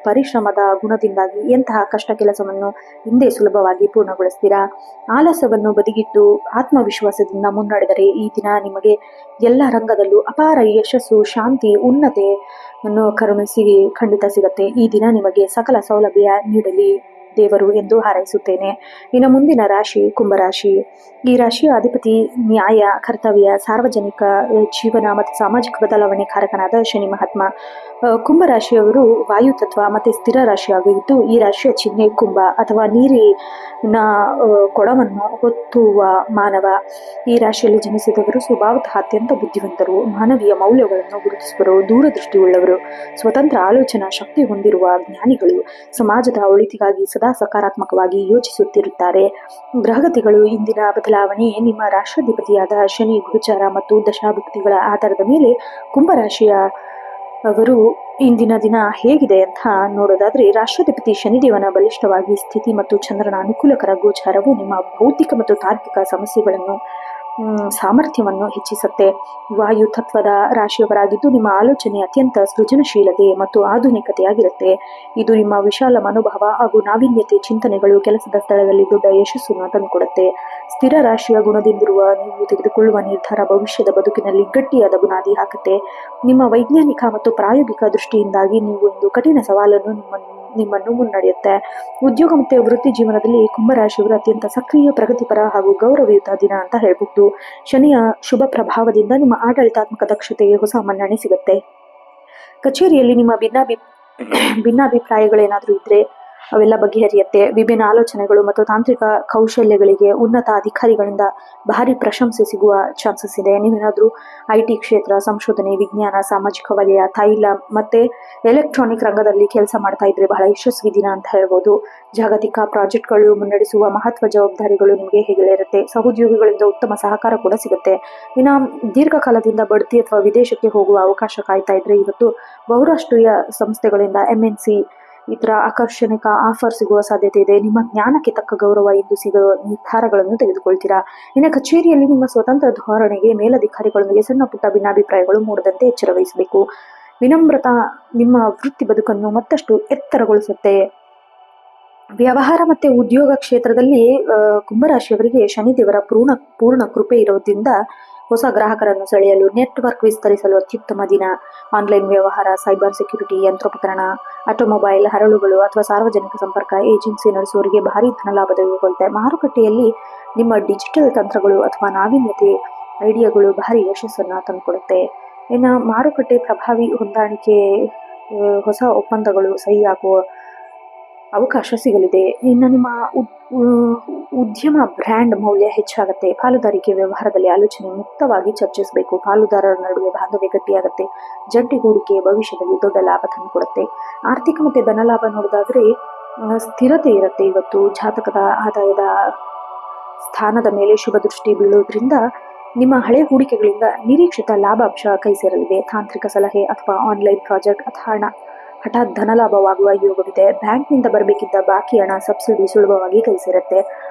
ಪರಿಶ್ರಮದ ಗುಣದಿಂದಾಗಿ ಎಂತಹ ಕಷ್ಟ ಕೆಲಸವನ್ನು ಹಿಂದೆ ಸುಲಭವಾಗಿ ಪೂರ್ಣಗೊಳಿಸ್ತೀರಾ. ಆಲಸ್ಯವನ್ನು ಬದಿಗಿಟ್ಟು ಆತ್ಮವಿಶ್ವಾಸದಿಂದ ಮುನ್ನಡೆದರೆ ಈ ದಿನ ನಿಮಗೆ ಎಲ್ಲ ರಂಗದಲ್ಲೂ ಅಪಾರ ಯಶಸ್ಸು, ಶಾಂತಿ, ಉನ್ನತೆಯನ್ನು ಕರುಣಿಸಿ ಖಂಡಿತ ಸಿಗತ್ತೆ. ಈ ದಿನ ನಿಮಗೆ ಸಕಲ ಸೌಲಭ್ಯ ನೀಡಲಿ ದೇವರು ಎಂದು ಹಾರೈಸುತ್ತೇನೆ. ಇನ್ನು ಮುಂದಿನ ರಾಶಿ ಕುಂಭರಾಶಿ. ಈ ರಾಶಿಯ ಅಧಿಪತಿ ನ್ಯಾಯ, ಕರ್ತವ್ಯ, ಸಾರ್ವಜನಿಕ ಜೀವನ ಮತ್ತು ಸಾಮಾಜಿಕ ಬದಲಾವಣೆ ಕಾರಕನಾದ ಶನಿ ಮಹಾತ್ಮ. ಕುಂಭರಾಶಿಯವರು ವಾಯು ತತ್ವ ಮತ್ತೆ ಸ್ಥಿರ ರಾಶಿಯಾಗಿದ್ದು ಈ ರಾಶಿಯ ಚಿಹ್ನೆ ಕುಂಭ ಅಥವಾ ನೀರಿನ ಕೊಡವನ್ನು ಹೊತ್ತುವ ಮಾನವ. ಈ ರಾಶಿಯಲ್ಲಿ ಜನಿಸಿದವರು ಸ್ವಭಾವತಃ ಅತ್ಯಂತ ಬುದ್ಧಿವಂತರು, ಮಾನವೀಯ ಮೌಲ್ಯಗಳನ್ನು ಗುರುತಿಸುವರು, ದೂರದೃಷ್ಟಿಯುಳ್ಳವರು, ಸ್ವತಂತ್ರ ಆಲೋಚನಾ ಶಕ್ತಿ ಹೊಂದಿರುವ ಜ್ಞಾನಿಗಳು, ಸಮಾಜದ ಒಳಿತಿಗಾಗಿ ಸದಾ ಸಕಾರಾತ್ಮಕವಾಗಿ ಯೋಚಿಸುತ್ತಿರುತ್ತಾರೆ. ಗ್ರಹಗತಿಗಳು ಇಂದಿನ ಬದಲಾವಣೆ ನಿಮ್ಮ ರಾಷ್ಟ್ರಾಧಿಪತಿಯಾದ ಶನಿ, ಗೋಚಾರ ಮತ್ತು ದಶಾಭುಕ್ತಿಗಳ ಆಧಾರದ ಮೇಲೆ ಕುಂಭರಾಶಿಯ ಅವರು ಇಂದಿನ ದಿನ ಹೇಗಿದೆ ಅಂತ ನೋಡೋದಾದ್ರೆ, ರಾಷ್ಟ್ರಾಧಿಪತಿ ಶನಿದೇವನ ಬಲಿಷ್ಠವಾಗಿ ಸ್ಥಿತಿ ಮತ್ತು ಚಂದ್ರನ ಅನುಕೂಲಕರ ಗೋಚಾರವು ನಿಮ್ಮ ಭೌತಿಕ ಮತ್ತು ತಾರ್ಕಿಕ ಸಮಸ್ಯೆಗಳನ್ನು ಸಾಮರ್ಥ್ಯವನ್ನು ಹೆಚ್ಚಿಸುತ್ತೆ. ವಾಯು ತತ್ವದ ರಾಶಿಯವರಾಗಿದ್ದು ನಿಮ್ಮ ಆಲೋಚನೆ ಅತ್ಯಂತ ಸೃಜನಶೀಲತೆ ಮತ್ತು ಆಧುನಿಕತೆಯಾಗಿರುತ್ತೆ. ಇದು ನಿಮ್ಮ ವಿಶಾಲ ಮನೋಭಾವ ಹಾಗೂ ನಾವೀನ್ಯತೆ ಚಿಂತನೆಗಳು ಕೆಲಸದ ಸ್ಥಳದಲ್ಲಿ ದೊಡ್ಡ ಯಶಸ್ಸನ್ನು ತಂದುಕೊಡುತ್ತೆ. ಸ್ಥಿರ ರಾಶಿಯ ಗುಣದಿಂದಿರುವ ನೀವು ತೆಗೆದುಕೊಳ್ಳುವ ನಿರ್ಧಾರ ಭವಿಷ್ಯದ ಬದುಕಿನಲ್ಲಿ ಗಟ್ಟಿಯಾದ ಬುನಾದಿ ಹಾಕುತ್ತೆ. ನಿಮ್ಮ ವೈಜ್ಞಾನಿಕ ಮತ್ತು ಪ್ರಾಯೋಗಿಕ ದೃಷ್ಟಿಯಿಂದಾಗಿ ನೀವು ಒಂದು ಕಠಿಣ ಸವಾಲನ್ನು ನಿಮ್ಮನ್ನು ಮುನ್ನಡೆಯುತ್ತೆ. ಉದ್ಯೋಗ ಮತ್ತು ವೃತ್ತಿ ಜೀವನದಲ್ಲಿ ಕುಂಭರಾಶಿಯವರು ಅತ್ಯಂತ ಸಕ್ರಿಯ, ಪ್ರಗತಿಪರ ಹಾಗೂ ಗೌರವಯುತ ದಿನ ಅಂತ ಹೇಳ್ಬಹುದು. ಶನಿಯ ಶುಭ ಪ್ರಭಾವದಿಂದ ನಿಮ್ಮ ಆಡಳಿತಾತ್ಮಕ ದಕ್ಷತೆಗೆ ಹೊಸ ಮನ್ನಣೆ ಸಿಗುತ್ತೆ. ಕಚೇರಿಯಲ್ಲಿ ನಿಮ್ಮ ಭಿನ್ನಾಭಿಪ್ರಾಯಗಳೇನಾದರೂ ಇದ್ರೆ ಅವೆಲ್ಲ ಬಗೆಹರಿಯುತ್ತೆ. ವಿಭಿನ್ನ ಆಲೋಚನೆಗಳು ಮತ್ತು ತಾಂತ್ರಿಕ ಕೌಶಲ್ಯಗಳಿಗೆ ಉನ್ನತ ಅಧಿಕಾರಿಗಳಿಂದ ಭಾರಿ ಪ್ರಶಂಸೆ ಸಿಗುವ ಚಾನ್ಸಸ್ ಇದೆ. ನೀವೇನಾದರೂ IT ಕ್ಷೇತ್ರ, ಸಂಶೋಧನೆ, ವಿಜ್ಞಾನ, ಸಾಮಾಜಿಕ ವಲಯ, ತೈಲ ಮತ್ತೆ ಎಲೆಕ್ಟ್ರಾನಿಕ್ ರಂಗದಲ್ಲಿ ಕೆಲಸ ಮಾಡ್ತಾ ಇದ್ರೆ ಬಹಳ ಯಶಸ್ವಿ ದಿನ ಅಂತ ಹೇಳ್ಬೋದು. ಜಾಗತಿಕ ಪ್ರಾಜೆಕ್ಟ್ಗಳು ಮುನ್ನಡೆಸುವ ಮಹತ್ವ ಜವಾಬ್ದಾರಿಗಳು ನಿಮಗೆ ಹೇಗಿರುತ್ತೆ. ಸಹೋದ್ಯೋಗಿಗಳಿಂದ ಉತ್ತಮ ಸಹಕಾರ ಕೂಡ ಸಿಗುತ್ತೆ. ಇನ್ನು ದೀರ್ಘಕಾಲದಿಂದ ಬಡ್ತಿ ಅಥವಾ ವಿದೇಶಕ್ಕೆ ಹೋಗುವ ಅವಕಾಶ ಕಾಯ್ತಾ ಇದ್ರೆ ಇವತ್ತು ಬಹುರಾಷ್ಟ್ರೀಯ ಸಂಸ್ಥೆಗಳಿಂದ MNC ಈ ಥರ ಆಕರ್ಷಣಿಕ ಆಫರ್ ಸಿಗುವ ಸಾಧ್ಯತೆ ಇದೆ. ನಿಮ್ಮ ಜ್ಞಾನಕ್ಕೆ ತಕ್ಕ ಗೌರವ ಎಂದು ಸಿಗುವ ನಿರ್ಧಾರಗಳನ್ನು ತೆಗೆದುಕೊಳ್ತೀರಾ. ಇನ್ನು ಕಚೇರಿಯಲ್ಲಿ ನಿಮ್ಮ ಸ್ವತಂತ್ರ ಧೋರಣೆಗೆ ಮೇಲಧಿಕಾರಿಗಳೊಂದಿಗೆ ಸಣ್ಣ ಪುಟ್ಟ ಭಿನ್ನಾಭಿಪ್ರಾಯಗಳು ಮೂಡದಂತೆ ಎಚ್ಚರ ವಹಿಸಬೇಕು. ವಿನಮ್ರತಾ ನಿಮ್ಮ ವೃತ್ತಿ ಬದುಕನ್ನು ಮತ್ತಷ್ಟು ಎತ್ತರಗೊಳಿಸುತ್ತೆ. ವ್ಯವಹಾರ ಮತ್ತೆ ಉದ್ಯೋಗ ಕ್ಷೇತ್ರದಲ್ಲಿ ಕುಂಭರಾಶಿಯವರಿಗೆ ಶನಿದೇವರ ಪೂರ್ಣ ಕೃಪೆ ಇರೋದ್ರಿಂದ ಹೊಸ ಗ್ರಾಹಕರನ್ನು ಸೆಳೆಯಲು, ನೆಟ್ವರ್ಕ್ ವಿಸ್ತರಿಸಲು ಅತ್ಯುತ್ತಮ ದಿನ. ಆನ್ಲೈನ್ ವ್ಯವಹಾರ, ಸೈಬರ್ ಸೆಕ್ಯೂರಿಟಿ, ಯಂತ್ರೋಪಕರಣ, ಆಟೋಮೊಬೈಲ್, ಹರಳುಗಳು ಅಥವಾ ಸಾರ್ವಜನಿಕ ಸಂಪರ್ಕ ಏಜೆನ್ಸಿ ನಡೆಸುವವರಿಗೆ ಭಾರಿ ಧನಲಾಭ ತೆಗೆದುಕೊಳ್ಳುತ್ತೆ. ಮಾರುಕಟ್ಟೆಯಲ್ಲಿ ನಿಮ್ಮ ಡಿಜಿಟಲ್ ತಂತ್ರಗಳು ಅಥವಾ ನಾವೀನ್ಯತೆ ಐಡಿಯಾಗಳು ಭಾರಿ ಯಶಸ್ಸನ್ನು ತಂದುಕೊಡುತ್ತೆ. ಇನ್ನು ಮಾರುಕಟ್ಟೆ ಪ್ರಭಾವಿ ಹೊಂದಾಣಿಕೆ, ಹೊಸ ಒಪ್ಪಂದಗಳು ಸಹಿಯಾಗುವ ಅವಕಾಶ ಸಿಗಲಿದೆ. ಇನ್ನು ನಿಮ್ಮ ಉದ್ಯಮ ಬ್ರ್ಯಾಂಡ್ ಮೌಲ್ಯ ಹೆಚ್ಚಾಗುತ್ತೆ. ಪಾಲುದಾರಿಕೆ ವ್ಯವಹಾರದಲ್ಲಿ ಆಲೋಚನೆ ಮುಕ್ತವಾಗಿ ಚರ್ಚಿಸಬೇಕು. ಪಾಲುದಾರರ ನಡುವೆ ಬಾಂಧವ್ಯ ಗಟ್ಟಿಯಾಗುತ್ತೆ. ಜಂಟಿ ಹೂಡಿಕೆ ಭವಿಷ್ಯದಲ್ಲಿ ದೊಡ್ಡ ಲಾಭ ತಂದುಕೊಡುತ್ತೆ. ಆರ್ಥಿಕ ಮತ್ತೆ ಧನಲಾಭ ನೋಡೋದಾದ್ರೆ ಸ್ಥಿರತೆ ಇರುತ್ತೆ. ಇವತ್ತು ಜಾತಕದ ಆದಾಯದ ಸ್ಥಾನದ ಮೇಲೆ ಶುಭ ದೃಷ್ಟಿ ಬೀಳೋದ್ರಿಂದ ನಿಮ್ಮ ಹಳೆ ಹೂಡಿಕೆಗಳಿಂದ ನಿರೀಕ್ಷಿತ ಲಾಭಾಂಶ ಕೈ ಸೇರಲಿದೆ. ತಾಂತ್ರಿಕ ಸಲಹೆ ಅಥವಾ ಆನ್ಲೈನ್ ಪ್ರಾಜೆಕ್ಟ್ ಅಥವಾ ಹಠಾತ್ ಧನಲಾಭವಾಗುವ ಯೋಗವಿದೆ. ಬ್ಯಾಂಕ್ನಿಂದ ಬರಬೇಕಿದ್ದ ಬಾಕಿ ಹಣ, ಸಬ್ಸಿಡಿ ಸುಲಭವಾಗಿ ಕೈ ಸೇರುತ್ತೆ.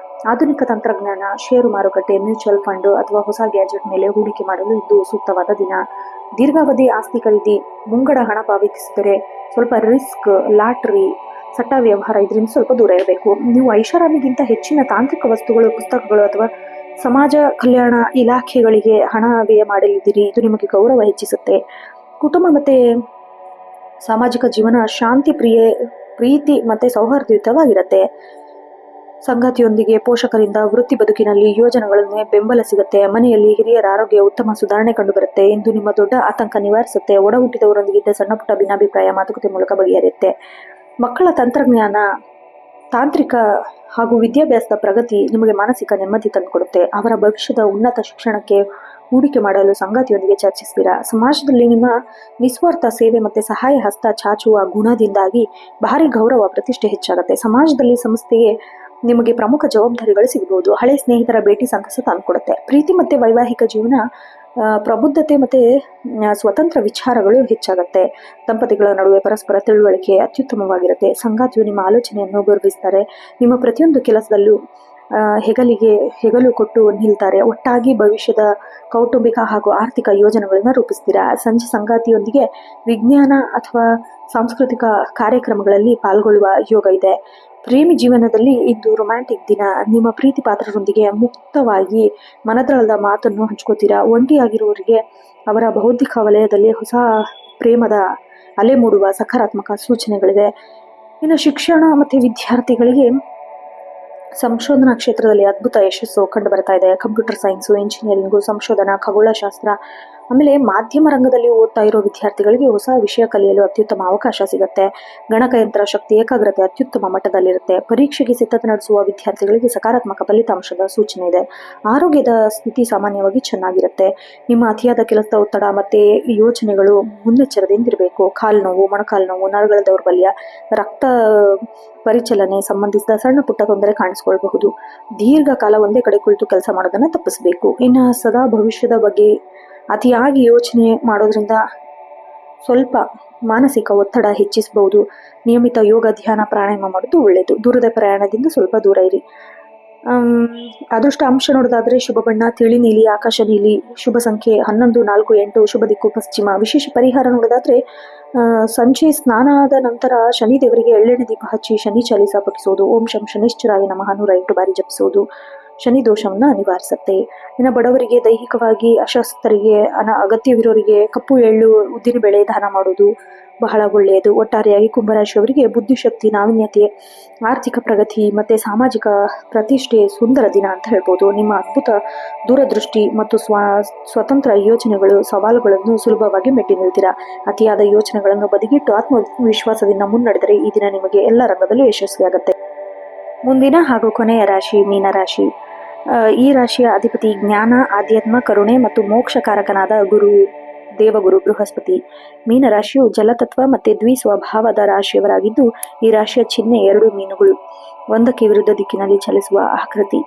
ಆಧುನಿಕ ತಂತ್ರಜ್ಞಾನ, ಷೇರು ಮಾರುಕಟ್ಟೆ, ಮ್ಯೂಚುವಲ್ ಫಂಡ್ ಅಥವಾ ಹೊಸ ಗ್ಯಾಜೆಟ್ ಮೇಲೆ ಹೂಡಿಕೆ ಮಾಡಲು ಇದು ಸೂಕ್ತವಾದ ದಿನ. ದೀರ್ಘಾವಧಿ ಆಸ್ತಿ ಖರೀದಿ, ಮುಂಗಡ ಹಣ ಪಾವತಿಸಿದರೆ ಸ್ವಲ್ಪ ರಿಸ್ಕ್, ಲಾಟ್ರಿ, ಸಟ್ಟ ವ್ಯವಹಾರ ಇದರಿಂದ ಸ್ವಲ್ಪ ದೂರ ಇರಬೇಕು. ನೀವು ಐಷಾರಾಮಿಗಿಂತ ಹೆಚ್ಚಿನ ತಾಂತ್ರಿಕ ವಸ್ತುಗಳು, ಪುಸ್ತಕಗಳು ಅಥವಾ ಸಮಾಜ ಕಲ್ಯಾಣ ಇಲಾಖೆಗಳಿಗೆ ಹಣ ವ್ಯಯ ಮಾಡಲಿದ್ದೀರಿ. ಇದು ನಿಮಗೆ ಗೌರವ ಹೆಚ್ಚಿಸುತ್ತೆ. ಕುಟುಂಬ ಮತ್ತೆ ಸಾಮಾಜಿಕ ಜೀವನ ಶಾಂತಿ, ಪ್ರೀತಿ ಮತ್ತೆ ಸೌಹಾರ್ದಯುತವಾಗಿರುತ್ತೆ. ಸಂಗಾತಿಯೊಂದಿಗೆ, ಪೋಷಕರಿಂದ ವೃತ್ತಿ ಬದುಕಿನಲ್ಲಿ ಯೋಜನೆಗಳನ್ನು ಬೆಂಬಲ ಸಿಗುತ್ತೆ. ಮನೆಯಲ್ಲಿ ಹಿರಿಯರ ಆರೋಗ್ಯ ಉತ್ತಮ ಸುಧಾರಣೆ ಕಂಡುಬರುತ್ತೆ. ಎಂದು ನಿಮ್ಮ ದೊಡ್ಡ ಆತಂಕ ನಿವಾರಿಸುತ್ತೆ. ಒಡ ಹುಟ್ಟಿದವರೊಂದಿಗಿದ್ದ ಸಣ್ಣ ಪುಟ್ಟ ಭಿನ್ನಾಭಿಪ್ರಾಯ ಮಾತುಕತೆ ಮೂಲಕ ಬಗೆಹರಿಯುತ್ತೆ. ಮಕ್ಕಳ ತಾಂತ್ರಿಕ ಹಾಗೂ ವಿದ್ಯಾಭ್ಯಾಸದ ಪ್ರಗತಿ ನಿಮಗೆ ಮಾನಸಿಕ ನೆಮ್ಮದಿ ತಂದುಕೊಡುತ್ತೆ. ಅವರ ಭವಿಷ್ಯದ ಉನ್ನತ ಶಿಕ್ಷಣಕ್ಕೆ ಹೂಡಿಕೆ ಮಾಡಲು ಸಂಗಾತಿಯೊಂದಿಗೆ ಚರ್ಚಿಸ್ತೀರಾ. ಸಮಾಜದಲ್ಲಿ ನಿಮ್ಮ ನಿಸ್ವಾರ್ಥ ಸೇವೆ ಮತ್ತು ಸಹಾಯ ಹಸ್ತ ಚಾಚುವ ಗುಣದಿಂದಾಗಿ ಭಾರಿ ಗೌರವ, ಪ್ರತಿಷ್ಠೆ ಹೆಚ್ಚಾಗುತ್ತೆ. ಸಮಾಜದಲ್ಲಿ ಸಂಸ್ಥೆಗೆ ನಿಮಗೆ ಪ್ರಮುಖ ಜವಾಬ್ದಾರಿಗಳು ಸಿಗಬಹುದು. ಹಳೆ ಸ್ನೇಹಿತರ ಭೇಟಿ ಸಂತಸ ತಂದುಕೊಡುತ್ತೆ. ಪ್ರೀತಿ ಮತ್ತು ವೈವಾಹಿಕ ಜೀವನ ಪ್ರಬುದ್ಧತೆ ಮತ್ತು ಸ್ವತಂತ್ರ ವಿಚಾರಗಳು ಹೆಚ್ಚಾಗುತ್ತೆ. ದಂಪತಿಗಳ ನಡುವೆ ಪರಸ್ಪರ ತಿಳುವಳಿಕೆ ಅತ್ಯುತ್ತಮವಾಗಿರುತ್ತೆ. ಸಂಗಾತಿಯು ನಿಮ್ಮ ಆಲೋಚನೆಯನ್ನು ಗೌರವಿಸ್ತಾರೆ. ನಿಮ್ಮ ಪ್ರತಿಯೊಂದು ಕೆಲಸದಲ್ಲೂ ಹೆಗಲು ಕೊಟ್ಟು ನಿಲ್ತಾರೆ. ಒಟ್ಟಾಗಿ ಭವಿಷ್ಯದ ಕೌಟುಂಬಿಕ ಹಾಗೂ ಆರ್ಥಿಕ ಯೋಜನೆಗಳನ್ನು ರೂಪಿಸ್ತೀರಾ. ಸಂಜೆ ಸಂಗಾತಿಯೊಂದಿಗೆ ವಿಜ್ಞಾನ ಅಥವಾ ಸಾಂಸ್ಕೃತಿಕ ಕಾರ್ಯಕ್ರಮಗಳಲ್ಲಿ ಪಾಲ್ಗೊಳ್ಳುವ ಯೋಗ ಇದೆ. ಪ್ರೇಮಿ ಜೀವನದಲ್ಲಿ ಇದು ರೊಮ್ಯಾಂಟಿಕ್ ದಿನ. ನಿಮ್ಮ ಪ್ರೀತಿ ಪಾತ್ರರೊಂದಿಗೆ ಮುಕ್ತವಾಗಿ ಮನದಾಳದ ಮಾತನ್ನು ಹಂಚ್ಕೋತೀರಾ. ಒಂಟಿಯಾಗಿರುವವರಿಗೆ ಅವರ ಬೌದ್ಧಿಕ ವಲಯದಲ್ಲಿ ಹೊಸ ಪ್ರೇಮದ ಅಲೆ ಮೂಡುವ ಸಕಾರಾತ್ಮಕ ಸೂಚನೆಗಳಿದೆ. ಇನ್ನು ಶಿಕ್ಷಣ ಮತ್ತು ವಿದ್ಯಾರ್ಥಿಗಳಿಗೆ ಸಂಶೋಧನಾ ಕ್ಷೇತ್ರದಲ್ಲಿ ಅದ್ಭುತ ಯಶಸ್ಸು ಕಂಡು ಬರ್ತಾ ಇದೆ. ಕಂಪ್ಯೂಟರ್ ಸೈನ್ಸು, ಇಂಜಿನಿಯರಿಂಗು, ಸಂಶೋಧನಾ, ಖಗೋಳಶಾಸ್ತ್ರ, ಆಮೇಲೆ ಮಾಧ್ಯಮ ರಂಗದಲ್ಲಿ ಓದ್ತಾ ಇರೋ ವಿದ್ಯಾರ್ಥಿಗಳಿಗೆ ಹೊಸ ವಿಷಯ ಕಲಿಯಲು ಅತ್ಯುತ್ತಮ ಅವಕಾಶ ಸಿಗುತ್ತೆ. ಗಣಕಯಂತ್ರ ಶಕ್ತಿ, ಏಕಾಗ್ರತೆ ಅತ್ಯುತ್ತಮ ಮಟ್ಟದಲ್ಲಿರುತ್ತೆ. ಪರೀಕ್ಷೆಗೆ ಸಿದ್ಧತೆ ನಡೆಸುವ ವಿದ್ಯಾರ್ಥಿಗಳಿಗೆ ಸಕಾರಾತ್ಮಕ ಫಲಿತಾಂಶದ ಸೂಚನೆ ಇದೆ. ಆರೋಗ್ಯದ ಸ್ಥಿತಿ ಸಾಮಾನ್ಯವಾಗಿ ಚೆನ್ನಾಗಿರುತ್ತೆ. ನಿಮ್ಮ ಅತಿಯಾದ ಕೆಲಸದ ಒತ್ತಡ ಮತ್ತು ಯೋಚನೆಗಳು ಮುನ್ನೆಚ್ಚರದಿಂದಿರಬೇಕು. ಕಾಲು ನೋವು, ಮೊಣಕಾಲು ನೋವು, ನರಗಳ ದೌರ್ಬಲ್ಯ, ರಕ್ತ ಪರಿಚಲನೆ ಸಂಬಂಧಿಸಿದ ಸಣ್ಣ ಪುಟ್ಟ ತೊಂದರೆ ಕಾಣಿಸಿಕೊಳ್ಳಬಹುದು. ದೀರ್ಘಕಾಲ ಒಂದೇ ಕಡೆ ಕುಳಿತು ಕೆಲಸ ಮಾಡೋದನ್ನು ತಪ್ಪಿಸಬೇಕು. ಇನ್ನು ಸದಾ ಭವಿಷ್ಯದ ಬಗ್ಗೆ ಅತಿಯಾಗಿ ಯೋಚನೆ ಮಾಡೋದ್ರಿಂದ ಸ್ವಲ್ಪ ಮಾನಸಿಕ ಒತ್ತಡ ಹೆಚ್ಚಿಸಬಹುದು. ನಿಯಮಿತ ಯೋಗ, ಧ್ಯಾನ, ಪ್ರಾಣಾಯಾಮ ಮಾಡೋದು ಒಳ್ಳೆಯದು. ದೂರದ ಪ್ರಯಾಣದಿಂದ ಸ್ವಲ್ಪ ದೂರ ಇರಿ. ಅದೃಷ್ಟ ಅಂಶ ನೋಡೋದಾದ್ರೆ ಶುಭ ಬಣ್ಣ ತಿಳಿ ನೀಲಿ, ಆಕಾಶ ನೀಲಿ. ಶುಭ ಸಂಖ್ಯೆ 11, 4, 8. ಶುಭ ದಿಕ್ಕು ಪಶ್ಚಿಮ. ವಿಶೇಷ ಪರಿಹಾರ ನೋಡೋದಾದ್ರೆ ಸಂಜೆ ಸ್ನಾನದ ನಂತರ ಶನಿ ದೇವರಿಗೆ ಎಳ್ಳೆಣ್ಣೆ ದೀಪ ಹಚ್ಚಿ ಶನಿ ಚಾಲಿಸ ಪಠಿಸೋದು. ಓಂ ಶಂ ಶನಿಶ್ಚರಾಯ ನಮಃ 108 ಬಾರಿ ಜಪಿಸೋದು ಶನಿ ದೋಷವನ್ನು ನಿವಾರಿಸುತ್ತೆ. ಇನ್ನು ಬಡವರಿಗೆ, ದೈಹಿಕವಾಗಿ ಅಸ್ವಸ್ಥರಿಗೆ, ಅಗತ್ಯವಿರೋರಿಗೆ ಕಪ್ಪು ಎಳ್ಳು, ಉದ್ದಿನ ಬೇಳೆ ದಾನ ಮಾಡೋದು ಬಹಳ ಒಳ್ಳೆಯದು. ಒಟ್ಟಾರೆಯಾಗಿ ಕುಂಭರಾಶಿಯವರಿಗೆ ಬುದ್ಧಿಶಕ್ತಿ, ನಾವೀನ್ಯತೆ, ಆರ್ಥಿಕ ಪ್ರಗತಿ ಮತ್ತು ಸಾಮಾಜಿಕ ಪ್ರತಿಷ್ಠೆ ಸುಂದರ ದಿನ ಅಂತ ಹೇಳ್ಬೋದು. ನಿಮ್ಮ ಅದ್ಭುತ ದೂರದೃಷ್ಟಿ ಮತ್ತು ಸ್ವತಂತ್ರ ಯೋಚನೆಗಳು ಸವಾಲುಗಳನ್ನು ಸುಲಭವಾಗಿ ಮೆಟ್ಟಿ ನಿಲ್ತೀರಾ. ಅತಿಯಾದ ಯೋಚನೆಗಳನ್ನು ಬದಿಗಿಟ್ಟು ಆತ್ಮವಿಶ್ವಾಸದಿಂದ ಮುನ್ನಡೆದರೆ ಈ ದಿನ ನಿಮಗೆ ಎಲ್ಲ ರಂಗದಲ್ಲೂ ಯಶಸ್ವಿಯಾಗುತ್ತೆ. ಮುಂದಿನ ಹಾಗೂ ಕೊನೆಯ ರಾಶಿ ಮೀನರಾಶಿ. ಈ ರಾಶಿಯ ಅಧಿಪತಿ ಜ್ಞಾನ, ಆಧ್ಯಾತ್ಮ, ಕರುಣೆ ಮತ್ತು ಮೋಕ್ಷಕಾರಕನಾದ ದೇವಗುರು ಬೃಹಸ್ಪತಿ. ಮೀನರಾಶಿಯು ಜಲತತ್ವ ಮತ್ತು ದ್ವಿಸ್ವಭಾವದ ರಾಶಿಯವರಾಗಿದ್ದು ಈ ರಾಶಿಯ ಚಿಹ್ನೆ 2 ಮೀನುಗಳು, ಒಂದಕ್ಕೆ ವಿರುದ್ಧ ದಿಕ್ಕಿನಲ್ಲಿ ಚಲಿಸುವ ಆಕೃತಿ.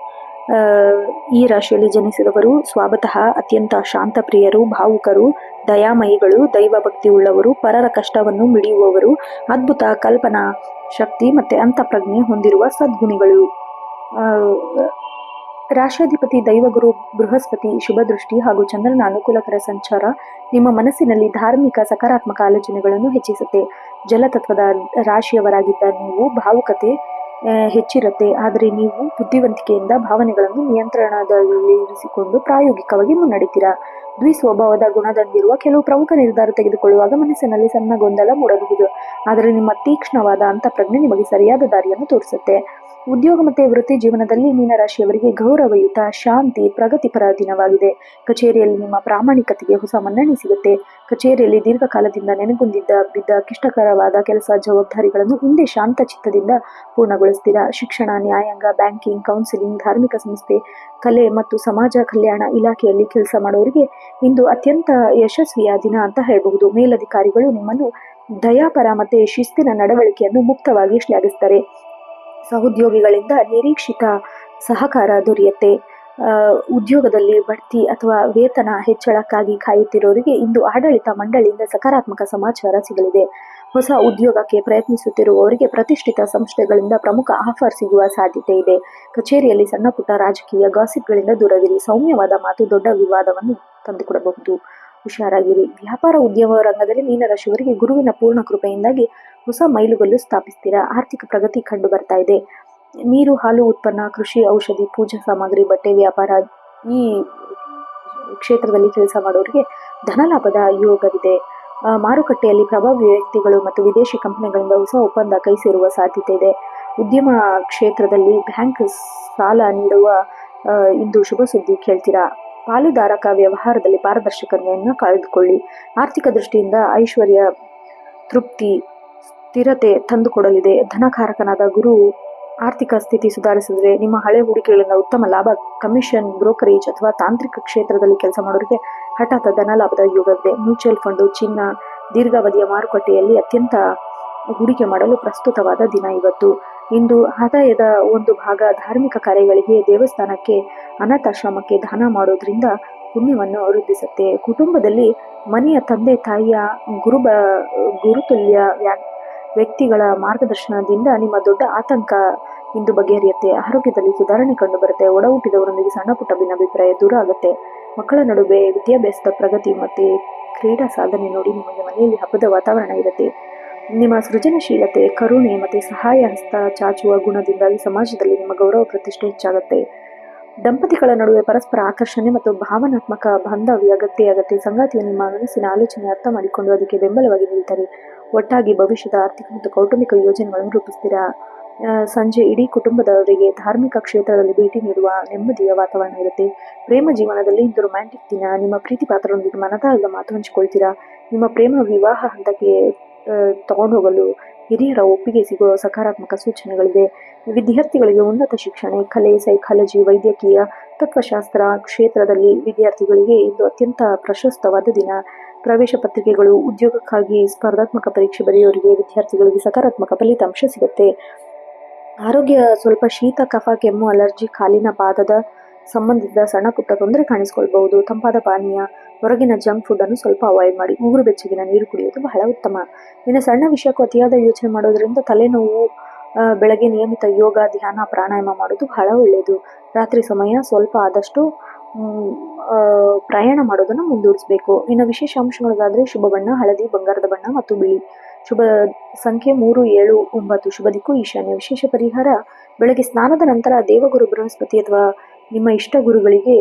ಈ ರಾಶಿಯಲ್ಲಿ ಜನಿಸಿದವರು ಸ್ವಭಾವತಃ ಅತ್ಯಂತ ಶಾಂತಪ್ರಿಯರು, ಭಾವುಕರು, ದಯಾಮಯಿಗಳು, ದೈವ ಭಕ್ತಿ ಉಳ್ಳವರು, ಪರರ ಕಷ್ಟವನ್ನು ಮಿಡಿಯುವವರು, ಅದ್ಭುತ ಕಲ್ಪನಾ ಶಕ್ತಿ ಮತ್ತು ಅಂತಃಪ್ರಜ್ಞೆ ಹೊಂದಿರುವ ಸದ್ಗುಣಿಗಳು. ರಾಶಿಯಾಧಿಪತಿ ದೈವಗುರು ಬೃಹಸ್ಪತಿ ಶುಭ ದೃಷ್ಟಿ ಹಾಗೂ ಚಂದ್ರನ ಅನುಕೂಲಕರ ಸಂಚಾರ ನಿಮ್ಮ ಮನಸ್ಸಿನಲ್ಲಿ ಧಾರ್ಮಿಕ ಸಕಾರಾತ್ಮಕ ಆಲೋಚನೆಗಳನ್ನು ಹೆಚ್ಚಿಸುತ್ತೆ. ಜಲತತ್ವದ ರಾಶಿಯವರಾಗಿದ್ದ ನೀವು ಭಾವುಕತೆ ಹೆಚ್ಚಿರುತ್ತೆ. ಆದರೆ ನೀವು ಬುದ್ಧಿವಂತಿಕೆಯಿಂದ ಭಾವನೆಗಳನ್ನು ನಿಯಂತ್ರಣದಲ್ಲಿರಿಸಿಕೊಂಡು ಪ್ರಾಯೋಗಿಕವಾಗಿ ಮುನ್ನಡೆತೀರಾ. ದ್ವಿಸ್ವಭಾವದ ಗುಣದಂದಿರುವ ಕೆಲವು ಪ್ರಮುಖ ನಿರ್ಧಾರ ತೆಗೆದುಕೊಳ್ಳುವಾಗ ಮನಸ್ಸಿನಲ್ಲಿ ಸಣ್ಣ ಗೊಂದಲ ಮೂಡಬಹುದು. ಆದರೆ ನಿಮ್ಮ ತೀಕ್ಷ್ಣವಾದ ಅಂತಃಪ್ರಜ್ಞೆ ನಿಮಗೆ ಸರಿಯಾದ ದಾರಿಯನ್ನು ತೋರಿಸುತ್ತೆ. ಉದ್ಯೋಗ ಮತ್ತು ವೃತ್ತಿ ಜೀವನದಲ್ಲಿ ಮೀನರಾಶಿಯವರಿಗೆ ಗೌರವಯುತ, ಶಾಂತಿ, ಪ್ರಗತಿಪರ ದಿನವಾಗಿದೆ. ಕಚೇರಿಯಲ್ಲಿ ನಿಮ್ಮ ಪ್ರಾಮಾಣಿಕತೆಗೆ ಹೊಸ ಮನ್ನಣೆ ಸಿಗುತ್ತೆ. ಕಚೇರಿಯಲ್ಲಿ ದೀರ್ಘಕಾಲದಿಂದ ಬಿದ್ದ ಕ್ಲಿಷ್ಟಕರವಾದ ಕೆಲಸ ಜವಾಬ್ದಾರಿಗಳನ್ನು ಹಿಂದೆ ಶಾಂತ ಚಿತ್ತದಿಂದ ಪೂರ್ಣಗೊಳಿಸ್ತೀರಾ. ಶಿಕ್ಷಣ, ನ್ಯಾಯಾಂಗ, ಬ್ಯಾಂಕಿಂಗ್, ಕೌನ್ಸಿಲಿಂಗ್, ಧಾರ್ಮಿಕ ಸಂಸ್ಥೆ, ಕಲೆ ಮತ್ತು ಸಮಾಜ ಕಲ್ಯಾಣ ಇಲಾಖೆಯಲ್ಲಿ ಕೆಲಸ ಮಾಡೋರಿಗೆ ಇಂದು ಅತ್ಯಂತ ಯಶಸ್ವಿಯ ದಿನ ಅಂತ ಹೇಳಬಹುದು. ಮೇಲಧಿಕಾರಿಗಳು ನಿಮ್ಮನ್ನು ದಯಾಪರ ಮತ್ತು ಶಿಸ್ತಿನ ನಡವಳಿಕೆಯನ್ನು ಮುಕ್ತವಾಗಿ ಶ್ಲಾಘಿಸ್ತಾರೆ. ಸಹೋದ್ಯೋಗಿಗಳಿಂದ ನಿರೀಕ್ಷಿತ ಸಹಕಾರ ದೊರೆಯುತ್ತೆ. ಉದ್ಯೋಗದಲ್ಲಿ ಬಡ್ತಿ ಅಥವಾ ವೇತನ ಹೆಚ್ಚಳಕ್ಕಾಗಿ ಕಾಯುತ್ತಿರೋರಿಗೆ ಇಂದು ಆಡಳಿತ ಮಂಡಳಿಯಿಂದ ಸಕಾರಾತ್ಮಕ ಸಮಾಚಾರ ಸಿಗಲಿದೆ. ಹೊಸ ಉದ್ಯೋಗಕ್ಕೆ ಪ್ರಯತ್ನಿಸುತ್ತಿರುವವರಿಗೆ ಪ್ರತಿಷ್ಠಿತ ಸಂಸ್ಥೆಗಳಿಂದ ಪ್ರಮುಖ ಆಫರ್ ಸಿಗುವ ಸಾಧ್ಯತೆ ಇದೆ. ಕಚೇರಿಯಲ್ಲಿ ಸಣ್ಣ ಪುಟ್ಟ ರಾಜಕೀಯ ಗಾಸಿಪ್ಗಳಿಂದ ದೂರವಿರಿ. ಸೌಮ್ಯವಾದ ಮಾತು ದೊಡ್ಡ ವಿವಾದವನ್ನು ತಂದುಕೊಡಬಹುದು. ಹುಷಾರಾಗಿರಿ. ವ್ಯಾಪಾರ ಉದ್ಯಮ ರಂಗದಲ್ಲಿ ಮೀನರಾಶಿಯವರಿಗೆ ಗುರುವಿನ ಪೂರ್ಣ ಕೃಪೆಯಿಂದಾಗಿ ಹೊಸ ಮೈಲುಗಲ್ಲು ಸ್ಥಾಪಿಸ್ತೀರಾ. ಆರ್ಥಿಕ ಪ್ರಗತಿ ಕಂಡು ಬರ್ತಾ ಇದೆ. ನೀರು, ಹಾಲು ಉತ್ಪನ್ನ, ಕೃಷಿ, ಔಷಧಿ, ಪೂಜಾ ಸಾಮಗ್ರಿ, ಬಟ್ಟೆ ವ್ಯಾಪಾರ ಈ ಕ್ಷೇತ್ರದಲ್ಲಿ ಕೆಲಸ ಮಾಡೋರಿಗೆ ಧನಲಾಭದ ಯೋಗವಿದೆ. ಮಾರುಕಟ್ಟೆಯಲ್ಲಿ ಪ್ರಭಾವಿ ವ್ಯಕ್ತಿಗಳು ಮತ್ತು ವಿದೇಶಿ ಕಂಪನಿಗಳಿಂದ ಹೊಸ ಒಪ್ಪಂದ ಕೈ ಸೇರುವ ಸಾಧ್ಯತೆ ಇದೆ. ಉದ್ಯಮ ಕ್ಷೇತ್ರದಲ್ಲಿ ಬ್ಯಾಂಕ್ ಸಾಲ ನೀಡುವ ಇಂದು ಶುಭ ಸುದ್ದಿ ಕೇಳ್ತೀರಾ. ಪಾಲುದಾರಕ ವ್ಯವಹಾರದಲ್ಲಿ ಪಾರದರ್ಶಕತೆಯನ್ನು ಕಾಯ್ದುಕೊಳ್ಳಿ. ಆರ್ಥಿಕ ದೃಷ್ಟಿಯಿಂದ ಐಶ್ವರ್ಯ, ತೃಪ್ತಿ, ಸ್ಥಿರತೆ ತಂದುಕೊಡಲಿದೆ. ಧನಕಾರಕನಾದ ಗುರು ಆರ್ಥಿಕ ಸ್ಥಿತಿ ಸುಧಾರಿಸಿದರೆ ನಿಮ್ಮ ಹಳೆ ಹೂಡಿಕೆಗಳಿಂದ ಉತ್ತಮ ಲಾಭ. ಕಮಿಷನ್, ಬ್ರೋಕರೇಜ್ ಅಥವಾ ತಾಂತ್ರಿಕ ಕ್ಷೇತ್ರದಲ್ಲಿ ಕೆಲಸ ಮಾಡೋರಿಗೆ ಹಠಾತ್ ಧನಲಾಭದ ಯೋಗವಿದೆ. ಮ್ಯೂಚುವಲ್ ಫಂಡು, ಚಿನ್ನ, ದೀರ್ಘಾವಧಿಯ ಮಾರುಕಟ್ಟೆಯಲ್ಲಿ ಅತ್ಯಂತ ಹೂಡಿಕೆ ಮಾಡಲು ಪ್ರಸ್ತುತವಾದ ದಿನ ಇವತ್ತು. ಇಂದು ಆದಾಯದ ಒಂದು ಭಾಗ ಧಾರ್ಮಿಕ ಕಾರ್ಯಗಳಿಗೆ, ದೇವಸ್ಥಾನಕ್ಕೆ, ಅನಾಥಾಶ್ರಮಕ್ಕೆ ದಾನ ಮಾಡೋದ್ರಿಂದ ಪುಣ್ಯವನ್ನು ವೃದ್ಧಿಸುತ್ತೆ. ಕುಟುಂಬದಲ್ಲಿ ಮನೆಯ ತಂದೆ ತಾಯಿಯ ಗುರುತುಲ್ಯ ವ್ಯಕ್ತಿಗಳ ಮಾರ್ಗದರ್ಶನದಿಂದ ನಿಮ್ಮ ದೊಡ್ಡ ಆತಂಕ ಇಂದು ಬಗೆಹರಿಯುತ್ತೆ. ಆರೋಗ್ಯದಲ್ಲಿ ಸುಧಾರಣೆ ಕಂಡು ಬರುತ್ತೆ. ಒಡ ಹುಟ್ಟಿದವರೊಂದಿಗೆ ಸಣ್ಣ ಪುಟ್ಟ ಭಿನ್ನಾಭಿಪ್ರಾಯ ದೂರ ಆಗುತ್ತೆ. ಮಕ್ಕಳ ನಡುವೆ ವಿದ್ಯಾಭ್ಯಾಸದ ಪ್ರಗತಿ ಮತ್ತೆ ಕ್ರೀಡಾ ಸಾಧನೆ ನೋಡಿ ನಿಮಗೆ ಮನೆಯಲ್ಲಿ ಹಬ್ಬದ ವಾತಾವರಣ ಇರುತ್ತೆ. ನಿಮ್ಮ ಸೃಜನಶೀಲತೆ, ಕರುಣೆ ಮತ್ತೆ ಸಹಾಯ ಹಸ್ತ ಚಾಚುವ ಗುಣದಿಂದಾಗಿ ಸಮಾಜದಲ್ಲಿ ನಿಮ್ಮ ಗೌರವ ಪ್ರತಿಷ್ಠೆ ಹೆಚ್ಚಾಗುತ್ತೆ. ದಂಪತಿಗಳ ನಡುವೆ ಪರಸ್ಪರ ಆಕರ್ಷಣೆ ಮತ್ತು ಭಾವನಾತ್ಮಕ ಬಾಂಧವ್ಯ ಗಟ್ಟಿಯಾಗುತ್ತೆ. ಸಂಗಾತಿಯು ನಿಮ್ಮ ಮನಸ್ಸಿನ ಆಲೋಚನೆ ಅರ್ಥ ಮಾಡಿಕೊಂಡು ಅದಕ್ಕೆ ಬೆಂಬಲವಾಗಿ ನಿಲ್ತಾರೆ. ಒಟ್ಟಾಗಿ ಭವಿಷ್ಯದ ಆರ್ಥಿಕ ಮತ್ತು ಕೌಟುಂಬಿಕ ಯೋಜನೆಗಳನ್ನು ರೂಪಿಸ್ತೀರಾ. ಸಂಜೆ ಇಡೀ ಕುಟುಂಬದವರಿಗೆ ಧಾರ್ಮಿಕ ಕ್ಷೇತ್ರದಲ್ಲಿ ಭೇಟಿ ನೀಡುವ ನೆಮ್ಮದಿಯ ವಾತಾವರಣ ಇರುತ್ತೆ. ಪ್ರೇಮ ಜೀವನದಲ್ಲಿ ಇಂದು ರೊಮ್ಯಾಂಟಿಕ್ ದಿನ. ನಿಮ್ಮ ಪ್ರೀತಿ ಪಾತ್ರರೊಂದಿಗೆ ಮನದಾಳದ ಮಾತು ಹಂಚಿಕೊಳ್ತೀರಾ. ನಿಮ್ಮ ಪ್ರೇಮ ವಿವಾಹ ಹಂತಕ್ಕೆ ತಗೊಂಡು ಹೋಗಲು ಹಿರಿಯರ ಒಪ್ಪಿಗೆ ಸಿಗುವ ಸಕಾರಾತ್ಮಕ ಸೂಚನೆಗಳಿದೆ. ವಿದ್ಯಾರ್ಥಿಗಳಿಗೆ ಉನ್ನತ ಶಿಕ್ಷಣ, ಕಲೆ, ಸೈಕಾಲಜಿ, ವೈದ್ಯಕೀಯ, ತತ್ವಶಾಸ್ತ್ರ ಕ್ಷೇತ್ರದಲ್ಲಿ ವಿದ್ಯಾರ್ಥಿಗಳಿಗೆ ಇದು ಅತ್ಯಂತ ಪ್ರಶಸ್ತವಾದ ದಿನ. ಪ್ರವೇಶ ಪತ್ರಿಕೆಗಳು, ಉದ್ಯೋಗಕ್ಕಾಗಿ ಸ್ಪರ್ಧಾತ್ಮಕ ಪರೀಕ್ಷೆ ಬರೆಯುವವರಿಗೆ ವಿದ್ಯಾರ್ಥಿಗಳಿಗೆ ಸಕಾರಾತ್ಮಕ ಫಲಿತಾಂಶ ಸಿಗುತ್ತೆ. ಆರೋಗ್ಯ ಸ್ವಲ್ಪ ಶೀತ, ಕಫ, ಕೆಮ್ಮು, ಅಲರ್ಜಿ, ಕಾಲಿನ ಪಾದದ ಸಂಬಂಧಿಸಿದ ಸಣ್ಣ ಪುಟ್ಟ ತೊಂದರೆ ಕಾಣಿಸಿಕೊಳ್ಬಹುದು. ತಂಪಾದ ಪಾನೀಯ, ಹೊರಗಿನ ಜಂಕ್ ಫುಡ್ ಅನ್ನು ಸ್ವಲ್ಪ ಅವಾಯ್ಡ್ ಮಾಡಿ. ಉಗುರು ಬೆಚ್ಚಗಿನ ನೀರು ಕುಡಿಯೋದು ಬಹಳ ಉತ್ತಮ. ಇನ್ನು ಸಣ್ಣ ವಿಷಯಕ್ಕೂ ಅತಿಯಾದ ಯೋಚನೆ ಮಾಡೋದ್ರಿಂದ ತಲೆನೋವು. ಬೆಳಗ್ಗೆ ನಿಯಮಿತ ಯೋಗ, ಧ್ಯಾನ, ಪ್ರಾಣಾಯಾಮ ಮಾಡೋದು ಬಹಳ ಒಳ್ಳೆಯದು. ರಾತ್ರಿ ಸಮಯ ಸ್ವಲ್ಪ ಆದಷ್ಟು ಪ್ರಯಾಣ ಮಾಡೋದನ್ನು ಮುಂದೂಡಿಸಬೇಕು. ಇನ್ನು ವಿಶೇಷ ಅಂಶಗಳಿಗಾದ್ರೆ ಶುಭ ಬಣ್ಣ ಹಳದಿ, ಬಂಗಾರದ ಬಣ್ಣ ಮತ್ತು ಬಿಳಿ. ಶುಭ ಸಂಖ್ಯೆ 3, 7, 9. ಶುಭ ದಿಕ್ಕು ಈಶಾನ್ಯ. ವಿಶೇಷ ಪರಿಹಾರ ಬೆಳಗ್ಗೆ ಸ್ನಾನದ ನಂತರ ದೇವಗುರು ಬೃಹಸ್ಪತಿ ಅಥವಾ ನಿಮ್ಮ ಇಷ್ಟ ಗುರುಗಳಿಗೆ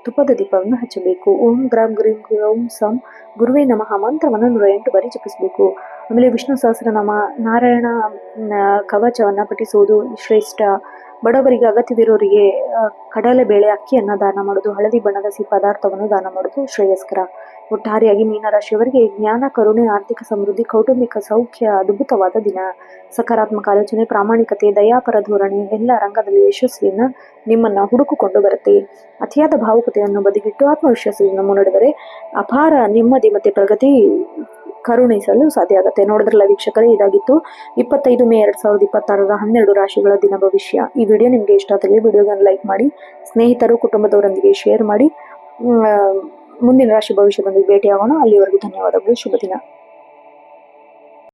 ತುಪ್ಪದ ದೀಪವನ್ನು ಹಚ್ಚಬೇಕು. ಓಂ ಗ್ರಾಂ ಗ್ರೀಂ ಓಂ ಸಂ ಗುರುವೇ ನಮಃ ಮಂತ್ರವನ್ನು 108 ಬಾರಿ ಜಪಿಸಬೇಕು. ಆಮೇಲೆ ವಿಷ್ಣು ಸಹಸ್ರನಾಮ, ನಾರಾಯಣ ಕವಚವನ್ನು ಪಠಿಸುವುದು ಶ್ರೇಷ್ಠ. ಬಡವರಿಗೆ, ಅಗತ್ಯವಿರೋರಿಗೆ ಕಡಲೆಬೇಳೆ, ಅಕ್ಕಿಯನ್ನು ದಾನ ಮಾಡೋದು, ಹಳದಿ ಬಣ್ಣದ ಸಿಹಿ ಪದಾರ್ಥವನ್ನು ದಾನ ಮಾಡೋದು ಶ್ರೇಯಸ್ಕರ. ಒಟ್ಟಾರೆಯಾಗಿ ಮೀನರಾಶಿಯವರಿಗೆ ಜ್ಞಾನ, ಕರುಣೆ, ಆರ್ಥಿಕ ಸಮೃದ್ಧಿ, ಕೌಟುಂಬಿಕ ಸೌಖ್ಯ, ಅದ್ಭುತವಾದ ದಿನ. ಸಕಾರಾತ್ಮಕ ಆಲೋಚನೆ, ಪ್ರಾಮಾಣಿಕತೆ, ದಯಾಪರ ಧೋರಣೆ ಎಲ್ಲ ರಂಗದಲ್ಲಿ ಯಶಸ್ವಿಯನ್ನು ನಿಮ್ಮನ್ನ ಹುಡುಕಿಕೊಂಡು ಬರುತ್ತೆ. ಅತಿಯಾದ ಭಾವುಕತೆಯನ್ನು ಬದಿಗಿಟ್ಟು ಆತ್ಮವಿಶ್ವಾಸದಿಂದ ಮುನ್ನಡೆದರೆ ಅಪಾರ ನೆಮ್ಮದಿ ಮತ್ತೆ ಪ್ರಗತಿ ಕರುಣಿಸಲು ಸಾಧ್ಯ ಆಗುತ್ತೆ. ನೋಡಿದ್ರಲ್ಲ ವೀಕ್ಷಕರೇ, ಇದಾಗಿತ್ತು 25 ಮೇ 2026 12 ರಾಶಿಗಳ ದಿನ ಭವಿಷ್ಯ. ಈ ವಿಡಿಯೋ ನಿಮಗೆ ಇಷ್ಟ ಆದರೆ ವಿಡಿಯೋಗೆ ಲೈಕ್ ಮಾಡಿ, ಸ್ನೇಹಿತರು ಕುಟುಂಬದವರೊಂದಿಗೆ ಶೇರ್ ಮಾಡಿ. ಮುಂದಿನ ರಾಶಿ ಭವಿಷ್ಯದೊಂದಿಗೆ ಭೇಟಿಯಾಗೋಣ. ಅಲ್ಲಿವರೆಗೂ ಧನ್ಯವಾದಗಳು. ಶುಭ ದಿನ.